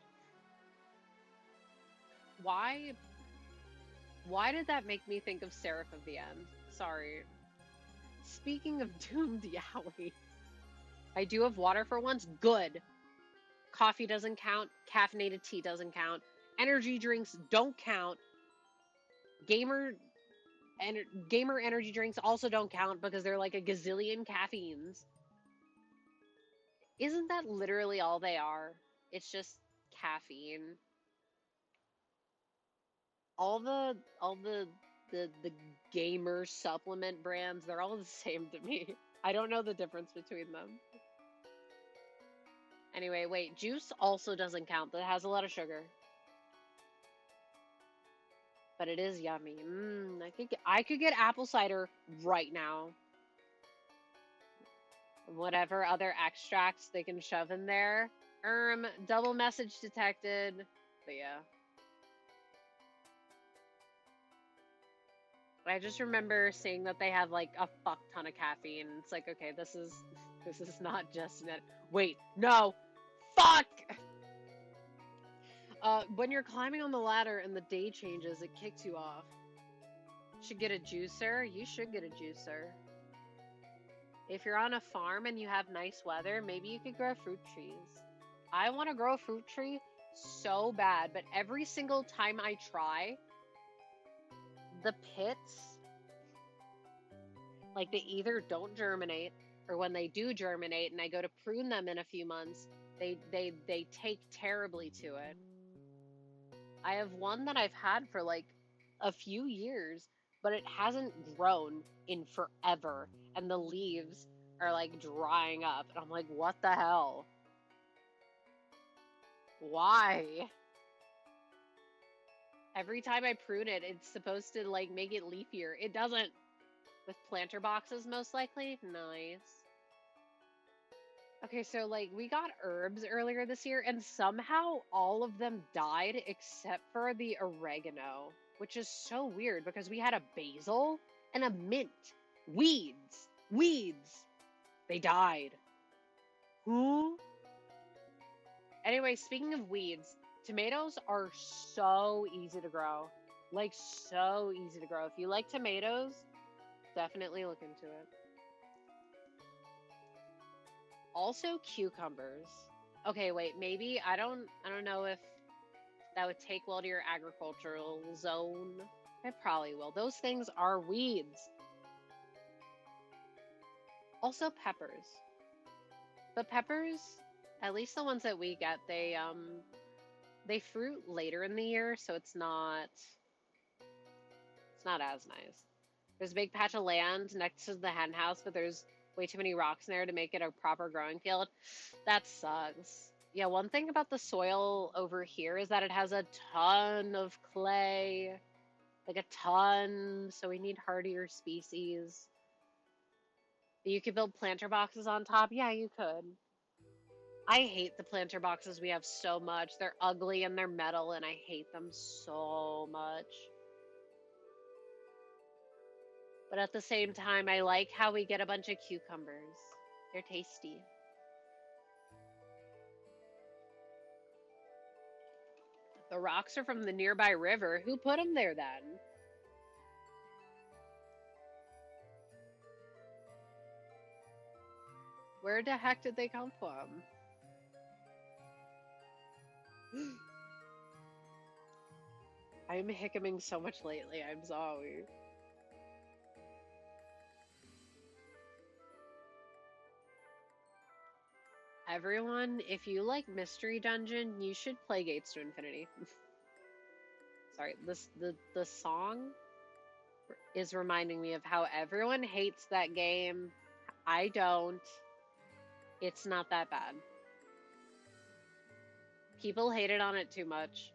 Why did that make me think of Seraph of the End? Sorry. Speaking of doomed yaoi, I do have water for once. Good. Coffee doesn't count. Caffeinated tea doesn't count. Energy drinks don't count. Gamer energy drinks also don't count because they're like a gazillion caffeines. Isn't that literally all they are? It's just caffeine. All the gamer supplement brands, they're all the same to me. I don't know the difference between them. Anyway, wait, juice also doesn't count. That has a lot of sugar. But it is yummy. I could get apple cider right now. Whatever other extracts they can shove in there. Double message detected. But yeah. I just remember seeing that they have like a fuck ton of caffeine. It's like, okay, this is not just net. Wait, no, fuck. When you're climbing on the ladder and the day changes, it kicks you off. Should get a juicer. You should get a juicer. If you're on a farm and you have nice weather, maybe you could grow fruit trees. I want to grow a fruit tree so bad, but every single time I try, the pits, like, they either don't germinate, or when they do germinate and I go to prune them in a few months, they take terribly to it. I have one that I've had for like a few years, but it hasn't grown in forever, and the leaves are like drying up, and I'm like, what the hell? Why? Every time I prune it, it's supposed to like make it leafier. It doesn't. With planter boxes, most likely. Nice. Okay, so like we got herbs earlier this year, and somehow all of them died except for the oregano, which is so weird because we had a basil and a mint. Weeds. Weeds. They died. Who? Anyway, speaking of weeds, tomatoes are so easy to grow. Like, so easy to grow. If you like tomatoes, definitely look into it. Also cucumbers. Okay, wait, maybe I don't know if that would take well to your agricultural zone. It probably will. Those things are weeds. Also peppers. But peppers, at least the ones that we get, they fruit later in the year, so it's not as nice. There's a big patch of land next to the hen house, but there's way too many rocks in there to make it a proper growing field. That sucks. Yeah, one thing about the soil over here is that it has a ton of clay. Like a ton, so we need hardier species. You could build planter boxes on top? Yeah, you could. I hate the planter boxes we have so much. They're ugly and they're metal, and I hate them so much. But at the same time, I like how we get a bunch of cucumbers. They're tasty. The rocks are from the nearby river. Who put them there then? Where the heck did they come from? I'm hiccuping so much lately. I'm sorry. Everyone, if you like Mystery Dungeon, you should play Gates to Infinity. Sorry, the song is reminding me of how everyone hates that game. I don't. It's not that bad. People hated on it too much.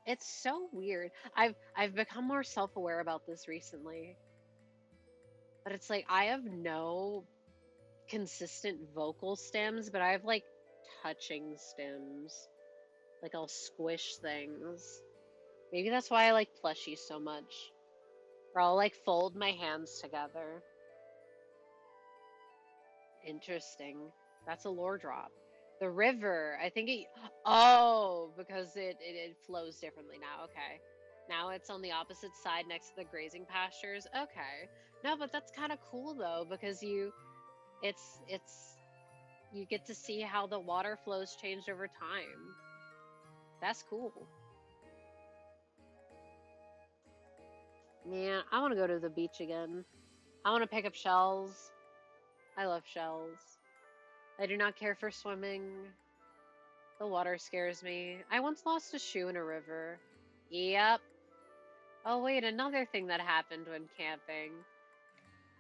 It's so weird. I've become more self-aware about this recently. But it's like I have no consistent vocal stems, but I have like touching stems. Like I'll squish things. Maybe that's why I like plushies so much. Or I'll like fold my hands together. Interesting. That's a lore drop. The river, I think it. Oh, because it flows differently now. Okay. Now it's on the opposite side next to the grazing pastures. Okay. No, but that's kind of cool though, because it's you get to see how the water flows changed over time. That's cool. Man, I want to go to the beach again. I want to pick up shells. I love shells. I do not care for swimming. The water scares me. I once lost a shoe in a river. Yep. Oh, wait, another thing that happened when camping.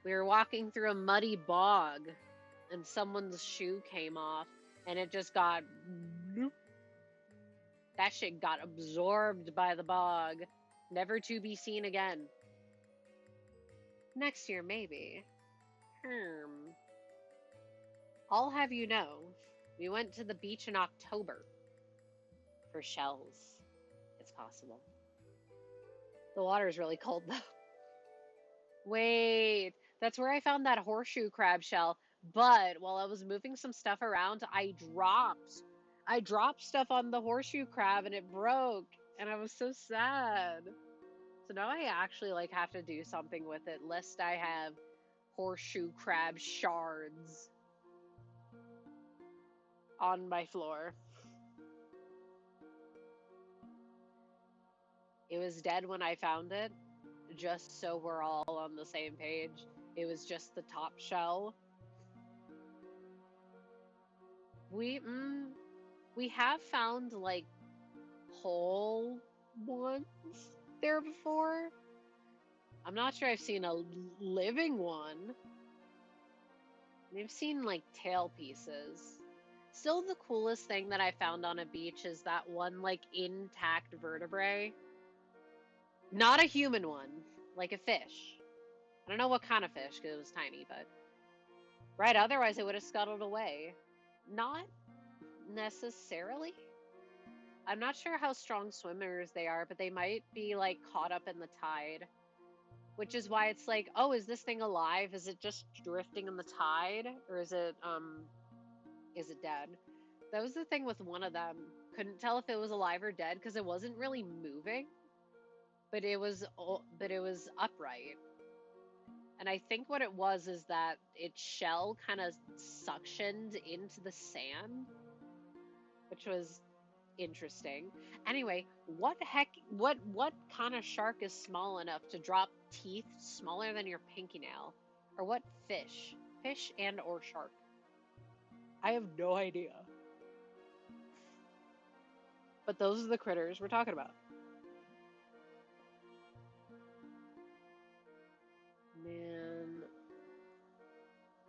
We were walking through a muddy bog, and someone's shoe came off, and it just got. Bloop. That shit got absorbed by the bog, never to be seen again. Next year, maybe. Hmm. I'll have you know, we went to the beach in October for shells. It's possible. The water is really cold though. Wait, that's where I found that horseshoe crab shell. But while I was moving some stuff around, I dropped stuff on the horseshoe crab and it broke, and I was so sad. So now I actually like have to do something with it, lest I have horseshoe crab shards on my floor. It was dead when I found it, just so we're all on the same page. It was just the top shell. We we have found like whole ones there before. I'm not sure I've seen a living one. We've seen like tail pieces. Still, the coolest thing that I found on a beach is that one like intact vertebrae. Not a human one, like a fish. I don't know what kind of fish because it was tiny, but right, otherwise it would have scuttled away. Not necessarily. I'm not sure how strong swimmers they are, but they might be like caught up in the tide. Which is why it's like, oh, is this thing alive? Is it just drifting in the tide? Or is it dead? That was the thing with one of them. Couldn't tell if it was alive or dead because it wasn't really moving, but it was upright. And I think what it was is that its shell kind of suctioned into the sand, which was interesting. Anyway, what kind of shark is small enough to drop teeth smaller than your pinky nail? Or what fish? Fish and or shark? I have no idea. But those are the critters we're talking about. Man.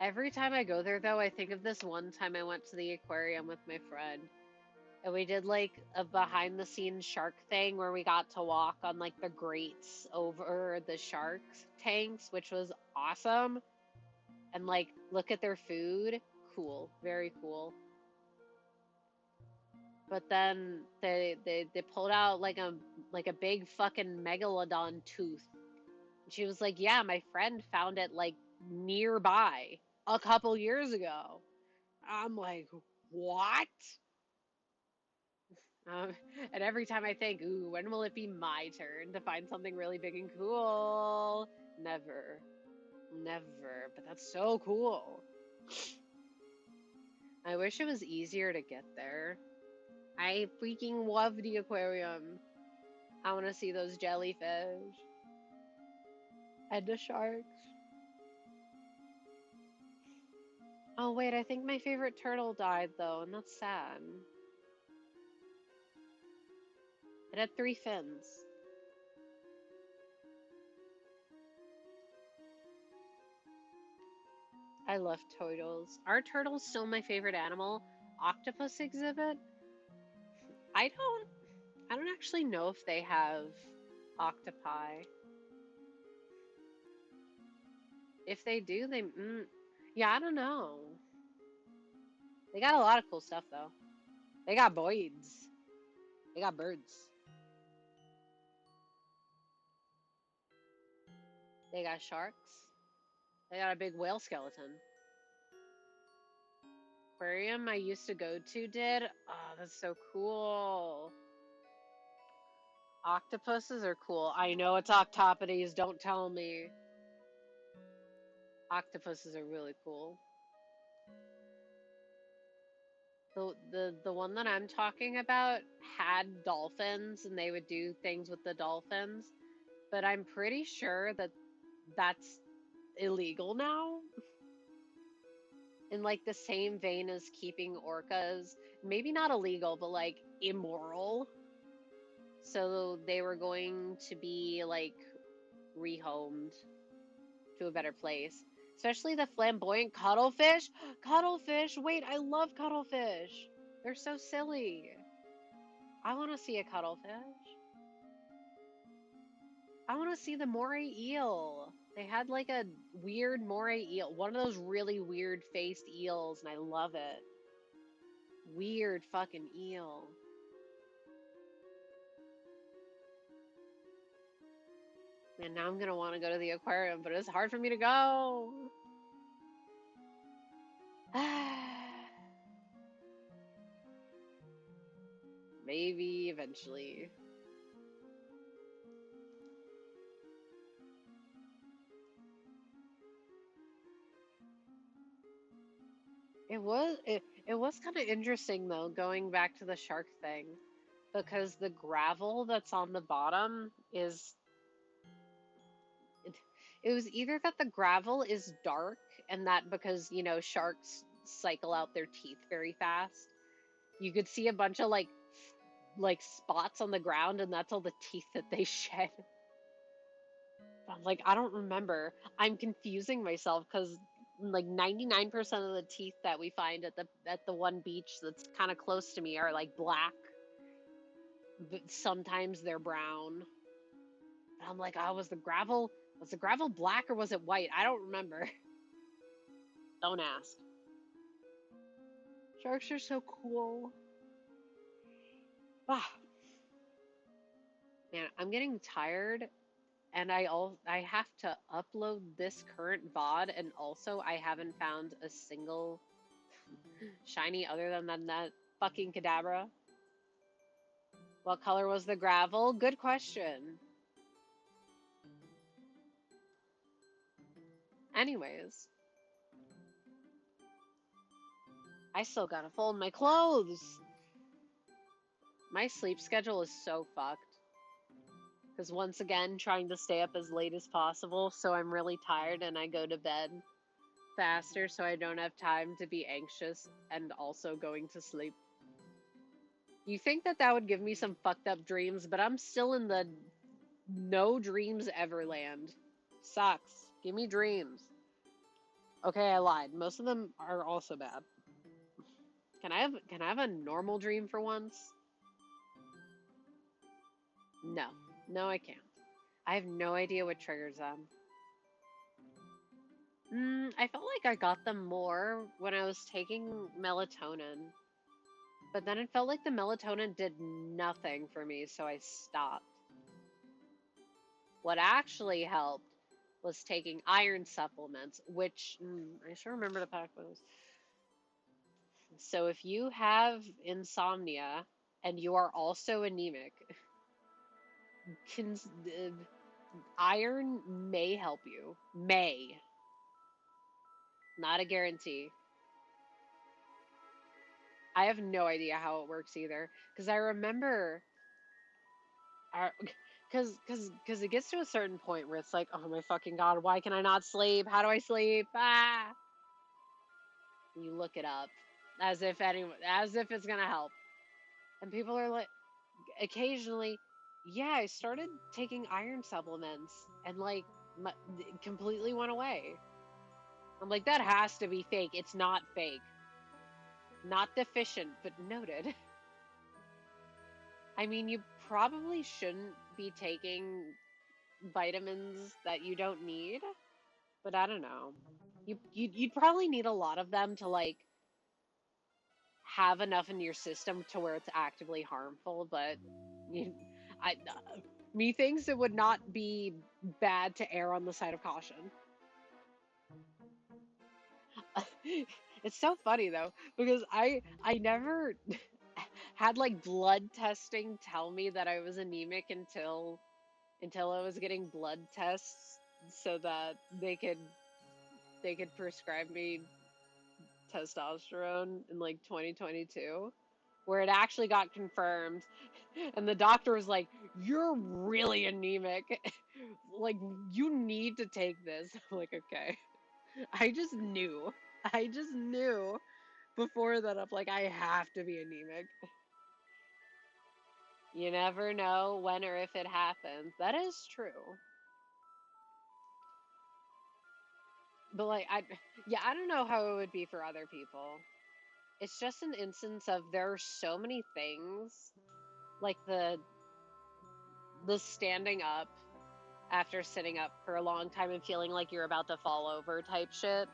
Every time I go there though, I think of this one time I went to the aquarium with my friend. And we did like a behind the scenes shark thing where we got to walk on like the grates over the shark tanks, which was awesome. And like look at their food. Cool. Very cool. But then they pulled out like a big fucking megalodon tooth. And she was like, "Yeah, my friend found it like nearby a couple years ago." I'm like, "What?" Um, and every time I think, ooh, when will it be my turn to find something really big and cool? Never. Never. But that's so cool. I wish it was easier to get there. I freaking love the aquarium. I want to see those jellyfish. And the sharks. Oh, wait, I think my favorite turtle died, though, and that's sad. It had 3 fins. I love turtles. Are turtles still my favorite animal? Octopus exhibit? I don't actually know if they have octopi. If they do, yeah, I don't know. They got a lot of cool stuff though. They got boids. They got birds. They got sharks. They got a big whale skeleton. Aquarium I used to go to did. Oh, that's so cool. Octopuses are cool. I know it's octopodes, don't tell me. Octopuses are really cool. The one that I'm talking about had dolphins and they would do things with the dolphins, but I'm pretty sure that that's illegal now. In like the same vein as keeping orcas, maybe not illegal, but like immoral. So they were going to be like rehomed to a better place. Especially the flamboyant cuttlefish. Cuttlefish! Wait, I love cuttlefish! They're so silly. I want to see a cuttlefish. I want to see the moray eel. They had like a weird moray eel. One of those really weird faced eels, and I love it. Weird fucking eel. And now I'm gonna want to go to the aquarium, but it's hard for me to go. Maybe eventually. It was kind of interesting though, going back to the shark thing, because the gravel that's on the bottom is it was either that the gravel is dark and that because, sharks cycle out their teeth very fast. You could see a bunch of like spots on the ground and that's all the teeth that they shed. I'm like, I don't remember. I'm confusing myself because like 99% of the teeth that we find at the one beach that's kind of close to me are like black, but sometimes they're brown. And I'm like, oh, was the gravel black or was it white? I don't remember. Don't ask. Sharks are so cool. Ah, man, I'm getting tired and I have to upload this current VOD and also I haven't found a single shiny other than that fucking Kadabra. What color was the gravel? Good question. Anyways, I still gotta fold my clothes. My sleep schedule is so fucked. Because once again, trying to stay up as late as possible, so I'm really tired and I go to bed faster so I don't have time to be anxious and also going to sleep. You think that would give me some fucked up dreams, but I'm still in the no dreams ever land. Sucks. Give me dreams. Okay, I lied. Most of them are also bad. Can I have a normal dream for once? No. No, I can't. I have no idea what triggers them. I felt like I got them more when I was taking melatonin. But then it felt like the melatonin did nothing for me, so I stopped. What actually helped was taking iron supplements, which I should remember to pack those. So if you have insomnia and you are also anemic, iron may help you. May. Not a guarantee. I have no idea how it works either. Because I remember, Cause it gets to a certain point where it's like, oh my fucking god, why can I not sleep? How do I sleep? Ah! You look it up, as if it's gonna help. And people are like, occasionally, yeah, I started taking iron supplements, and like, it completely went away. I'm like, that has to be fake. It's not fake. Not deficient, but noted. I mean, you probably shouldn't be taking vitamins that you don't need, but I don't know. You'd probably need a lot of them to like have enough in your system to where it's actively harmful, but you, I methinks it would not be bad to err on the side of caution. It's so funny though because I never had like blood testing tell me that I was anemic until I was getting blood tests so that they could prescribe me testosterone in like 2022 where it actually got confirmed and the doctor was like, "You're really anemic. Like you need to take this." I'm like, "Okay." I just knew. I just knew before that I'm like, I have to be anemic. You never know when or if it happens. That is true. But like yeah, I don't know how it would be for other people. It's just an instance of there are so many things like the standing up after sitting up for a long time and feeling like you're about to fall over type shit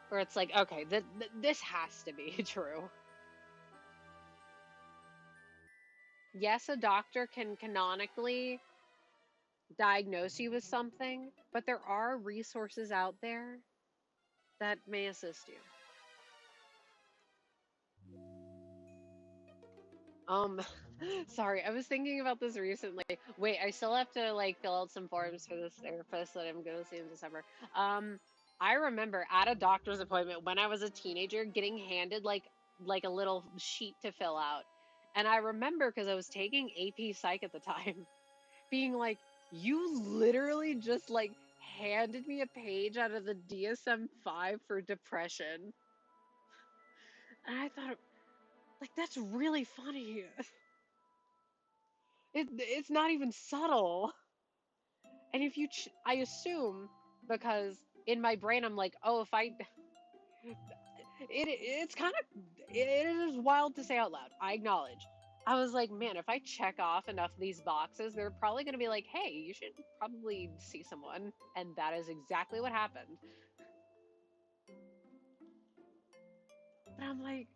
where it's like, okay, this has to be true. Yes, a doctor can canonically diagnose you with something, but there are resources out there that may assist you. Um, sorry, I was thinking about this recently. Wait, I still have to like fill out some forms for this therapist that I'm going to see in December. Um, I remember at a doctor's appointment when I was a teenager getting handed like a little sheet to fill out. And I remember because I was taking AP Psych at the time, being like, "You literally just like handed me a page out of the DSM-5 for depression." And I thought, like, that's really funny. It's not even subtle. And if you, I assume, because in my brain I'm like, oh, if I, it's kind of, it is wild to say out loud. I acknowledge. I was like, man, if I check off enough of these boxes, they're probably going to be like, hey, you should probably see someone. And that is exactly what happened. But I'm like,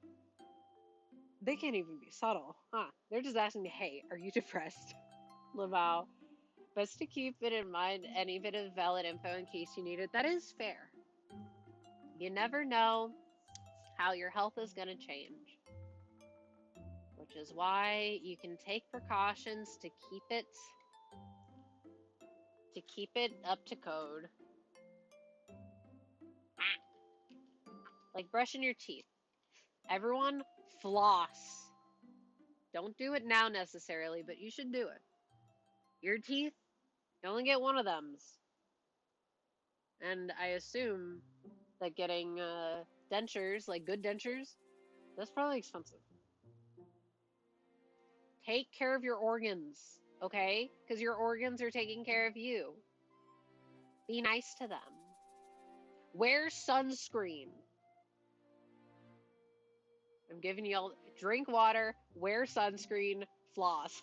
they can't even be subtle, huh? They're just asking, hey, are you depressed? Lamau. Best to keep it in mind any bit of valid info in case you need it. That is fair. You never know how your health is going to change, which is why you can take precautions to keep it up to code. Like brushing your teeth. Everyone floss. Don't do it now necessarily, but you should do it. Your teeth, you only get one of them's. And I assume that getting dentures, like good dentures, that's probably expensive. Take care of your organs, okay? Because your organs are taking care of you. Be nice to them. Wear sunscreen. I'm giving you all, drink water, wear sunscreen, floss.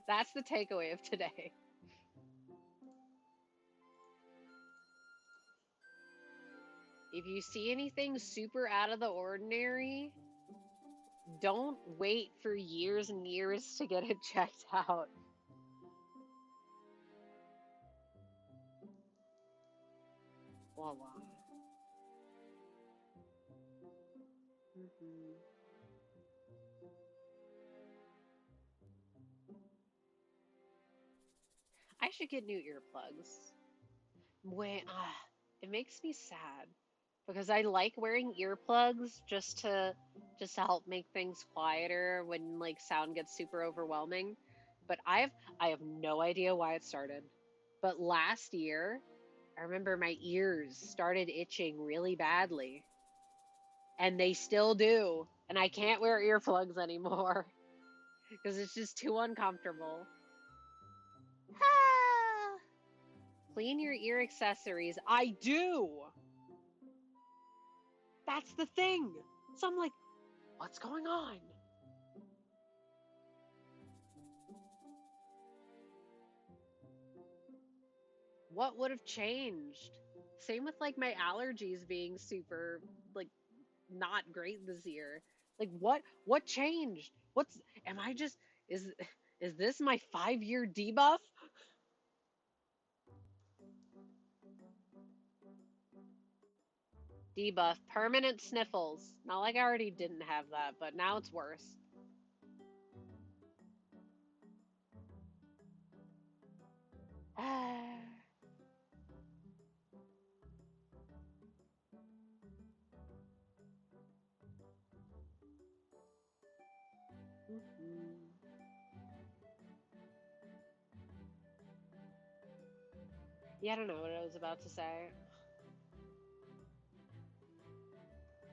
That's the takeaway of today. If you see anything super out of the ordinary, don't wait for years and years to get it checked out. Voila. Mm-hmm. I should get new earplugs. Wait, it makes me sad because I like wearing earplugs just to help make things quieter when like sound gets super overwhelming. But I have no idea why it started. But last year, I remember my ears started itching really badly, and they still do. And I can't wear earplugs anymore because it's just too uncomfortable. Ah! Clean your ear accessories. I do. That's the thing. So I'm like, what's going on? What would have changed? Same with like my allergies being super like not great this year. Like what changed? What's am I just is is this my 5-year debuff? Debuff, permanent sniffles. Not like I already didn't have that, but now it's worse. Yeah, I don't know what I was about to say.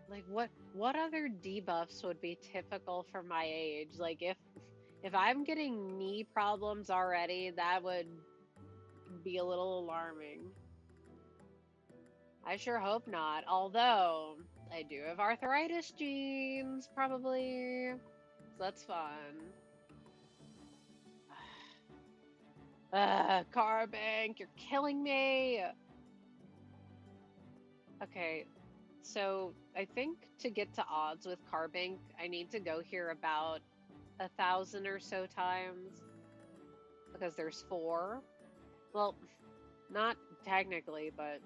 Like what other debuffs would be typical for my age? Like if I'm getting knee problems already, that would be a little alarming. I sure hope not. Although I do have arthritis genes, probably. So that's fun. Carbink, you're killing me. Okay, so I think to get to odds with Carbink, I need to go here about 1,000 or so times because there's 4. Well, not technically, but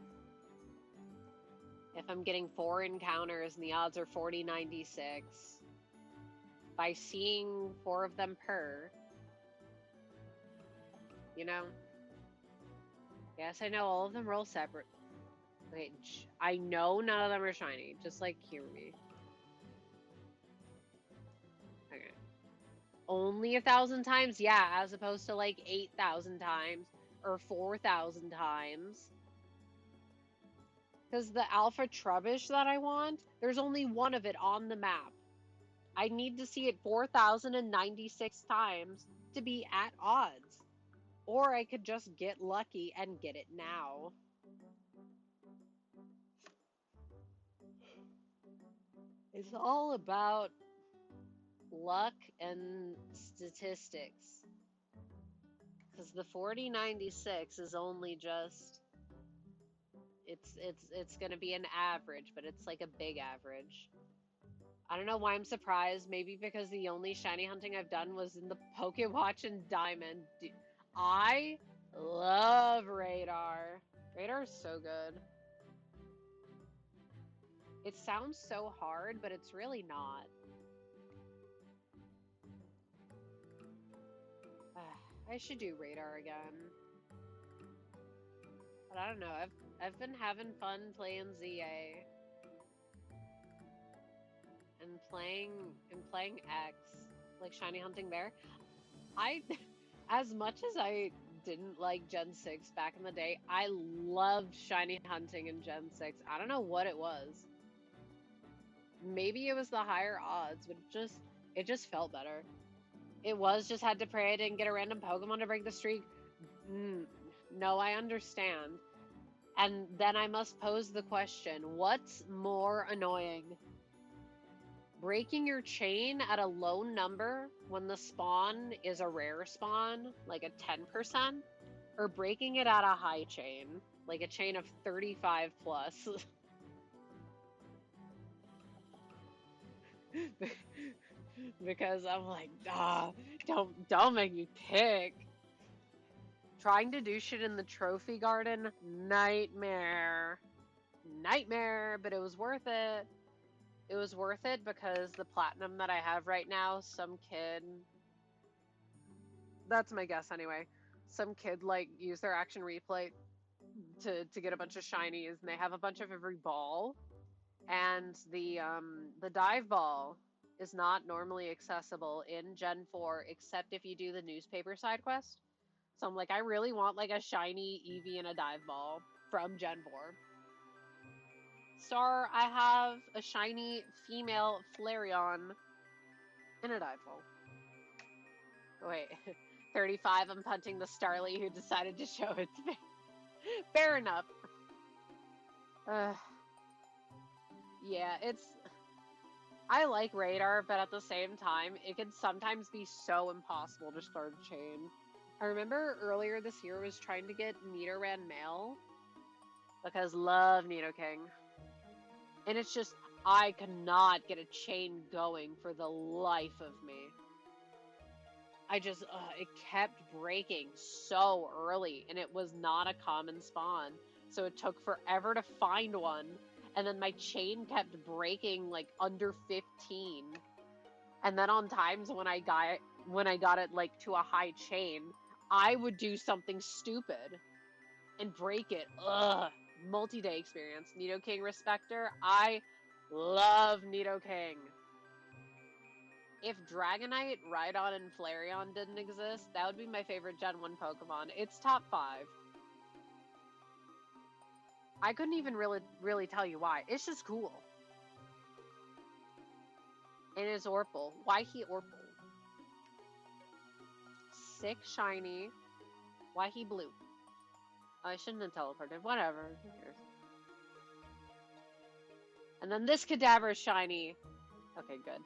if I'm getting 4 encounters and the odds are 40-96, by seeing 4 of them per, you know, yes, I know all of them roll separate. Wait, I know none of them are shiny. Just like hear me. Okay. Only 1,000 times? Yeah, as opposed to like 8,000 times or 4,000 times. Because the alpha trubbish that I want, there's only one of it on the map. I need to see it 4,096 times to be at odds. Or I could just get lucky and get it now. It's all about luck and statistics. Because the 4096 is only just it's gonna be an average, but it's like a big average. I don't know why I'm surprised. Maybe because the only shiny hunting I've done was in the Pokewatch and Diamond. I love Radar. Radar is so good. It sounds so hard, but it's really not. I should do Radar again. But I don't know. I've been having fun playing ZA and playing X, like shiny hunting there. I as much as I didn't like Gen 6 back in the day, I loved shiny hunting in Gen 6. I don't know what it was. Maybe it was the higher odds, but it just felt better. It was just had to pray I didn't get a random Pokemon to break the streak. No, I understand. And then I must pose the question, what's more annoying? Breaking your chain at a low number when the spawn is a rare spawn, like a 10%, or breaking it at a high chain, like a chain of 35 plus. Because I'm like, don't make me pick. Trying to do shit in the trophy garden, nightmare. Nightmare, but it was worth it. It was worth it because the platinum that I have right now, some kid, that's my guess anyway, some kid like used their action replay to get a bunch of shinies, and they have a bunch of every ball, and the dive ball is not normally accessible in Gen 4 except if you do the newspaper side quest. So I'm like, I really want like a shiny Eevee and a dive ball from Gen 4. Star, I have a shiny female Flareon and a dive ball. Oh, wait, 35, I'm punting the Starly who decided to show its face. Fair enough. Yeah, I like Radar, but at the same time, it can sometimes be so impossible to start a chain. I remember earlier this year was trying to get Nidoran male because love Nidoking. And it's just, I cannot get a chain going for the life of me. I just, it kept breaking so early, and it was not a common spawn. So it took forever to find one, and then my chain kept breaking like under 15. And then on times when I got it like to a high chain, I would do something stupid and break it. Ugh. Multi-day experience. Nidoking Respector. I love Nidoking. If Dragonite, Rhydon, and Flareon didn't exist, that would be my favorite Gen 1 Pokemon. It's top 5. I couldn't even really tell you why. It's just cool. And it's Orpal. Why he Orpal? 6 shiny. Why he blue? Oh, I shouldn't have teleported. Whatever. Who cares? And then this Cadaver is shiny. Okay, good.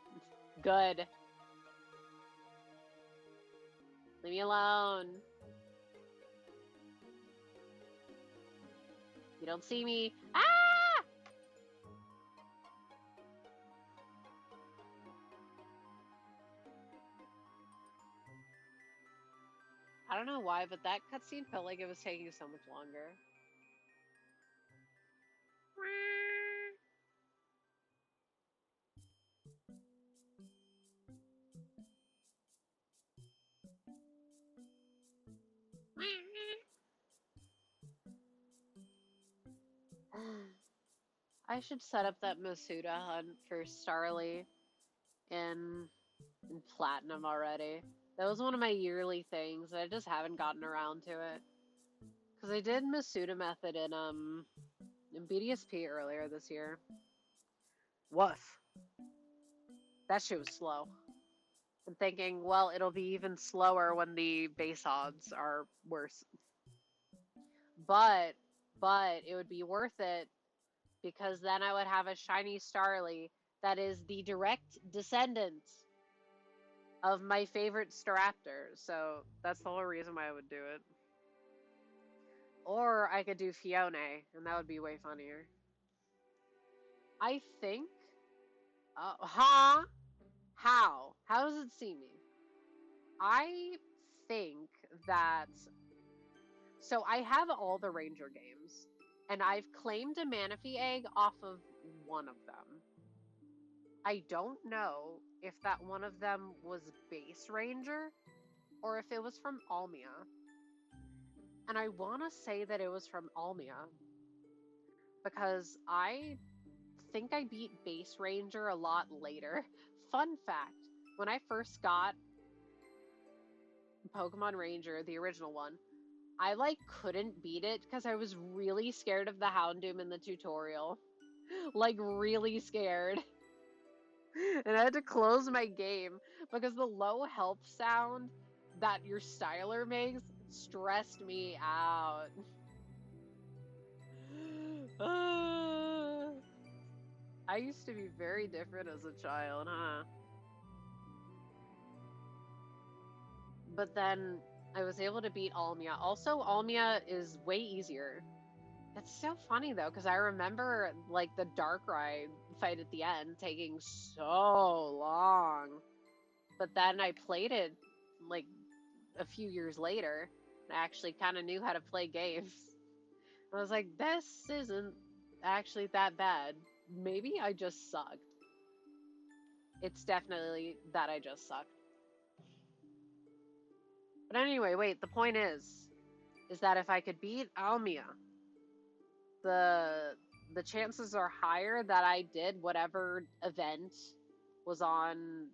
Good. Leave me alone. You don't see me. Ah! I don't know why, but that cutscene felt like it was taking so much longer. I should set up that Masuda hunt for Starly in Platinum already. That was one of my yearly things. I just haven't gotten around to it. Because I did Masuda method in BDSP earlier this year. Woof. That shit was slow. I'm thinking, well, it'll be even slower when the base odds are worse. But it would be worth it because then I would have a shiny Starly that is the direct descendant of my favorite Staraptor. So that's the whole reason why I would do it. Or I could do Fiona, and that would be way funnier. I think. Huh? How? How does it see me? I think that. So I have all the Ranger games, and I've claimed a Manaphy egg off of one of them. I don't know if that one of them was Base Ranger or if it was from Almia. And I want to say that it was from Almia because I think I beat Base Ranger a lot later. Fun fact, when I first got Pokemon Ranger, the original one, I like couldn't beat it because I was really scared of the Houndoom in the tutorial. Like really scared. And I had to close my game because the low health sound that your styler makes stressed me out. I used to be very different as a child, huh? But then I was able to beat Almia. Also, Almia is way easier. It's so funny though, because I remember like the Darkrai fight at the end taking so long. But then I played it like a few years later. And I actually kind of knew how to play games. I was like, this isn't actually that bad. Maybe I just sucked. It's definitely that I just sucked. But anyway, wait, the point is that if I could beat Almia, the chances are higher that I did whatever event was on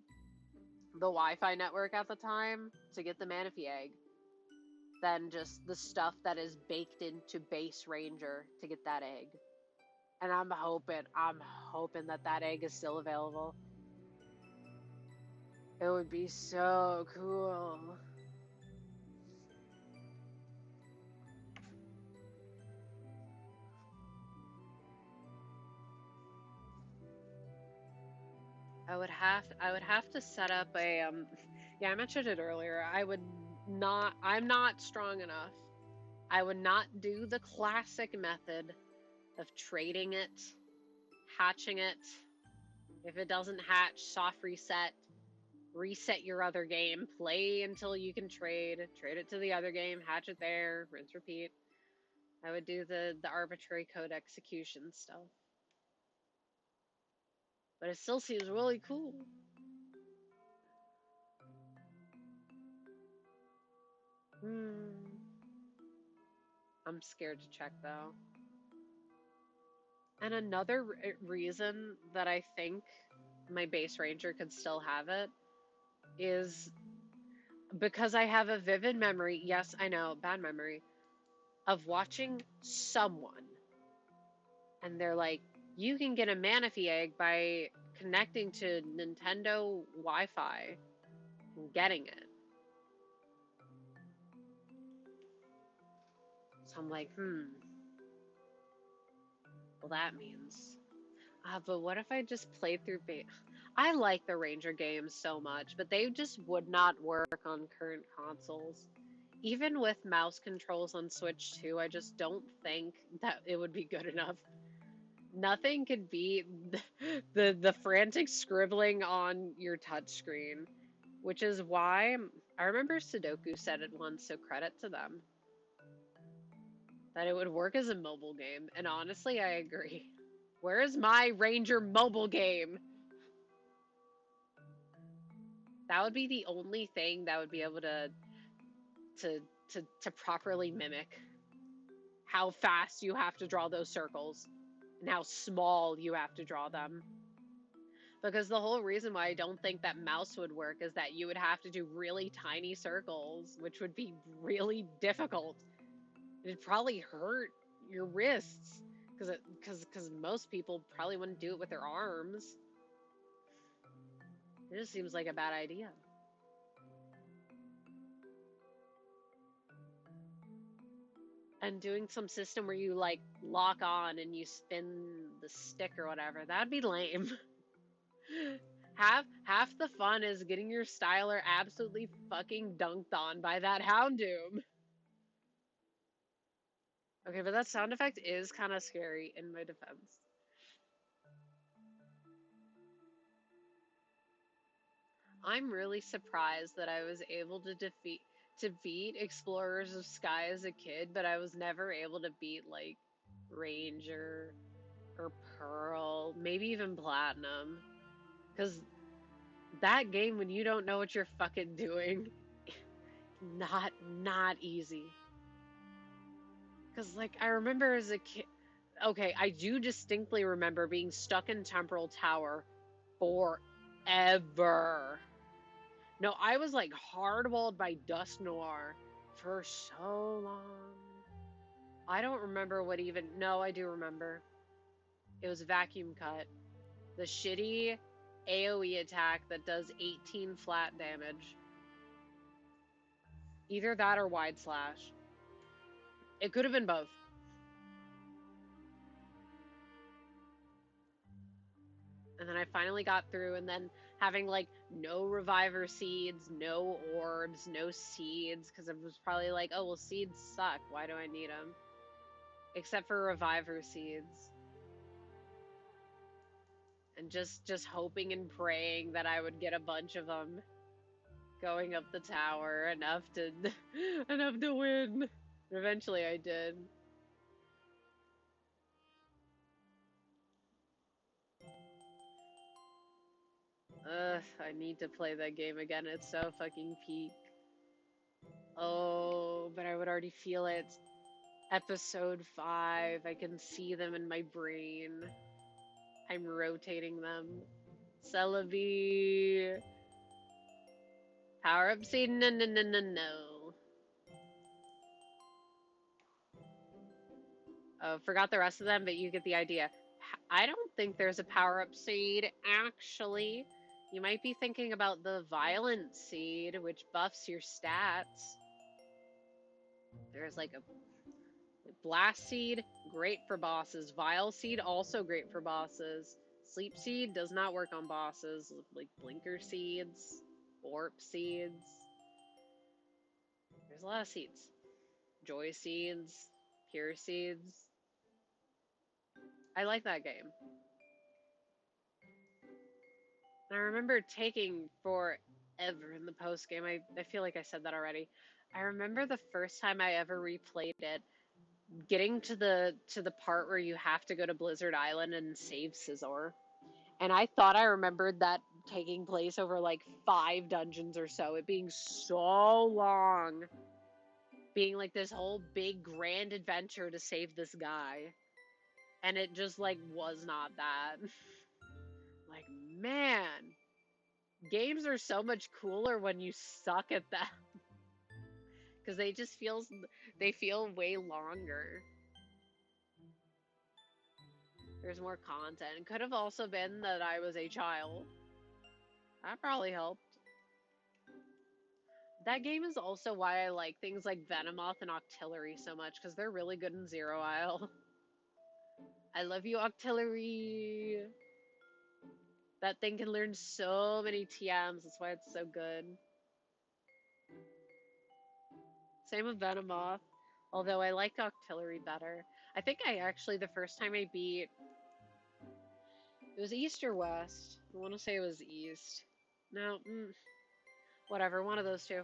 the Wi-Fi network at the time to get the Manaphy egg than just the stuff that is baked into base Ranger to get that egg. And I'm hoping that that egg is still available. It would be so cool. I would have to set up a yeah, I mentioned it earlier. I'm not strong enough. I would not do the classic method of trading it, hatching it. If it doesn't hatch, soft reset your other game, play until you can trade it to the other game, hatch it there, rinse repeat. I would do the arbitrary code execution stuff. But it still seems really cool. I'm scared to check though. And another reason that I think my base ranger could still have it is because I have a vivid memory, yes, I know, bad memory, of watching someone and they're like, you can get a Manaphy egg by connecting to Nintendo Wi-Fi and getting it. So I'm like, well, that means. But what if I just played through I like the Ranger games so much, but they just would not work on current consoles. Even with mouse controls on Switch 2, I just don't think that it would be good enough. Nothing could beat the frantic scribbling on your touchscreen, which is why I remember Sudoku said it once, so credit to them, that it would work as a mobile game, and honestly, I agree. Where is my Ranger mobile game? That would be the only thing that would be able to properly mimic how fast you have to draw those circles and how small you have to draw them. Because the whole reason why I don't think that mouse would work is that you would have to do really tiny circles, which would be really difficult. It'd probably hurt your wrists because most people probably wouldn't do it with their arms. It just seems like a bad idea. And doing some system where you like lock on and you spin the stick or whatever, that'd be lame. Half the fun is getting your styler absolutely fucking dunked on by that Houndoom. Okay, but that sound effect is kind of scary in my defense. I'm really surprised that I was able to beat Explorers of Sky as a kid, but I was never able to beat like Ranger or Pearl, maybe even Platinum. Because that game, when you don't know what you're fucking doing, not easy. Because like I remember as a kid, okay, I do distinctly remember being stuck in Temporal Tower forever. No, I was like hardwalled by Dust Noir for so long. I don't remember what even. No, I do remember. It was Vacuum Cut. The shitty AoE attack that does 18 flat damage. Either that or Wide Slash. It could have been both. And then I finally got through, and then having like no reviver seeds, no orbs, no seeds, because it was probably like, oh well, seeds suck. Why do I need them? Except for reviver seeds, and just hoping and praying that I would get a bunch of them going up the tower enough to enough to win. Eventually, I did. I need to play that game again. It's so fucking peak. Oh, but I would already feel it. Episode 5. I can see them in my brain. I'm rotating them. Celebi. Power up seed. No, no, no, no, no. Forgot the rest of them, but you get the idea. I don't think there's a power up seed, actually. You might be thinking about the violent seed, which buffs your stats. There's like a blast seed, great for bosses. Vile seed, also great for bosses. Sleep seed does not work on bosses, like blinker seeds, warp seeds. There's a lot of seeds. Joy seeds, pure seeds. I like that game. I remember taking forever in the post game. I feel like I said that already. I remember the first time I ever replayed it, getting to the part where you have to go to Blizzard Island and save Scizor. And I thought I remembered that taking place over like 5 dungeons or so, it being so long, being like this whole big grand adventure to save this guy. And it just like was not that. Like, man, games are so much cooler when you suck at them. Because they feel way longer. There's more content. It could have also been that I was a child. That probably helped. That game is also why I like things like Venomoth and Octillery so much, because they're really good in Zero Isle. I love you, Octillery! That thing can learn so many TMs, that's why it's so good. Same with Venomoth, although I like Octillery better. I think the first time I beat... It was East or West? I want to say it was East. No, whatever, one of those two.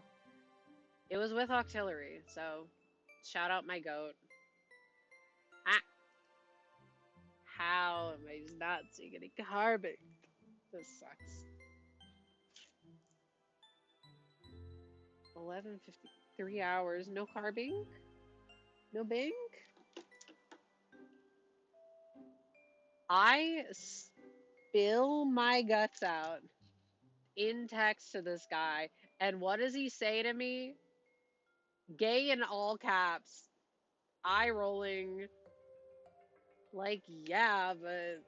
It was with Octillery, so shout out my goat. Ah! How am I not seeing any Carbink? This sucks. 11:53 hours. No Carbink? No Bink? I spill my guts out in text to this guy, and what does he say to me? Gay in all caps. Eye rolling. Like, yeah, but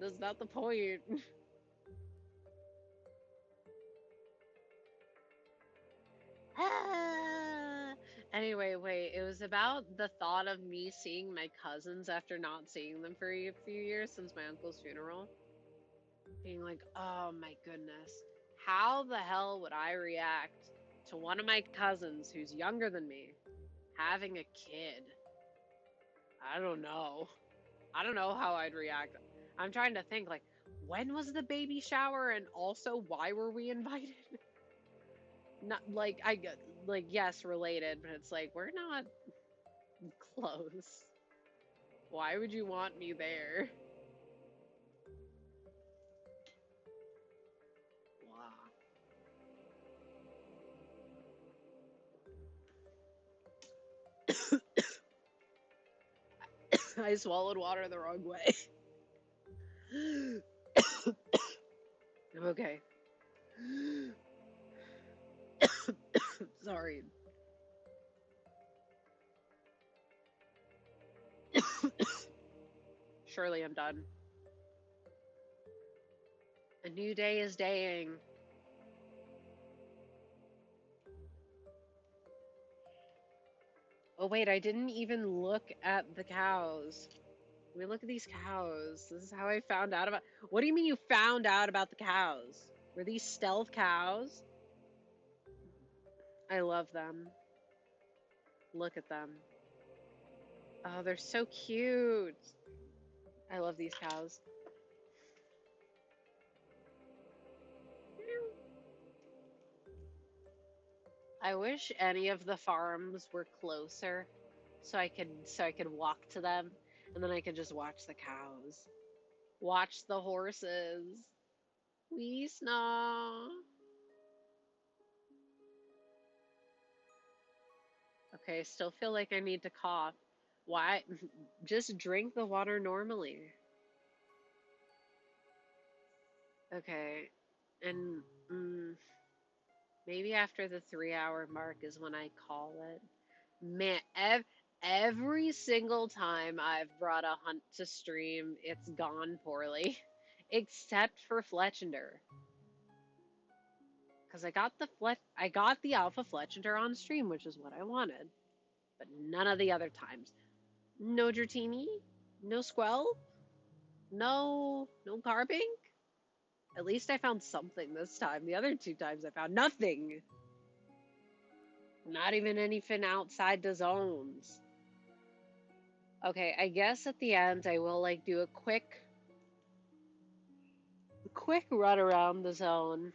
that's not the point. Anyway, wait, it was about the thought of me seeing my cousins after not seeing them for a few years since my uncle's funeral. Being like, oh my goodness, how the hell would I react to one of my cousins who's younger than me having a kid? I don't know. I don't know how I'd react. I'm trying to think, like, when was the baby shower and also why were we invited? Not like yes, related, but it's like we're not close. Why would you want me there? Wow. I swallowed water the wrong way. Okay. Sorry. Surely I'm done. A new day is daying. Oh wait, I didn't even look at the cows. Let me look at these cows. This is how I found out about... What do you mean you found out about the cows? Were these stealth cows? I love them. Look at them. Oh, they're so cute. I love these cows. I wish any of the farms were closer so I could walk to them and then I could just watch the cows. Watch the horses. Wee snaw. Okay, still feel like I need to cough. Why? Just drink the water normally. Okay. And maybe after the 3 hour mark is when I call it. Man, every single time I've brought a hunt to stream, it's gone poorly. Except for Fletchender. Because I got the Alpha Fletchender on stream, which is what I wanted. But none of the other times. No Dratini, no Squell, no Carbink. At least I found something this time. The other two times I found nothing. Not even anything outside the zones. Okay, I guess at the end I will like do a quick run around the zone.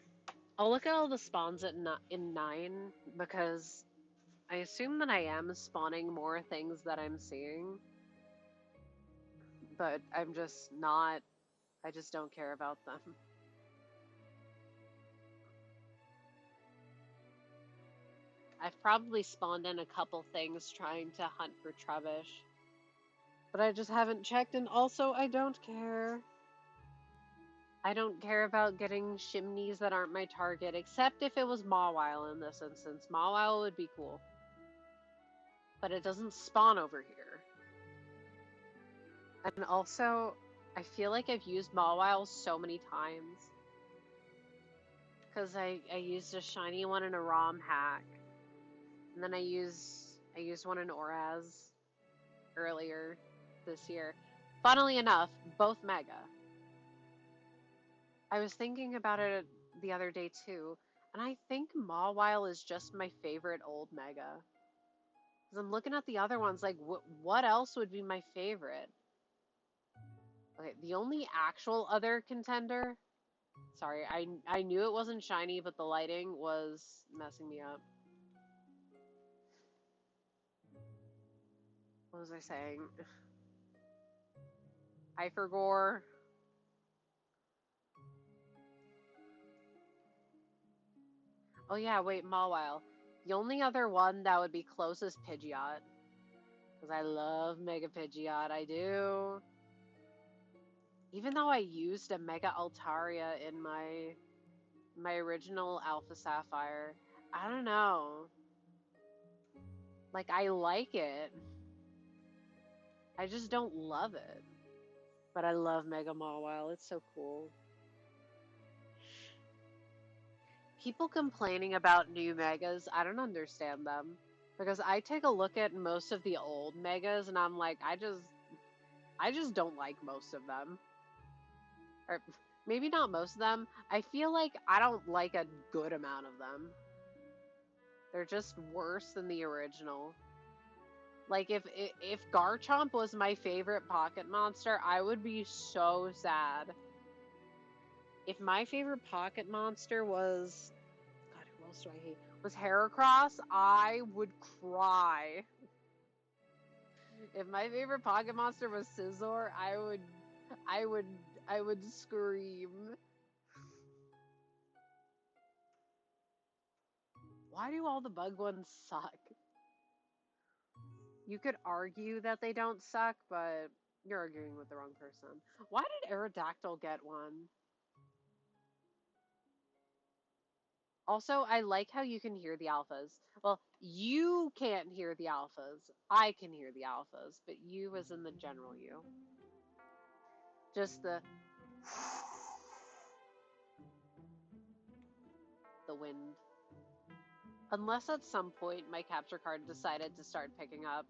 I'll look at all the spawns in 9 because I assume that I am spawning more things that I'm seeing, but I'm just not. I just don't care about them. I've probably spawned in a couple things trying to hunt for Trubbish, but I just haven't checked, and also I don't care. I don't care about getting chimneys that aren't my target, except if it was Mawile in this instance. Mawile would be cool. But it doesn't spawn over here. And also, I feel like I've used Mawile so many times. Because I used a shiny one in a ROM hack. And then I used one in Oraz earlier this year. Funnily enough, both Mega. I was thinking about it the other day too, and I think Mawile is just my favorite old Mega. Because I'm looking at the other ones, like, what else would be my favorite? Okay, the only actual other contender. Sorry, I knew it wasn't shiny, but the lighting was messing me up. What was I saying? Hypergore. Oh yeah, wait, Mawile. The only other one that would be close is Pidgeot. Because I love Mega Pidgeot, I do. Even though I used a Mega Altaria in my original Alpha Sapphire, I don't know. Like, I like it. I just don't love it. But I love Mega Mawile. It's so cool. People complaining about new Megas, I don't understand them. Because I take a look at most of the old Megas and I'm like, I just don't like most of them. Or maybe not most of them. I feel like I don't like a good amount of them. They're just worse than the original. Like if Garchomp was my favorite pocket monster, I would be so sad. If my favorite pocket monster was, God, who else do I hate? Was Heracross, I would cry. If my favorite pocket monster was Scizor, I would I would scream. Why do all the bug ones suck? You could argue that they don't suck, but you're arguing with the wrong person. Why did Aerodactyl get one? Also, I like how you can hear the alphas. Well, you can't hear the alphas. I can hear the alphas, but you as in the general you. Just the wind. Unless at some point my capture card decided to start picking up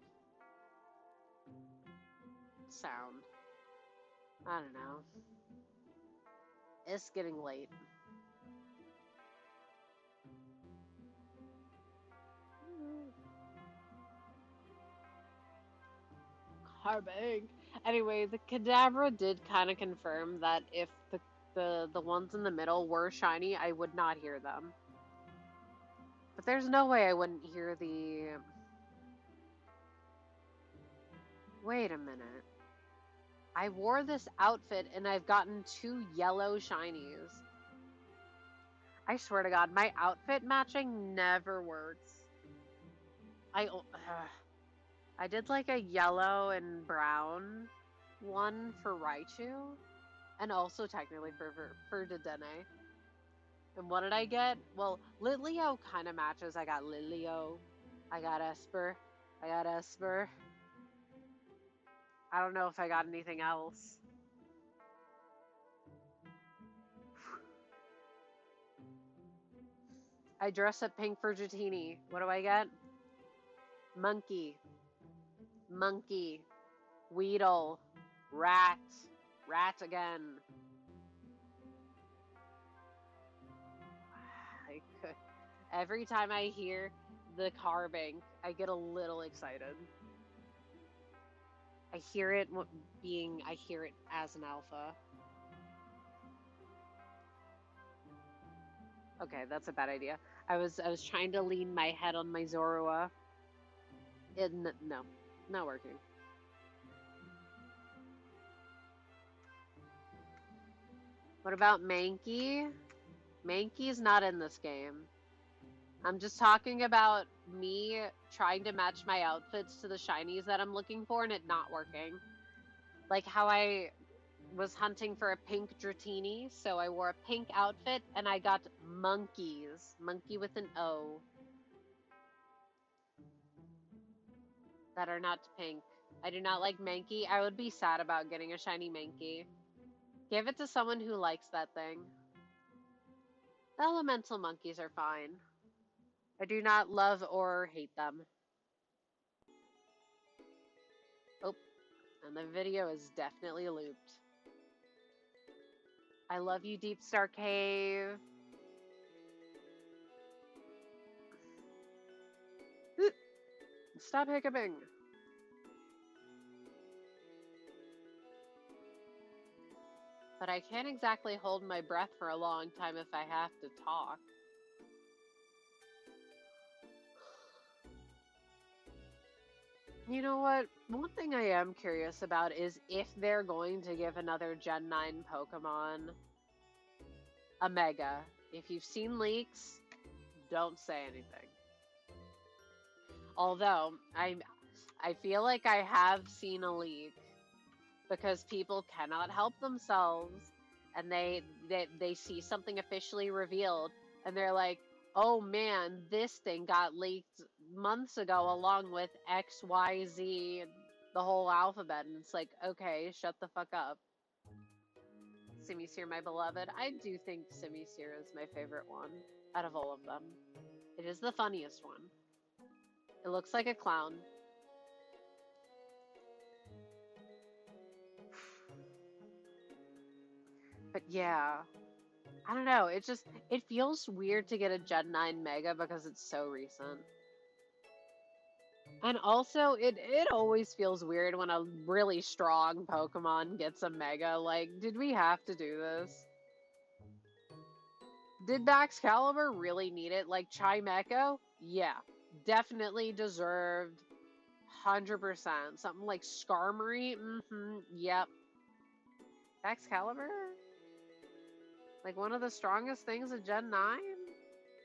sound. I don't know. It's getting late. Carbink. Anyway, the Kadabra did kind of confirm that if the ones in the middle were shiny, I would not hear them. But there's no way I wouldn't hear the... Wait a minute. I wore this outfit and I've gotten 2 yellow shinies. I swear to God, my outfit matching never works. I did like a yellow and brown one for Raichu. And also technically for Dedenne. And what did I get? Well, Litleo kind of matches. I got Litleo. I got Esper. I got Esper. I don't know if I got anything else. I dress up pink for Dratini. What do I get? Monkey. Monkey. Weedle. Rat. Rat again. I could. Every time I hear the Carbink, I get a little excited. I hear it as an alpha. Okay, that's a bad idea. I was trying to lean my head on my Zorua. No, not working. What about Mankey? Mankey's not in this game. I'm just talking about me trying to match my outfits to the shinies that I'm looking for and it not working. Like how I was hunting for a pink Dratini, so I wore a pink outfit and I got monkeys. Monkey with an O. That are not pink. I do not like Mankey. I would be sad about getting a shiny Mankey. Give it to someone who likes that thing. The elemental monkeys are fine. I do not love or hate them. Oh, and the video is definitely looped. I love you, Deep Star Cave. Stop hiccuping. But I can't exactly hold my breath for a long time if I have to talk. You know what? One thing I am curious about is if they're going to give another Gen 9 Pokemon a Mega. If you've seen leaks, don't say anything. Although, I feel like I have seen a leak because people cannot help themselves and they see something officially revealed and they're like, oh man, this thing got leaked months ago along with XYZ, the whole alphabet. And it's like, okay, shut the fuck up. Simisear, my beloved. I do think Simisear is my favorite one out of all of them. It is the funniest one. It looks like a clown. But yeah, I don't know. It feels weird to get a Gen 9 Mega because it's so recent. And also, it always feels weird when a really strong Pokemon gets a Mega. Like, did we have to do this? Did Baxcalibur really need it? Like, Chimecho? Yeah, definitely deserved. 100%. Something like Skarmory? Yep. Baxcalibur? Like, one of the strongest things in Gen 9?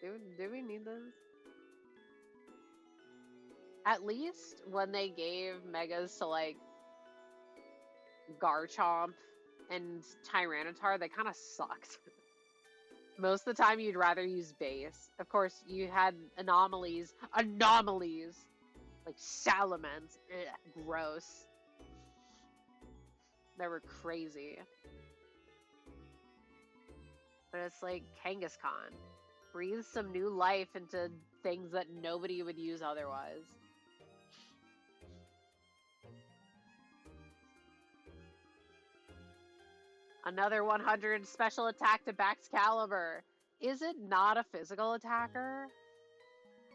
Do we need this? At least when they gave Megas to, like, Garchomp and Tyranitar, they kind of sucked. Most of the time, you'd rather use base. Of course, you had anomalies. Like Salamence. Ugh, gross. They were crazy. But it's like Kangaskhan. Breathe some new life into things that nobody would use otherwise. Another 100 special attack to Baxcalibur. Is it not a physical attacker?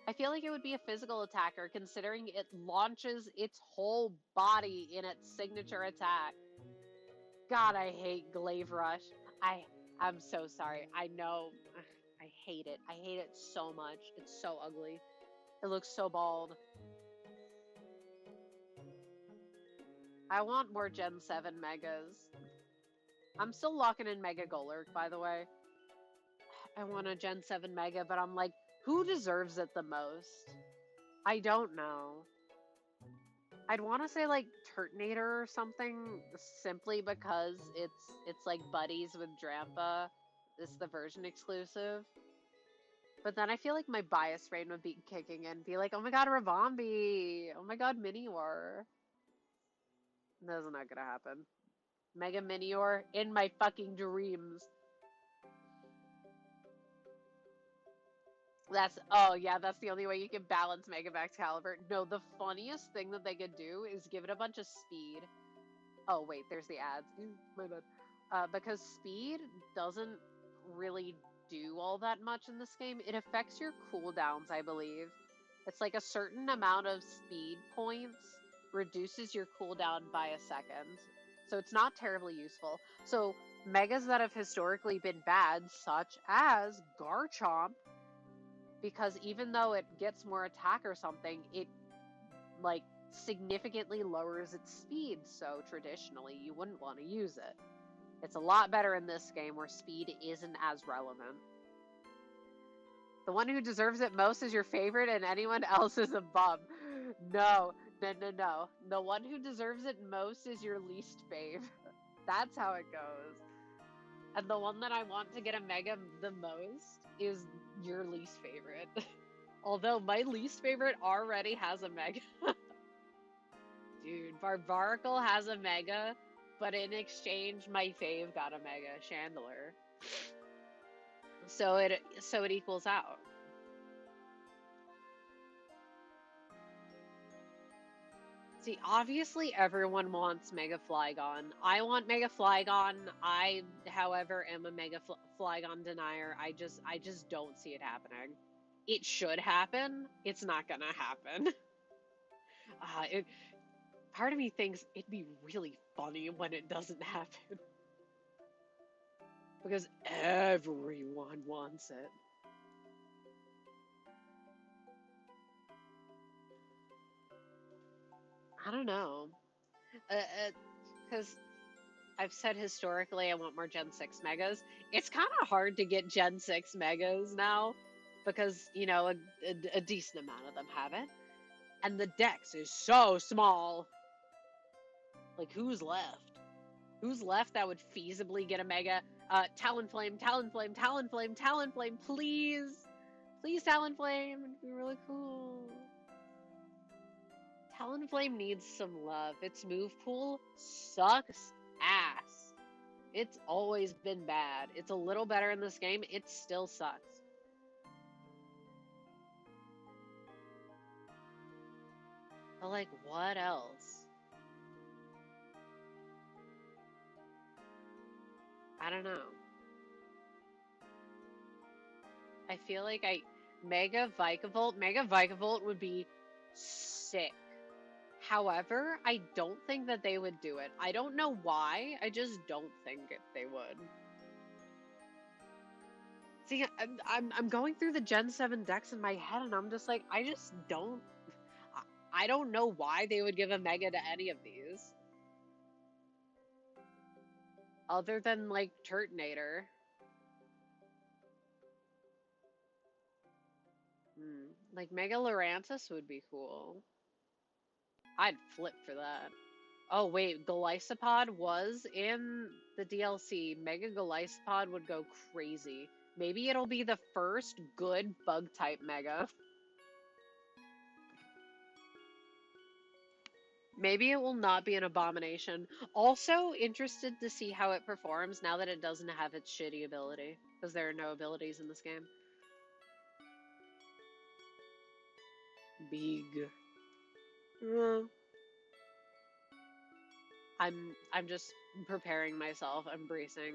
I feel like it would be a physical attacker considering it launches its whole body in its signature attack. God, I hate Glaive Rush. I'm so sorry. I know. I hate it. I hate it so much. It's so ugly. It looks so bald. I want more Gen 7 Megas. I'm still locking in Mega Golurk, by the way. I want a Gen 7 Mega, but I'm like, who deserves it the most? I don't know. I'd want to say like Turtonator or something, simply because it's like buddies with Drampa. It's the version exclusive. But then I feel like my bias brain would be kicking in, be like, oh my god, Ravambi! Oh my god, Minior! That's not gonna happen. Mega Minior in my fucking dreams. Oh yeah, that's the only way you can balance Mega Excalibur. No, the funniest thing that they could do is give it a bunch of speed. Oh wait, there's the ads. My bad. Because speed doesn't really do all that much in this game. It affects your cooldowns, I believe. It's like a certain amount of speed points reduces your cooldown by a second. So it's not terribly useful. So megas that have historically been bad, such as Garchomp, because even though it gets more attack or something, it like significantly lowers its speed, so traditionally you wouldn't want to use it. It's a lot better in this game where speed isn't as relevant. The one who deserves it most is your favorite and anyone else is a bum. No, no, no, no. The one who deserves it most is your least fave. That's how it goes. And the one that I want to get a mega the most is your least favorite. Although my least favorite already has a mega. Dude, Barbaracle has a mega, but in exchange, my fave got a mega, Chandler. So it equals out. See, obviously everyone wants Mega Flygon. I want Mega Flygon. I, however, am a Mega Flygon denier. I just don't see it happening. It should happen. It's not gonna happen. Part of me thinks it'd be really funny when it doesn't happen. Because everyone wants it. I don't know. Because I've said historically I want more Gen 6 megas. It's kind of hard to get Gen 6 megas now because, you know, a decent amount of them have it. And the dex is so small. Like, who's left? Who's left that would feasibly get a mega? Talonflame, Talonflame, Talonflame, Talonflame, please! Please, Talonflame! It'd be really cool. Talonflame needs some love. Its move pool sucks ass. It's always been bad. It's a little better in this game. It still sucks. But like, what else? I don't know. I feel like Mega Vikavolt would be sick. However, I don't think that they would do it. I don't know why. I just don't think they would. See, I'm going through the Gen 7 decks in my head, and I'm just like, I just don't. I don't know why they would give a Mega to any of these. Other than, like, Turtonator. Like, Mega Lurantis would be cool. I'd flip for that. Oh, wait, Golisopod was in the DLC. Mega Golisopod would go crazy. Maybe it'll be the first good bug-type Mega. Maybe it will not be an abomination. Also, interested to see how it performs now that it doesn't have its shitty ability. Because there are no abilities in this game. Big. I'm just preparing myself. I'm bracing.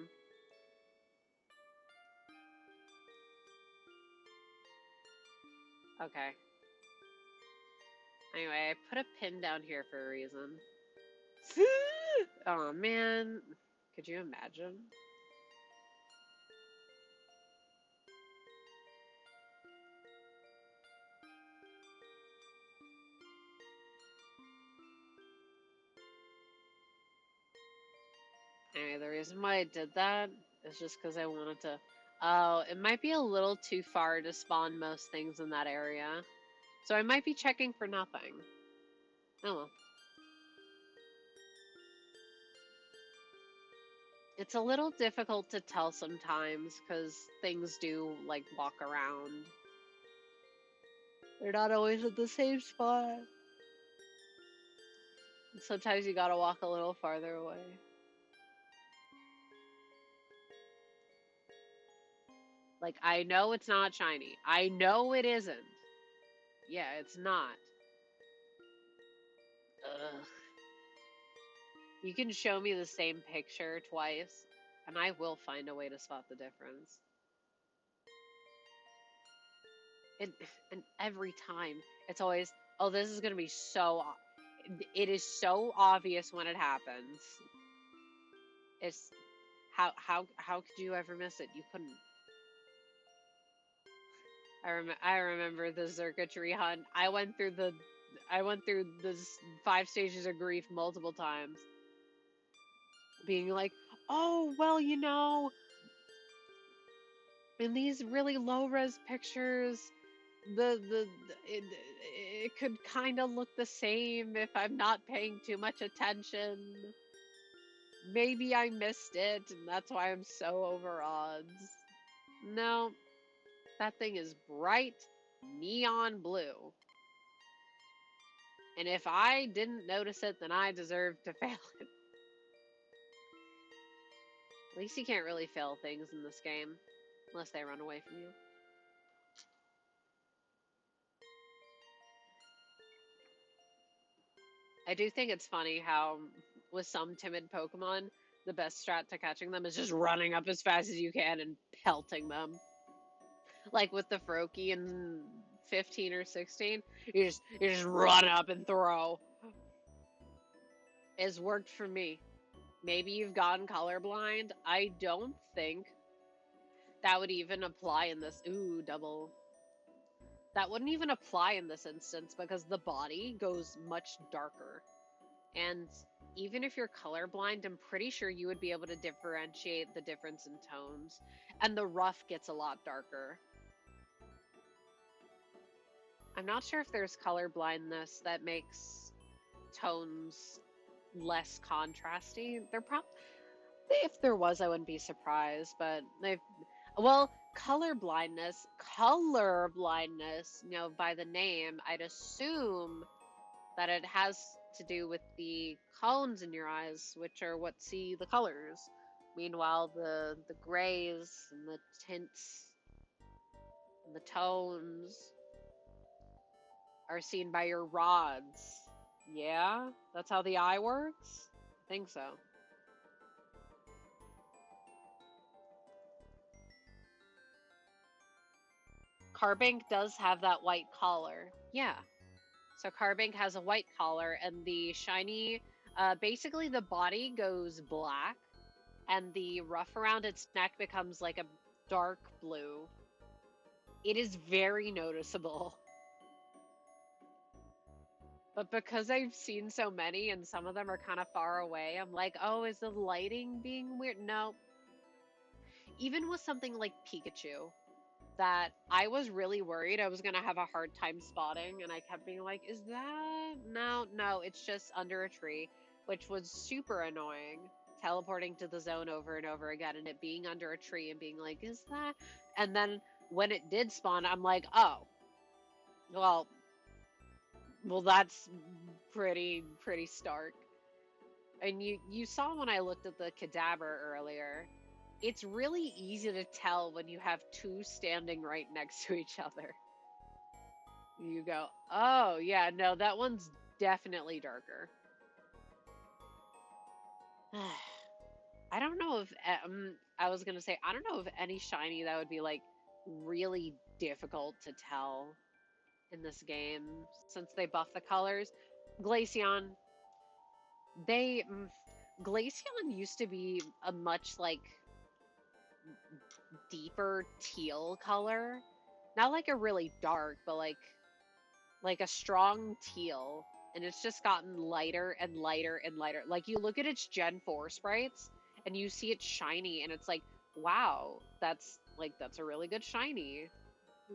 Okay. Anyway, I put a pin down here for a reason. Oh man. Could you imagine? Anyway, the reason why I did that is just because I wanted to. Oh, it might be a little too far to spawn most things in that area. So I might be checking for nothing. Oh well. It's a little difficult to tell sometimes because things do like walk around. They're not always at the same spot. Sometimes you gotta walk a little farther away. Like, I know it's not shiny. I know it isn't. Yeah, it's not. Ugh. You can show me the same picture twice, and I will find a way to spot the difference. And, and every time, it's always, oh, this is gonna be so. It is so obvious when it happens. It's how could you ever miss it? You couldn't. I remember the circuitry hunt. I went through the 5 stages of grief multiple times, being like, oh well, in these really low res pictures, it could kind of look the same if I'm not paying too much attention. Maybe I missed it, and that's why I'm so over odds. No, that thing is bright neon blue. And if I didn't notice it, then I deserve to fail it. At least you can't really fail things in this game, unless they run away from you. I do think it's funny how, with some timid Pokemon, the best strat to catching them is just running up as fast as you can and pelting them. Like with the Froakie in 15 or 16, you just run up and throw. It's worked for me. Maybe you've gotten colorblind. I don't think that would even apply in this. Ooh, double. That wouldn't even apply in this instance because the body goes much darker. And even if you're colorblind, I'm pretty sure you would be able to differentiate the difference in tones. And the rough gets a lot darker. I'm not sure if there's color blindness that makes tones less contrasty. If there was, I wouldn't be surprised, but color blindness, by the name, I'd assume that it has to do with the cones in your eyes, which are what see the colors. Meanwhile, the grays and the tints and the tones are seen by your rods. Yeah? That's how the eye works? I think so. Carbink does have that white collar. Yeah. So Carbink has a white collar, and the shiny, basically the body goes black, and the ruff around its neck becomes like a dark blue. It is very noticeable. But because I've seen so many and some of them are kind of far away, I'm like, oh, is the lighting being weird? No. Even with something like Pikachu, that I was really worried I was going to have a hard time spotting, and I kept being like, is that? No, it's just under a tree, which was super annoying, teleporting to the zone over and over again, and it being under a tree and being like, is that? And then when it did spawn, I'm like, oh, well, that's pretty stark. And you saw when I looked at the cadaver earlier, it's really easy to tell when you have two standing right next to each other. You go, oh yeah, no, that one's definitely darker. I don't know if I was gonna say I don't know if any shiny that would be like really difficult to tell in this game since they buff the colors. Glaceon, they Glaceon used to be a much like deeper teal color, not like a really dark, but like a strong teal, and it's just gotten lighter and lighter and lighter. Like you look at its Gen 4 sprites and you see it shiny and it's like, wow, that's a really good shiny.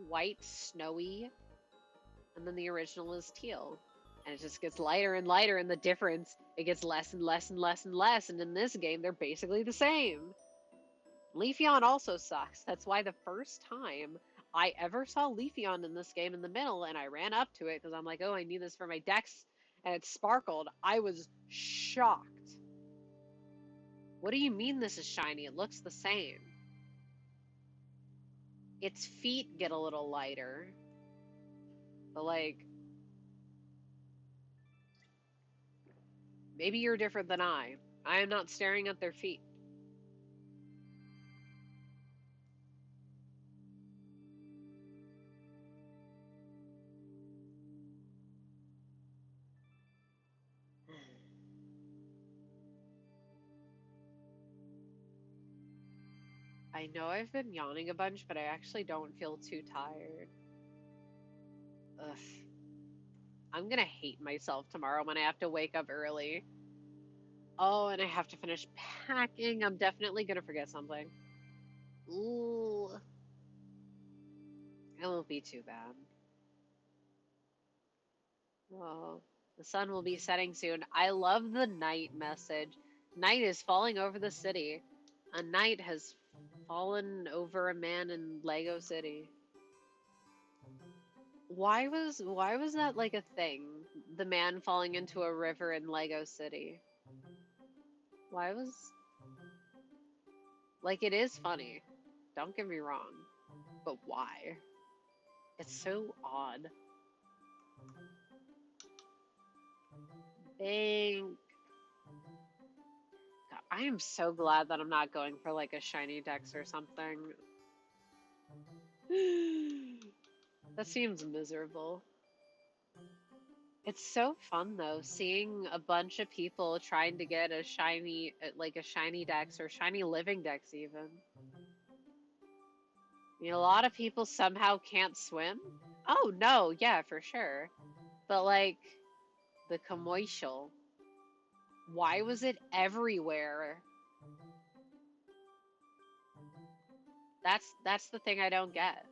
White, snowy, and then the original is teal. And it just gets lighter and lighter, and the difference, it gets less and less and less and less, and in this game, they're basically the same. Leafeon also sucks. That's why the first time I ever saw Leafeon in this game in the middle, and I ran up to it, because I'm like, oh, I need this for my dex, and it sparkled, I was shocked. What do you mean this is shiny? It looks the same. Its feet get a little lighter. But, like, maybe you're different than I. I am not staring at their feet. I know I've been yawning a bunch, but I actually don't feel too tired. Ugh. I'm gonna hate myself tomorrow when I have to wake up early. Oh, and I have to finish packing. I'm definitely gonna forget something. Ooh. It won't be too bad. Oh, the sun will be setting soon. I love the night message. Night is falling over the city. A night has fallen over a man in Lego City. Why was that like a thing? The man falling into a river in Lego City. Why was like it is funny. Don't get me wrong. But why? It's so odd. Bang. God, I am so glad that I'm not going for like a shiny dex or something. That seems miserable. It's so fun though, seeing a bunch of people trying to get a shiny, like a shiny dex or shiny living dex even. You know, a lot of people somehow can't swim. Oh no, yeah, for sure. But like, the commercial, why was it everywhere? That's the thing I don't get.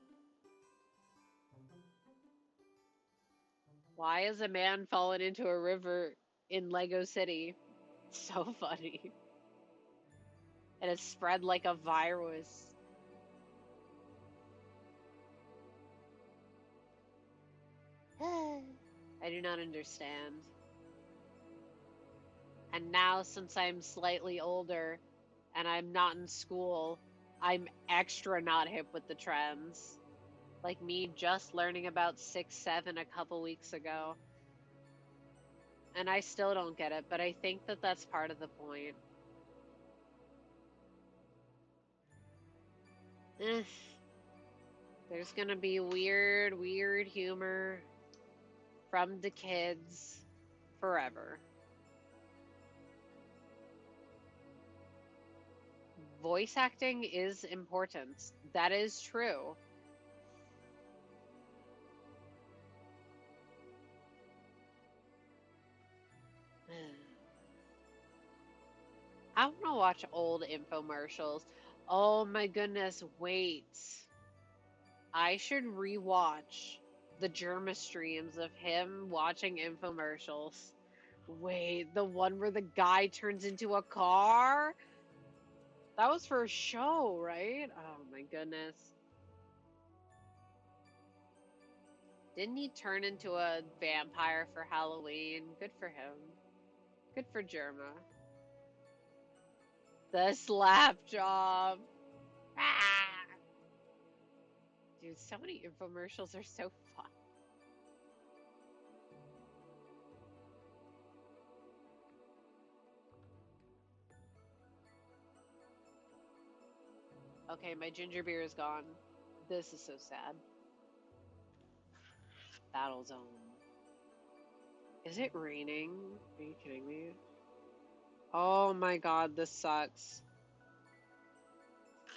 Why is a man fallen into a river in Lego City? So funny. And it spread like a virus. I do not understand. And now, since I'm slightly older and I'm not in school, I'm extra not hip with the trends. Like me just learning about 6-7 a couple weeks ago. And I still don't get it, but I think that that's part of the point. There's gonna be weird humor from the kids forever. Voice acting is important. That is true. I want to watch old infomercials. Oh my goodness, wait. I should rewatch the Germa streams of him watching infomercials. Wait, the one where the guy turns into a car? That was for a show, right? Oh my goodness. Didn't he turn into a vampire for Halloween? Good for him. Good for Germa. The slap job. Ah! Dude, so many infomercials are so fun. Okay, my ginger beer is gone. This is so sad. Battle zone. Is it raining? Are you kidding me? Oh my god, this sucks.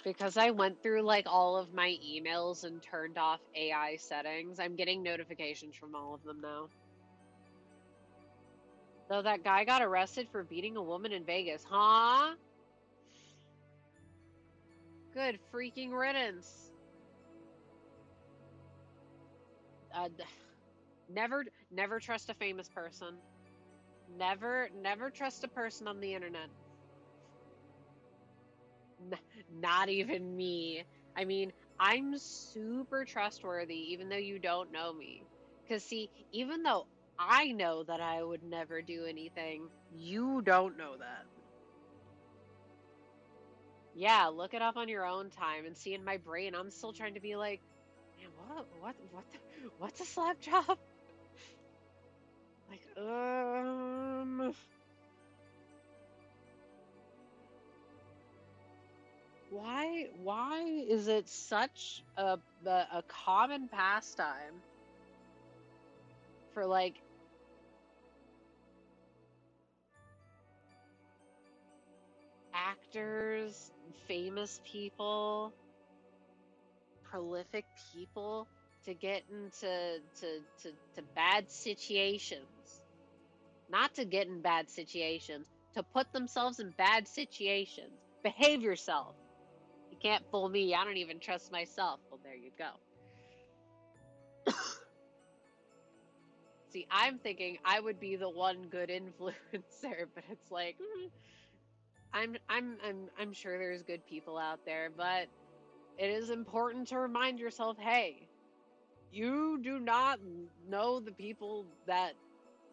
Because I went through like all of my emails and turned off AI settings, I'm getting notifications from all of them now. Though that guy got arrested for beating a woman in Vegas. Huh? Good freaking riddance. Never trust a famous person. Never trust a person on the internet. N- Not even me. I mean, I'm super trustworthy even though you don't know me. Because, see, even though I know that I would never do anything, you don't know that. Yeah, look it up on your own time and see in my brain, I'm still trying to be like, man, what's a slap job? Like, why is it such a common pastime for like actors, famous people, prolific people to get into to bad situations? Not to get in bad situations, to put themselves in bad situations. Behave yourself. You can't fool me. I don't even trust myself. Well, there you go. See, I'm thinking I would be the one good influencer, but it's like I'm sure there's good people out there, but it is important to remind yourself, hey, you do not know the people that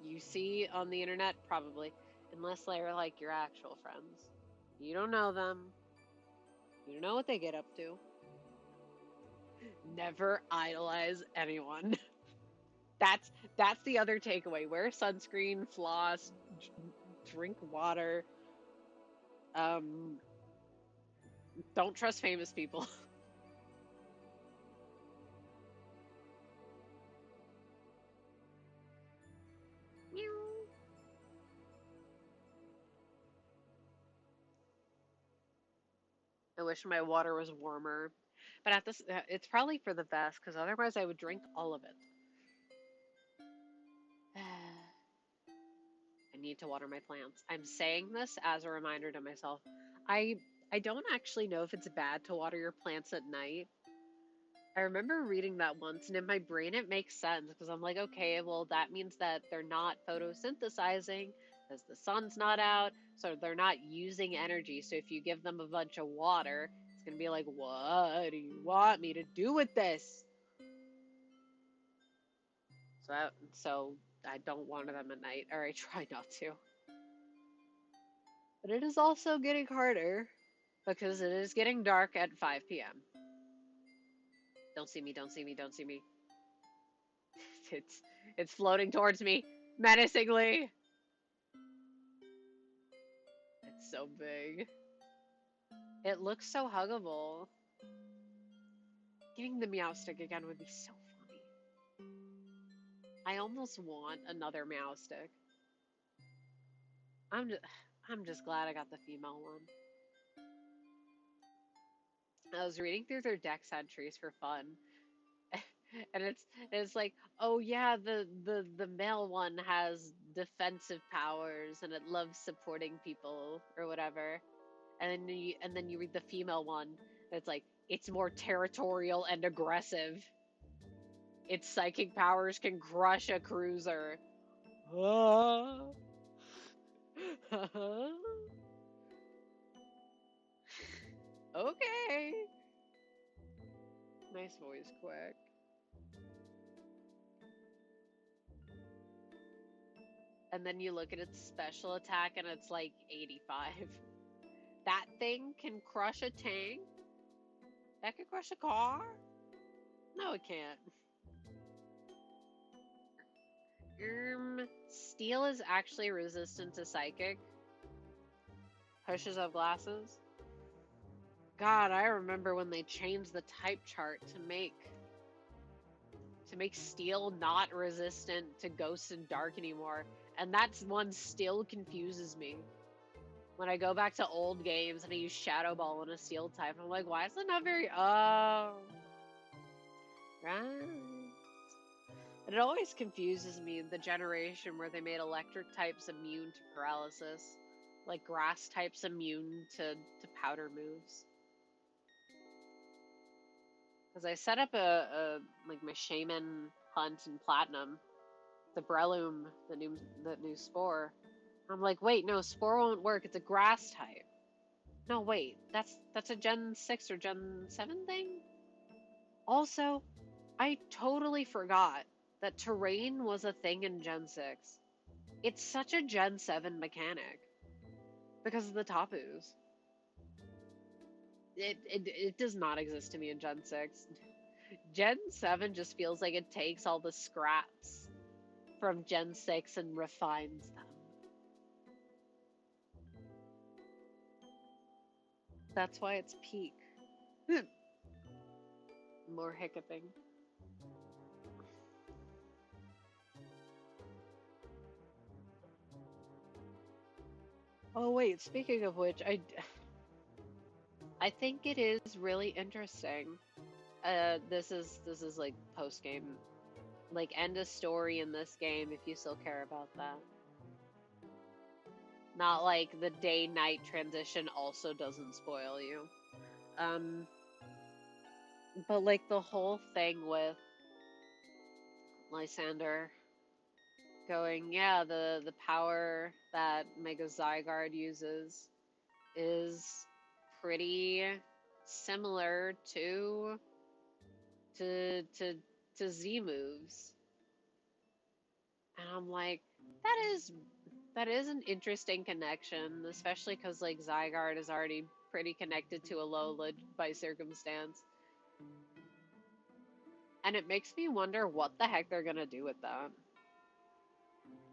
you see on the internet, probably, unless they're like your actual friends. You don't know them. You don't know what they get up to. Never idolize anyone. That's that's the other takeaway. Wear sunscreen, floss, drink water. Um, don't trust famous people. I wish my water was warmer, but at this, it's probably for the best because otherwise I would drink all of it. I need to water my plants. I'm saying this as a reminder to myself. I I don't actually know if it's bad to water your plants at night. I remember reading that once, and in my brain it makes sense because I'm like, okay, well, that means that they're not photosynthesizing because the sun's not out, so they're not using energy. So if you give them a bunch of water, it's gonna be like, what do you want me to do with this? So I don't water them at night, or I try not to. But it is also getting harder because it is getting dark at 5 p.m. Don't see me, don't see me, don't see me. It's it's floating towards me menacingly. It's so big. It looks so huggable. Getting the meow stick again would be so funny. I almost want another meow stick. I'm just I'm just glad I got the female one. I was reading through their dex entries for fun, and it's like, oh yeah, the male one has defensive powers and it loves supporting people or whatever. And then you read the female one, and it's like it's more territorial and aggressive. Its psychic powers can crush a cruiser. Okay. Nice voice, Quick. And then you look at its special attack and it's like 85. That thing can crush a tank? That can crush a car? No, it can't. Steel is actually resistant to psychic. Pushes of glasses. God, I remember when they changed the type chart to make steel not resistant to ghosts and dark anymore. And that's one still confuses me. When I go back to old games and I use Shadow Ball in a steel type, I'm like, why is it not very oh right. And it always confuses me the generation where they made electric types immune to paralysis. Like grass types immune to powder moves. Because I set up a like my shaman hunt in platinum, the Breloom, the new Spore. I'm like, wait, no, Spore won't work. It's a grass type. No, wait, that's a Gen 6 or Gen 7 thing? Also, I totally forgot that terrain was a thing in Gen 6. It's such a Gen 7 mechanic because of the Tapus. It does not exist to me in Gen 6. Gen 7 just feels like it takes all the scraps from Gen 6 and refines them. That's why it's peak. More hiccuping. Oh wait, speaking of which, I think it is really interesting. This is like post game, like end of story in this game if you still care about that. Not like the day-night transition also doesn't spoil you. But like the whole thing with Lysander going, yeah, the power that Mega Zygarde uses is pretty similar to Z moves. And I'm like, that is an interesting connection, especially because like Zygarde is already pretty connected to Alola by circumstance. And it makes me wonder what the heck they're gonna do with that.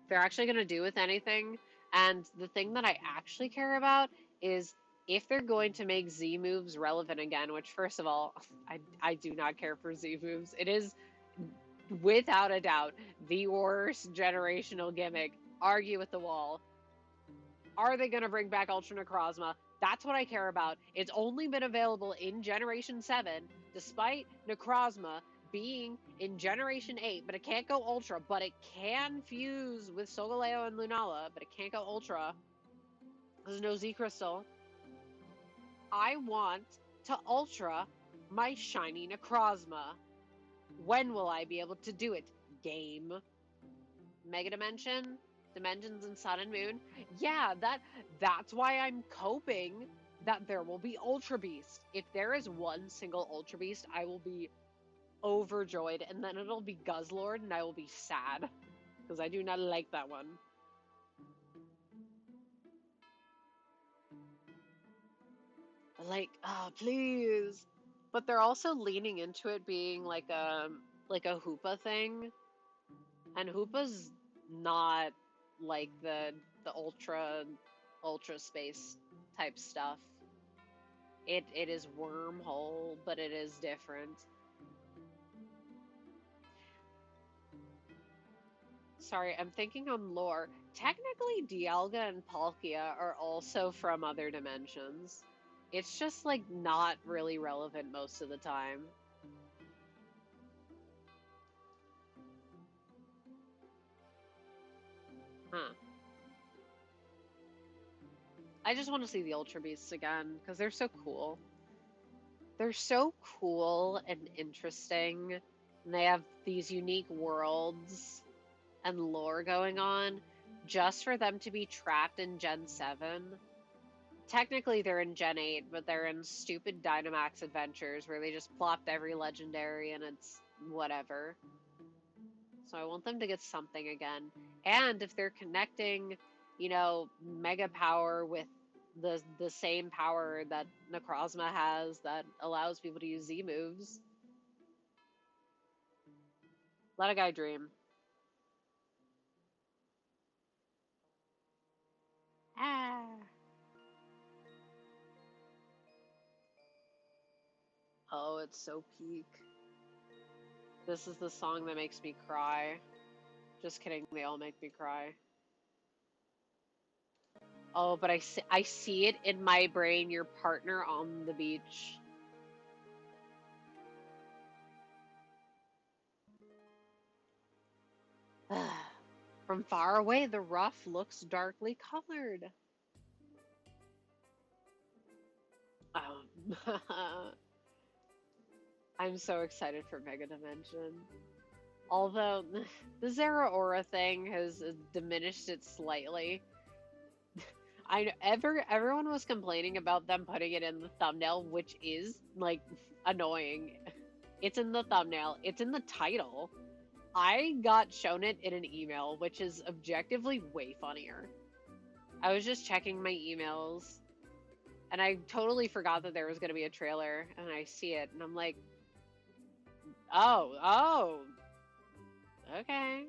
If they're actually gonna do with anything. And the thing that I actually care about is if they're going to make Z moves relevant again, which first of all, I do not care for Z moves. It is without a doubt the worst generational gimmick. Argue with the wall. Are they going to bring back Ultra Necrozma? That's what I care about. It's only been available in Generation 7, despite Necrozma being in Generation 8, but it can't go Ultra, but it can fuse with Solgaleo and Lunala, but it can't go Ultra. There's no Z Crystal. I want to Ultra my shiny Necrozma. When will I be able to do it? Game. Mega Dimension? Dimensions in Sun and Moon? Yeah, that's why I'm coping that there will be Ultra Beast. If there is one single Ultra Beast, I will be overjoyed, and then it'll be Guzzlord, and I will be sad. Because I do not like that one. Like, oh, please. But they're also leaning into it being like a Hoopa thing. And Hoopa's not like the ultra space type stuff. It is wormhole, but it is different. Sorry, I'm thinking on lore. Technically, Dialga and Palkia are also from other dimensions. It's just like not really relevant most of the time. Huh. I just want to see the Ultra Beasts again because they're so cool. They're so cool and interesting. And they have these unique worlds and lore going on just for them to be trapped in Gen 7. Technically, they're in Gen 8, but they're in stupid Dynamax adventures where they just plopped every legendary and it's whatever. So I want them to get something again. And if they're connecting, Mega Power with the same power that Necrozma has that allows people to use Z moves, let a guy dream. Ah. Oh, it's so peak. This is the song that makes me cry. Just kidding, they all make me cry. Oh, but I see it in my brain, your partner on the beach. From far away, the ruff looks darkly colored. I'm so excited for Mega Dimension. Although the Zeraora thing has diminished it slightly. Everyone was complaining about them putting it in the thumbnail, which is like annoying. It's in the thumbnail, it's in the title. I got shown it in an email, which is objectively way funnier. I was just checking my emails and I totally forgot that there was going to be a trailer, and I see it and I'm like, oh, okay.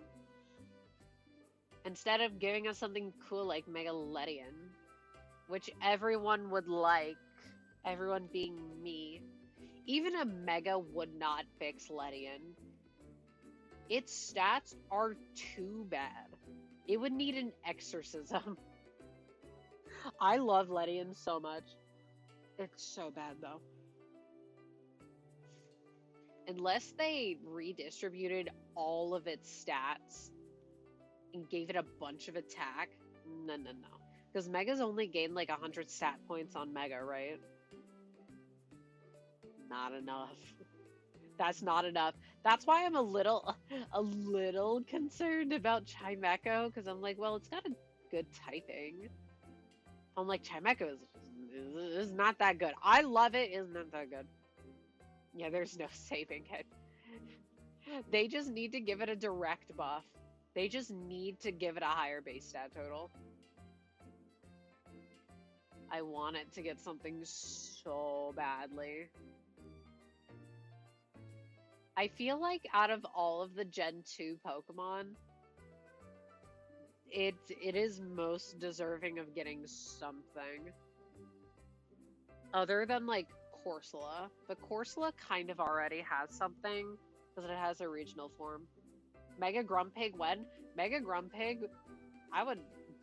Instead of giving us something cool like Megaledion, which everyone would like, everyone being me, even a Mega would not fix Ledion. Its stats are too bad. It would need an exorcism. I love Ledion so much. It's so bad though. Unless they redistributed all of its stats and gave it a bunch of attack, no. Because Mega's only gained like 100 stat points on Mega, right? Not enough. That's not enough. That's why I'm a little concerned about Chimecho, because I'm like, well, it's got a good typing. I'm like, Chimecho is not that good. I love it, is not that good. Yeah, there's no saving it. They just need to give it a direct buff. They just need to give it a higher base stat total. I want it to get something so badly. I feel like out of all of the Gen 2 Pokemon, it is most deserving of getting something. Other than, like, Corsola. But Corsola kind of already has something, because it has a regional form. Mega Grumpig, when? Mega Grumpig,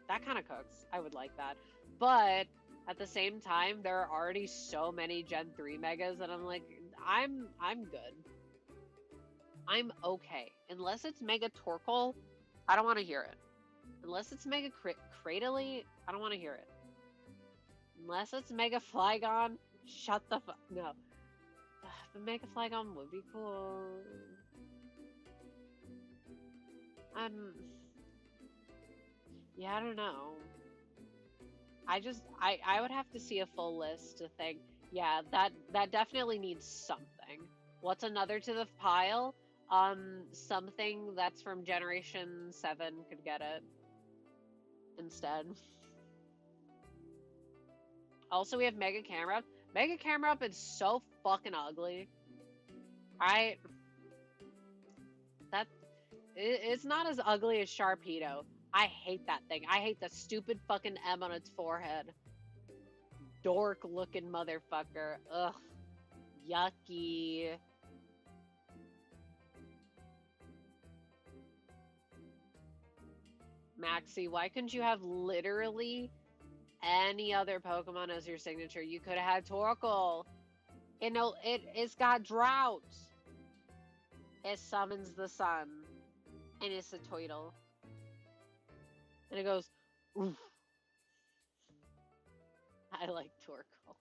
that kind of cooks. I would like that. But, at the same time, there are already so many Gen 3 Megas that I'm like, I'm good. I'm okay. Unless it's Mega Torkoal, I don't want to hear it. Unless it's Mega Cradily, I don't want to hear it. Unless it's Mega Flygon, shut the fuck. No. The Mega Flygon would be cool. Yeah, I don't know. I would have to see a full list to think, yeah, that definitely needs something. What's another to the pile? Something that's from Generation 7 could get it instead. Also, we have Mega Camera. Mega Camera Up is so fucking ugly. It's not as ugly as Sharpedo. I hate that thing. I hate the stupid fucking M on its forehead. Dork looking motherfucker. Ugh. Yucky. Maxie, why couldn't you have literally any other Pokemon as your signature? You could have had Torkoal. It's got drought. It summons the sun. And it's a Toidle. And it goes, oof. I like Torkoal.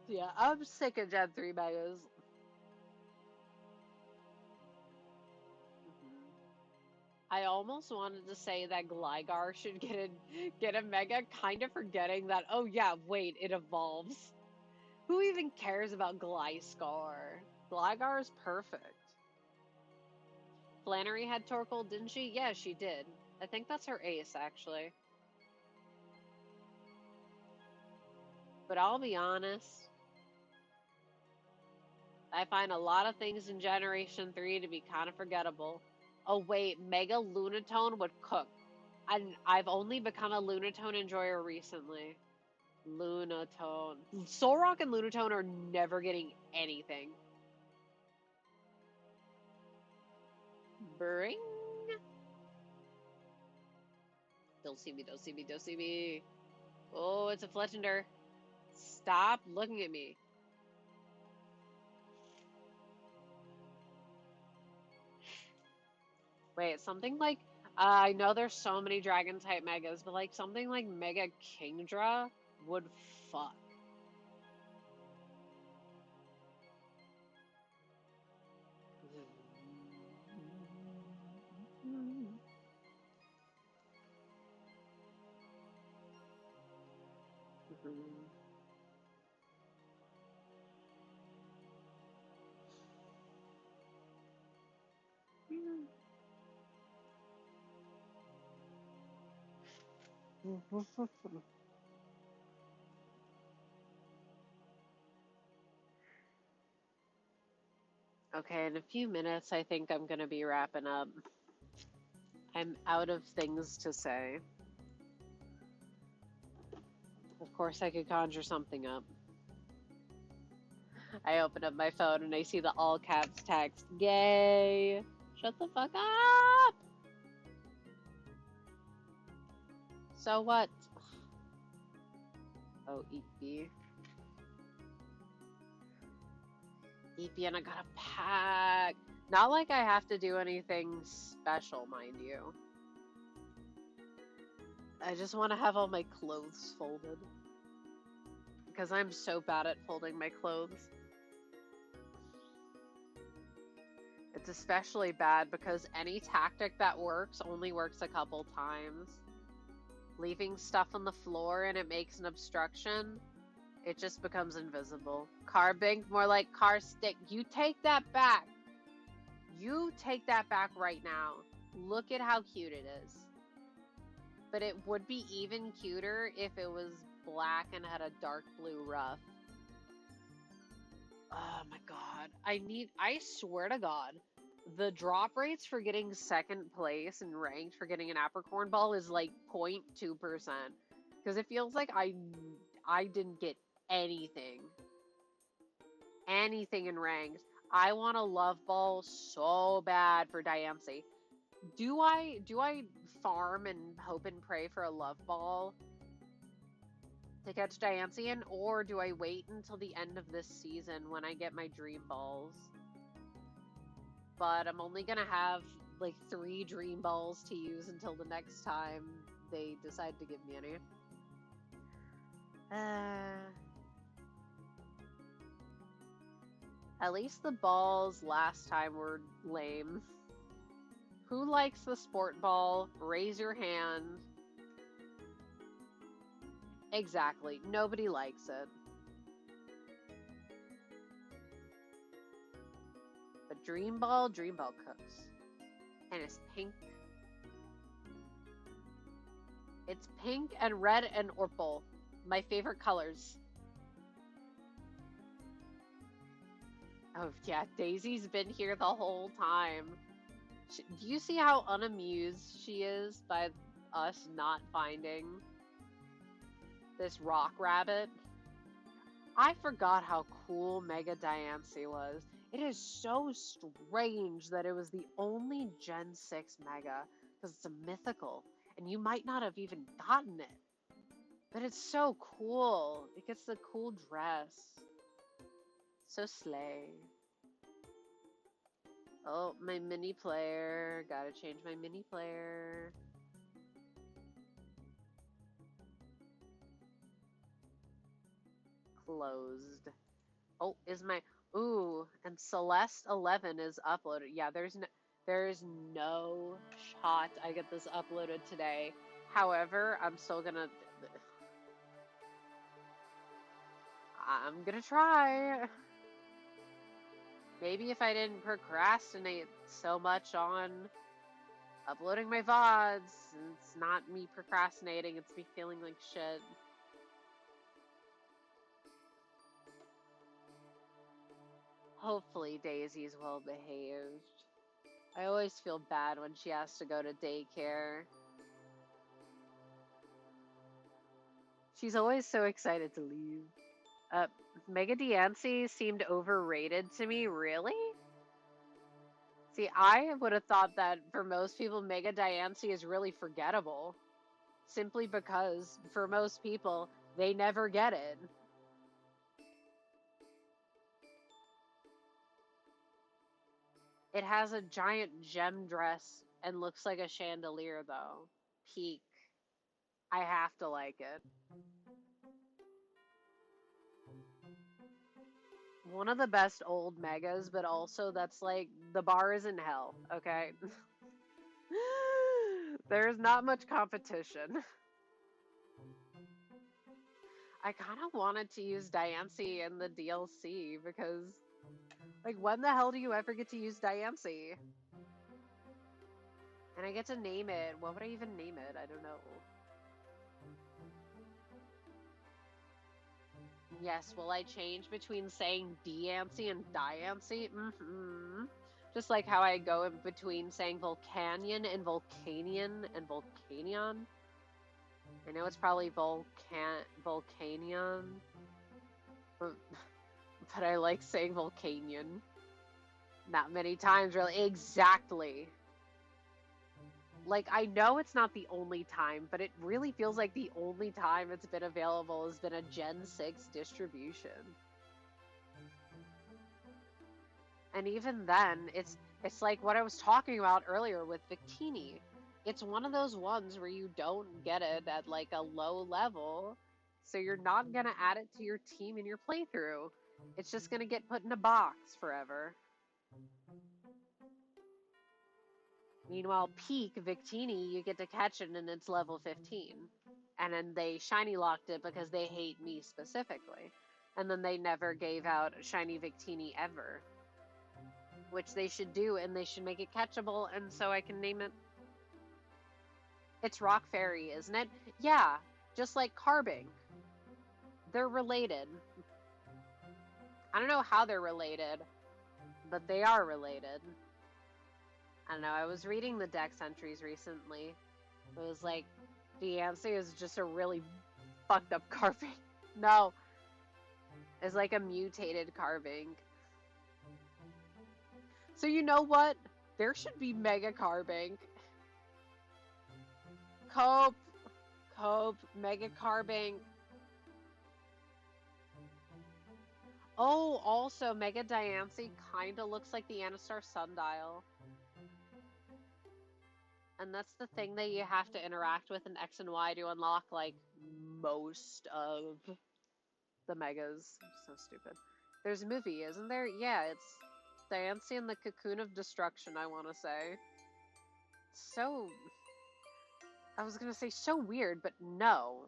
Yeah, I'm sick of Gen 3 Megas. I almost wanted to say that Gligar should get a Mega, kind of forgetting that, oh yeah, wait, it evolves. Who even cares about Gliscor? Gligar is perfect. Flannery had Torkoal, didn't she? Yeah, she did. I think that's her ace, actually. But I'll be honest, I find a lot of things in Generation 3 to be kind of forgettable. Oh wait, Mega Lunatone would cook. I've only become a Lunatone enjoyer recently. Lunatone. Solrock and Lunatone are never getting anything. Bring. Don't see me, don't see me, don't see me. Oh, it's a Fletchender. Stop looking at me. Wait, something like, I know there's so many Dragon-type Megas, but like something like Mega Kingdra would fuck. Okay, in a few minutes, I think I'm gonna be wrapping up. I'm out of things to say. Of course, I could conjure something up. I open up my phone and I see the all caps text, gay. Shut the fuck up! So what? Oh, EP. EP, and I got a pack. Not like I have to do anything special, mind you. I just want to have all my clothes folded. Because I'm so bad at folding my clothes. It's especially bad because any tactic that works only works a couple times. Leaving stuff on the floor and it makes an obstruction, it just becomes invisible. Carbink, more like car stick. You take that back. You take that back right now. Look at how cute it is. But it would be even cuter if it was black and had a dark blue ruff. Oh my god. I swear to god, the drop rates for getting second place and ranked for getting an apricorn ball is like 0.2%. Because it feels like I didn't get anything. Anything in ranked. I want a love ball so bad for Diamcie. Do I farm and hope and pray for a love ball to catch Diamcie in, or do I wait until the end of this season when I get my dream balls? But I'm only gonna have like 3 dream balls to use until the next time they decide to give me any. At least the balls last time were lame. Who likes the sport ball? Raise your hand. Exactly. Nobody likes it. But Dream Ball cooks. And it's pink. It's pink and red and purple. My favorite colors. Oh, yeah. Daisy's been here the whole time. Do you see how unamused she is by us not finding this rock rabbit? I forgot how cool Mega Diamcie was. It is so strange that it was the only Gen 6 Mega, because it's a mythical, and you might not have even gotten it. But it's so cool. It gets the cool dress. So slay. Oh, my mini player. Gotta change my mini player. Closed. Oh, is my... Ooh, and Celeste 11 is uploaded. Yeah, there's no shot I get this uploaded today. However, I'm gonna try. Maybe if I didn't procrastinate so much on uploading my VODs, it's not me procrastinating, it's me feeling like shit. Hopefully Daisy's well behaved. I always feel bad when she has to go to daycare. She's always so excited to leave. Mega Diamcie seemed overrated to me, really? See, I would have thought that for most people, Mega Diamcie is really forgettable. Simply because, for most people, they never get it. It has a giant gem dress and looks like a chandelier, though. Peak. I have to like it. One of the best old megas, but also that's like, the bar is in hell, okay? There's not much competition. I kind of wanted to use Diancie in the DLC because, like, when the hell do you ever get to use Diancie? And I get to name it. What would I even name it? I don't know. Yes, will I change between saying Diancie and Diancie? Mm-hmm. Just like how I go in between saying Volcanion and Volcanion and Volcanion. I know it's probably Volcanion, but I like saying Volcanion. Not many times, really. Exactly. Like, I know it's not the only time, but it really feels like the only time it's been available has been a Gen 6 distribution. And even then, it's like what I was talking about earlier with Victini. It's one of those ones where you don't get it at like a low level, so you're not gonna add it to your team in your playthrough. It's just gonna get put in a box forever. Meanwhile, peak Victini, you get to catch it and it's level 15. And then they shiny locked it because they hate me specifically. And then they never gave out shiny Victini ever. Which they should do, and they should make it catchable, and so I can name it. It's Rock Fairy, isn't it? Yeah, just like Carbink. They're related. I don't know how they're related, but they are related. I don't know, I was reading the Dex entries recently. It was like, Diancie is just a really fucked up Carbink. No, it's like a mutated Carbink. So you know what? There should be Mega Carbink. Cope, Mega Carbink. Oh, also, Mega Diancie kinda looks like the Anastar Sundial. And that's the thing that you have to interact with in X and Y to unlock, like, most of the Megas. So stupid. There's a movie, isn't there? Yeah, it's Diancie and the Cocoon of Destruction, I want to say. So... I was gonna say so weird, but no.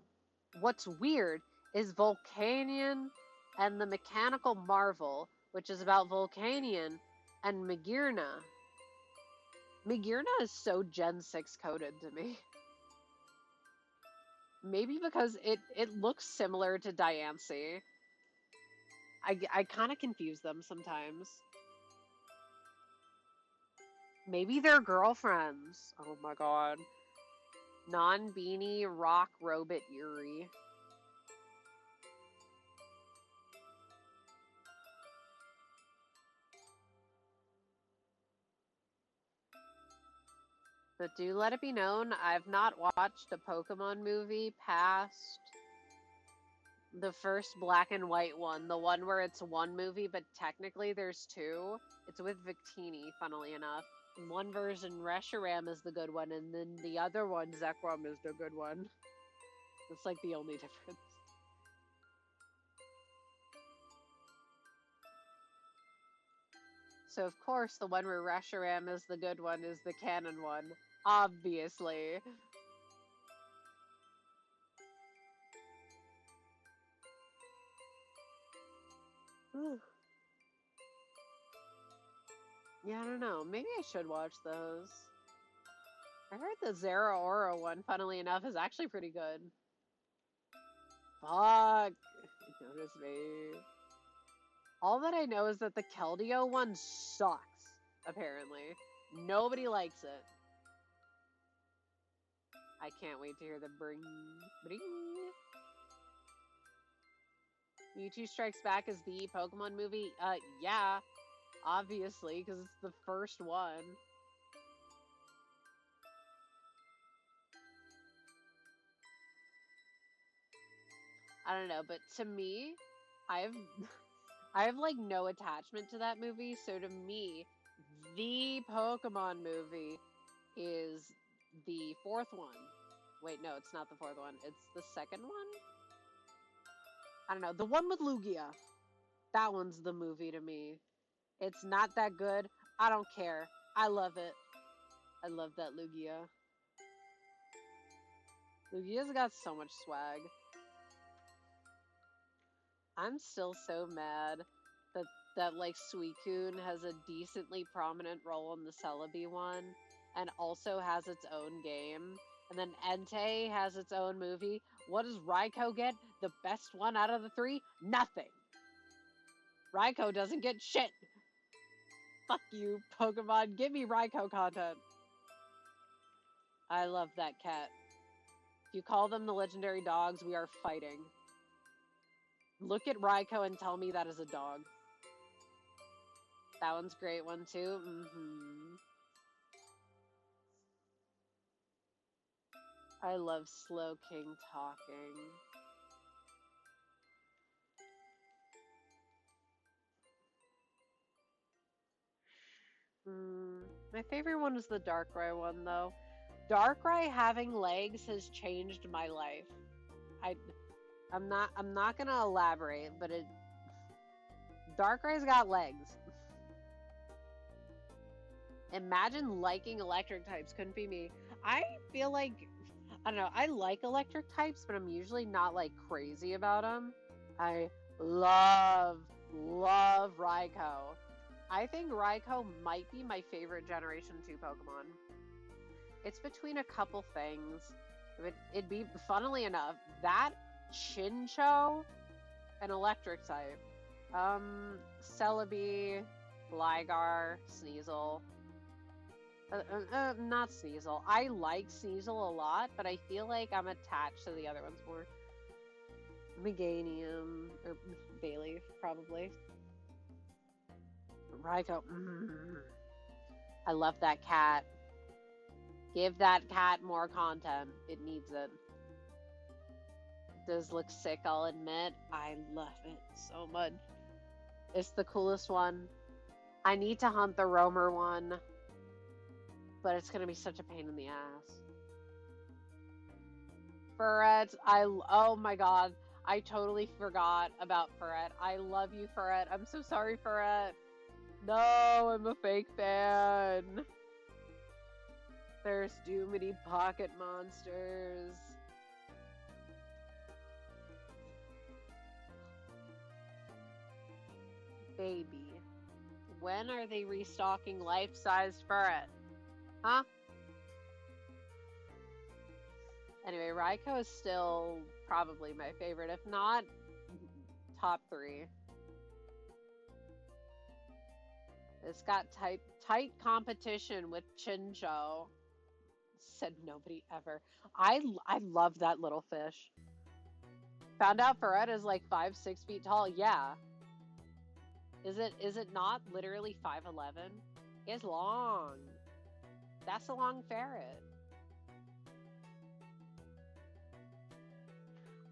What's weird is Volcanion and the Mechanical Marvel, which is about Volcanion and Magearna. Magearna is so Gen 6 coded to me. Maybe because it looks similar to Diancie. I kind of confuse them sometimes. Maybe they're girlfriends. Oh my god. Non-beanie rock robot Yuri. But do let it be known, I've not watched a Pokemon movie past the first black and white one. The one where it's one movie, but technically there's two. It's with Victini, funnily enough. One version, Reshiram, is the good one, and then the other one, Zekrom, is the good one. That's like the only difference. So, of course, the one where Reshiram is the good one is the canon one. Obviously. Yeah, I don't know. Maybe I should watch those. I heard the Zeraora one, funnily enough, is actually pretty good. Fuck! Notice me. All that I know is that the Keldeo one sucks, apparently. Nobody likes it. I can't wait to hear the bring. Bring. Mewtwo Strikes Back is the Pokemon movie? Yeah. Obviously, because it's the first one. I don't know, but to me, I've I have like no attachment to that movie, so to me, the Pokemon movie is the fourth one. Wait, no, it's not the fourth one. It's the second one? I don't know. The one with Lugia. That one's the movie to me. It's not that good. I don't care. I love it. I love that Lugia. Lugia's got so much swag. I'm still so mad that like Suicune has a decently prominent role in the Celebi one and also has its own game. And then Entei has its own movie. What does Raikou get? The best one out of the three? Nothing. Raikou doesn't get shit. Fuck you, Pokemon. Give me Raikou content. I love that cat. If you call them the legendary dogs, we are fighting. Look at Raikou and tell me that is a dog. That one's a great one too. I love Slowking talking. My favorite one is the Darkrai one, though. Darkrai having legs has changed my life. I'm not gonna elaborate, but Darkrai's got legs. Imagine liking electric types. Couldn't be me. I feel like, I don't know, I like electric types, but I'm usually not like crazy about them. I love Raikou. I think Raikou might be my favorite Generation 2 Pokemon. It's between a couple things. It'd be, funnily enough, that Chinchou, an electric type. Celebi, Gligar, Sneasel. Not Sneasel. I like Sneasel a lot, but I feel like I'm attached to the other ones more. Meganium, or Bayleaf, probably. Raikou. I love that cat. Give that cat more content. It needs it. It does look sick, I'll admit. I love it so much. It's the coolest one. I need to hunt the Roamer one, but it's gonna be such a pain in the ass. Ferret, oh my god, I totally forgot about Ferret. I love you, Ferret. I'm so sorry, Ferret. No, I'm a fake fan. There's too many pocket monsters. Baby, when are they restocking life-sized Ferret? Huh? Anyway, Raikou is still probably my favorite, if not top 3. It's got tight competition with Chinchou. Said nobody ever. I love that little fish. Found out Ferret is like 5'6" feet tall. Yeah. Is it not literally 5'11"? It's long. That's a long ferret.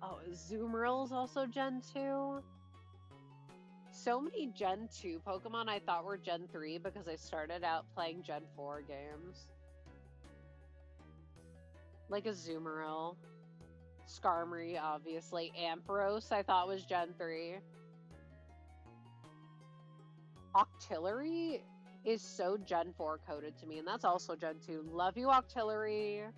Oh, Azumarill is also Gen 2. So many Gen 2 Pokemon I thought were Gen 3 because I started out playing Gen 4 games. Like Azumarill. Skarmory, obviously. Ampharos I thought was Gen 3. Octillery is so Gen 4 coded to me, and that's also Gen 2. Love you, Octillery.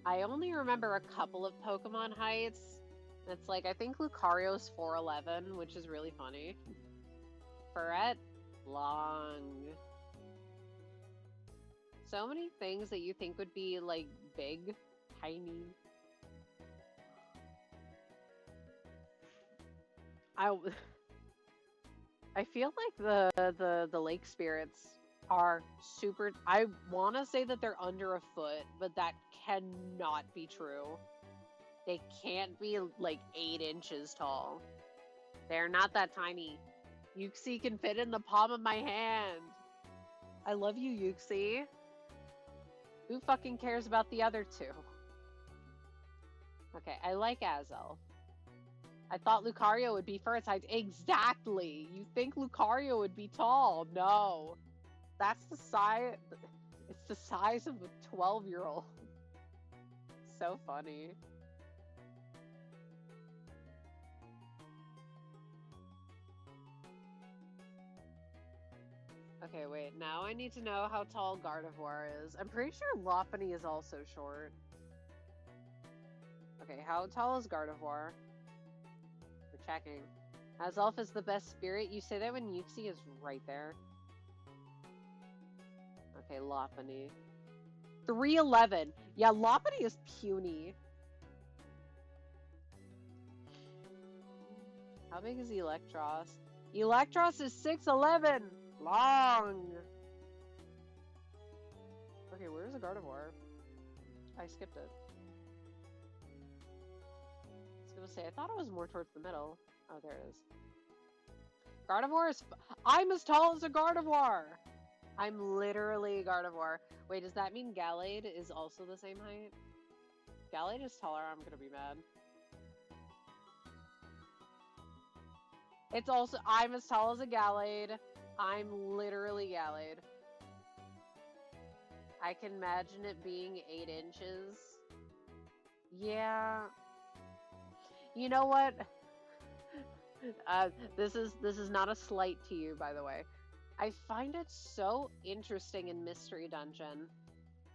I only remember a couple of Pokemon heights. It's like, I think Lucario's 4'11", which is really funny. Ferret, long. So many things that you think would be, like, big, tiny. I feel like the lake spirits are super. I want to say that they're under a foot, but that cannot be true. They can't be like 8 inches tall. They're not that tiny. Yuxi can fit in the palm of my hand. I love you, Yuxi. Who fucking cares about the other 2? Okay, I like Azel. I thought Lucario would be first height. Exactly! You think Lucario would be tall. No. That's the size... It's the size of a 12-year-old. So funny. Okay, wait. Now I need to know how tall Gardevoir is. I'm pretty sure Lopunny is also short. Okay, how tall is Gardevoir? We're checking. Azelf is the best spirit. You say that when Uxie is right there. Okay, Lopunny. 3'11". Yeah, Lopunny is puny. How big is Electros? Electros is 6'11". Long. Okay, where's the Gardevoir? I skipped it. I was gonna say, I thought it was more towards the middle. Oh, there it is. Gardevoir is... I'm as tall as a Gardevoir! I'm literally a Gardevoir. Wait, does that mean Gallade is also the same height? Gallade is taller, I'm gonna be mad. It's also... I'm as tall as a Gallade. I'm literally Gallade. I can imagine it being 8 inches. Yeah. You know what? This is not a slight to you, by the way. I find it so interesting in Mystery Dungeon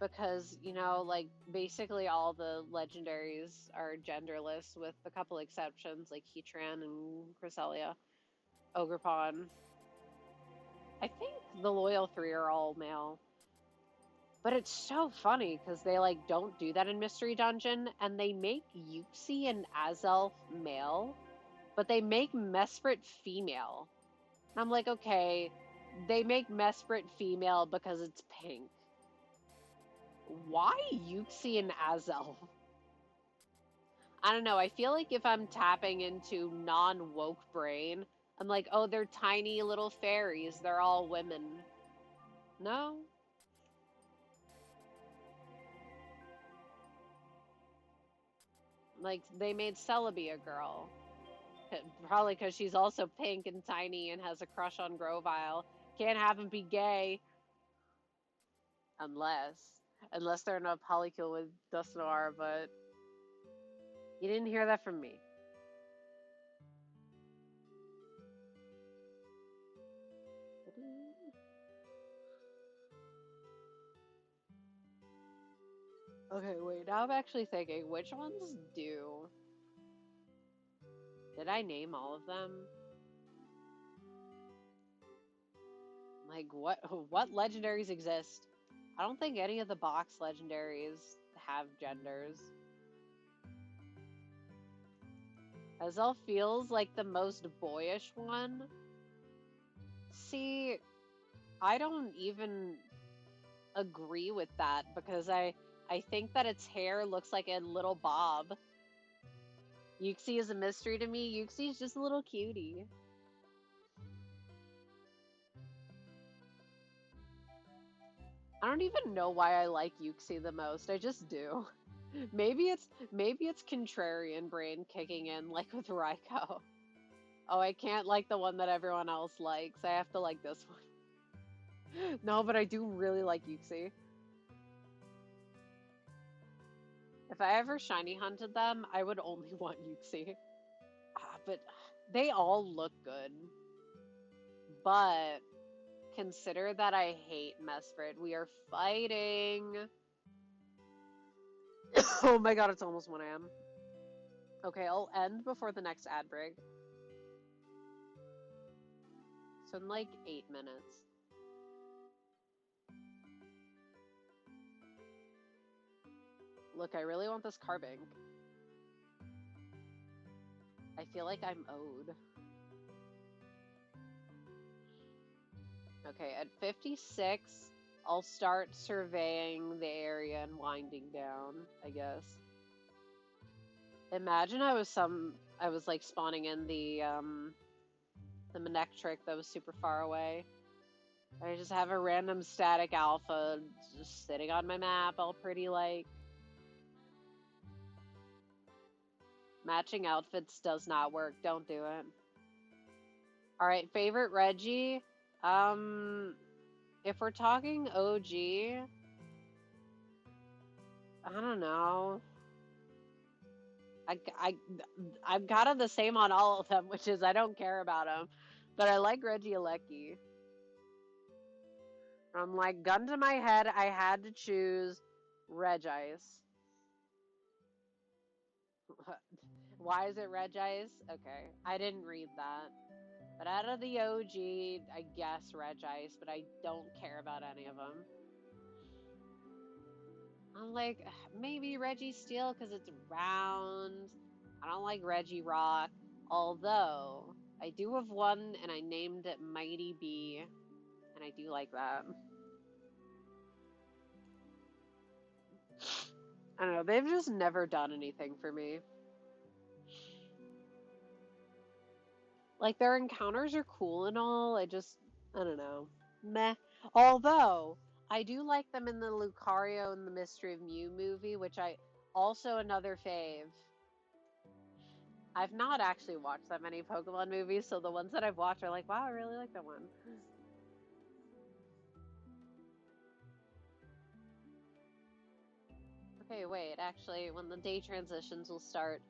because, you know, like basically all the legendaries are genderless with a couple exceptions like Heatran and Cresselia, Ogerpon. I think the Loyal 3 are all male. But it's so funny because they like don't do that in Mystery Dungeon and they make Uxie and Azelf male, but they make Mesprit female. And I'm like, okay, they make Mesprit female because it's pink. Why Uxie and Azelf? I don't know. I feel like if I'm tapping into non-woke brain, I'm like, oh, they're tiny little fairies. They're all women. No? Like, they made Celebi a girl. Probably because she's also pink and tiny and has a crush on Grovyle. Can't have him be gay. Unless they're in a polycule with Dusknoir, but you didn't hear that from me. Okay, wait, now I'm actually thinking, which ones do? Did I name all of them? Like, what legendaries exist? I don't think any of the box legendaries have genders. Azel feels like the most boyish one. See, I don't even agree with that because I think that its hair looks like a little bob. Uxie is a mystery to me. Uxie is just a little cutie. I don't even know why I like Uxie the most. I just do. Maybe it's contrarian brain kicking in like with Raikou. Oh, I can't like the one that everyone else likes. I have to like this one. No, but I do really like Uxie. If I ever shiny hunted them, I would only want Uxie. But they all look good. But consider that I hate Mesprit. We are fighting. Oh my god, it's almost 1 a.m. Okay, I'll end before the next ad break. So in like 8 minutes. Look, I really want this Carbink. I feel like I'm owed. Okay, at 56, I'll start surveying the area and winding down, I guess. Imagine I was like spawning in the Manectric that was super far away. I just have a random static alpha just sitting on my map, all pretty like. Matching outfits does not work. Don't do it. Alright, favorite Reggie? If we're talking OG, I don't know. I'm kind of the same on all of them, which is I don't care about them. But I like Regieleki. I'm like, gun to my head, I had to choose Regice. Why is it Regice? Okay, I didn't read that. But out of the OG, I guess Regice, but I don't care about any of them. I'm like, maybe Reggie Steel because it's round. I don't like Reggie Rock. Although, I do have one and I named it Mighty B. And I do like that. I don't know, they've just never done anything for me. Like, their encounters are cool and all, I don't know. Meh. Although, I do like them in the Lucario and the Mystery of Mew movie, which also another fave. I've not actually watched that many Pokemon movies, so the ones that I've watched are like, wow, I really like that one. Okay, wait, actually, when the day transitions, we'll start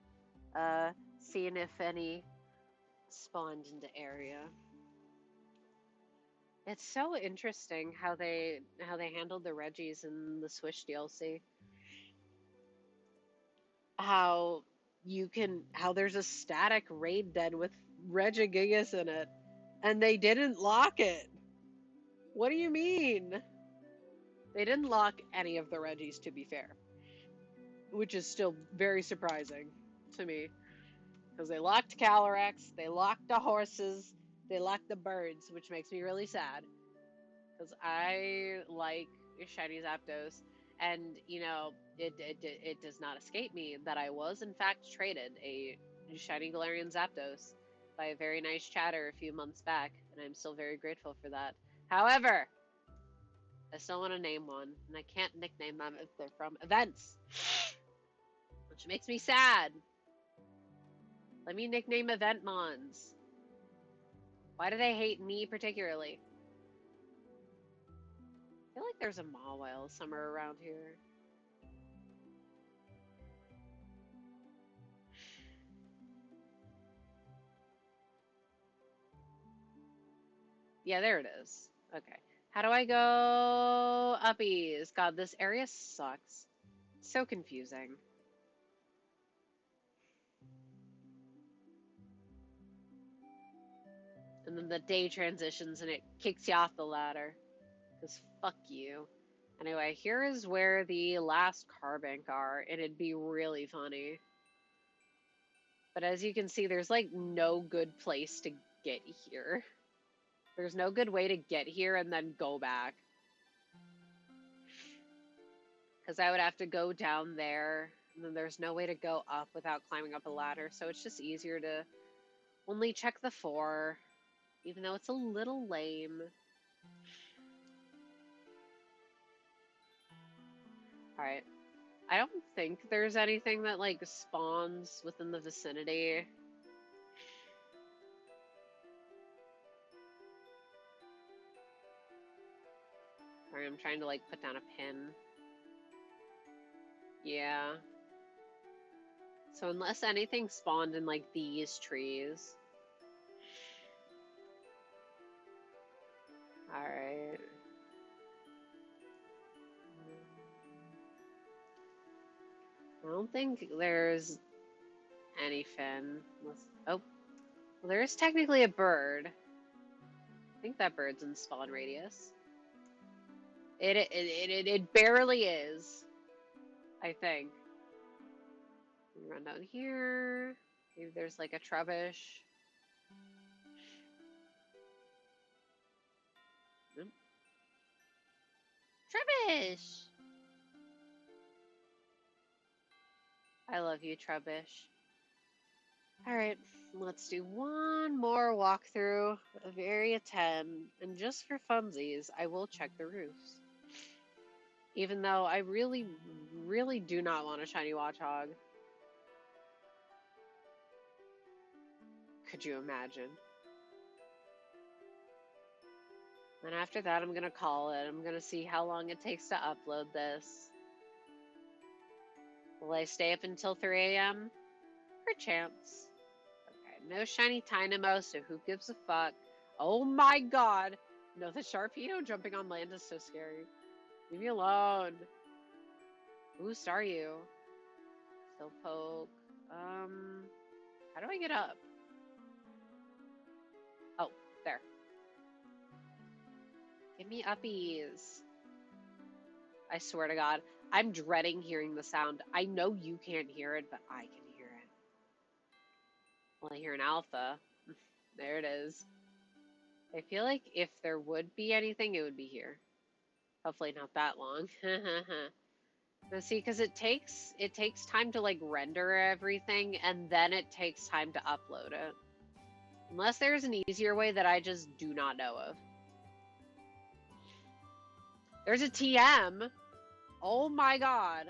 seeing if any spawned into area. It's so interesting how they handled the Reggies in the Swish DLC. How there's a static raid den with Regigigas in it, and they didn't lock it. What do you mean? They didn't lock any of the Reggies, to be fair, which is still very surprising to me. Because they locked Calyrex, they locked the horses, they locked the birds, which makes me really sad. Because I like Shiny Zapdos, and it does not escape me that I was in fact traded a Shiny Galarian Zapdos by a very nice chatter a few months back, and I'm still very grateful for that. However, I still want to name one, and I can't nickname them if they're from events, which makes me sad. Let me nickname Eventmons. Why do they hate me particularly? I feel like there's a Mawile somewhere around here. Yeah, there it is. Okay. How do I go uppies? God, this area sucks. It's so confusing. And then the day transitions and it kicks you off the ladder. Because fuck you. Anyway, here is where the last Carbink are, and it'd be really funny. But as you can see, there's like no good place to get here. There's no good way to get here and then go back. Because I would have to go down there, and then there's no way to go up without climbing up a ladder, so it's just easier to only check the 4, even though it's a little lame. Alright. I don't think there's anything that, like, spawns within the vicinity. Sorry, I'm trying to, like, put down a pin. Yeah. So unless anything spawned in, like, these trees. Alright. I don't think there's anything. Oh. Well, there is technically a bird. I think that bird's in spawn radius. It barely is. I think. Run down here. Maybe there's like a Trubbish. Nope. Trubbish! I love you, Trubbish. Alright, let's do one more walkthrough of Area 10. And just for funsies, I will check the roofs. Even though I really, really do not want a shiny Watchog. Could you imagine? And after that, I'm gonna call it. I'm gonna see how long it takes to upload this. Will I stay up until 3 a.m.? Perchance. Okay, no shiny Tynamo, so who gives a fuck? Oh my god! No, the Sharpedo jumping on land is so scary. Leave me alone. Boost are you? Slowpoke. How do I get up? Oh, there. Give me uppies. I swear to God, I'm dreading hearing the sound. I know you can't hear it, but I can hear it. Well, I hear an alpha. There it is. I feel like if there would be anything, it would be here. Hopefully not that long. Now see, because it takes time to like render everything, and then it takes time to upload it. Unless there's an easier way that I just do not know of. There's a TM. Oh my god.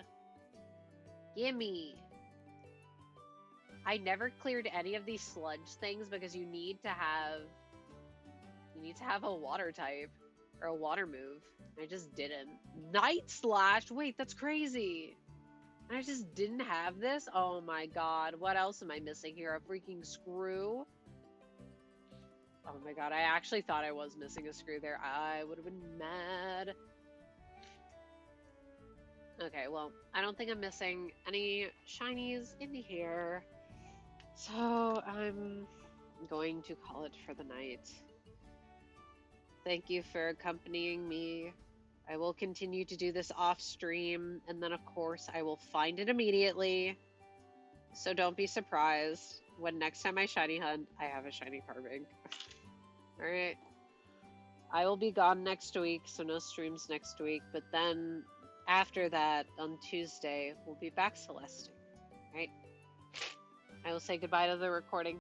Gimme. I never cleared any of these sludge things because you need to have a water type or a water move. I just didn't. Night Slash. Wait, that's crazy. I just didn't have this. Oh my god. What else am I missing here? A freaking screw? Oh my god, I actually thought I was missing a screw there. I would have been mad. Okay, well, I don't think I'm missing any shinies in here. So I'm going to call it for the night. Thank you for accompanying me. I will continue to do this off stream, and then of course I will find it immediately. So don't be surprised when next time I shiny hunt, I have a shiny Carbink. Alright. I will be gone next week, so no streams next week, but then after that, on Tuesday, we'll be back celesting. Right? I will say goodbye to the recording.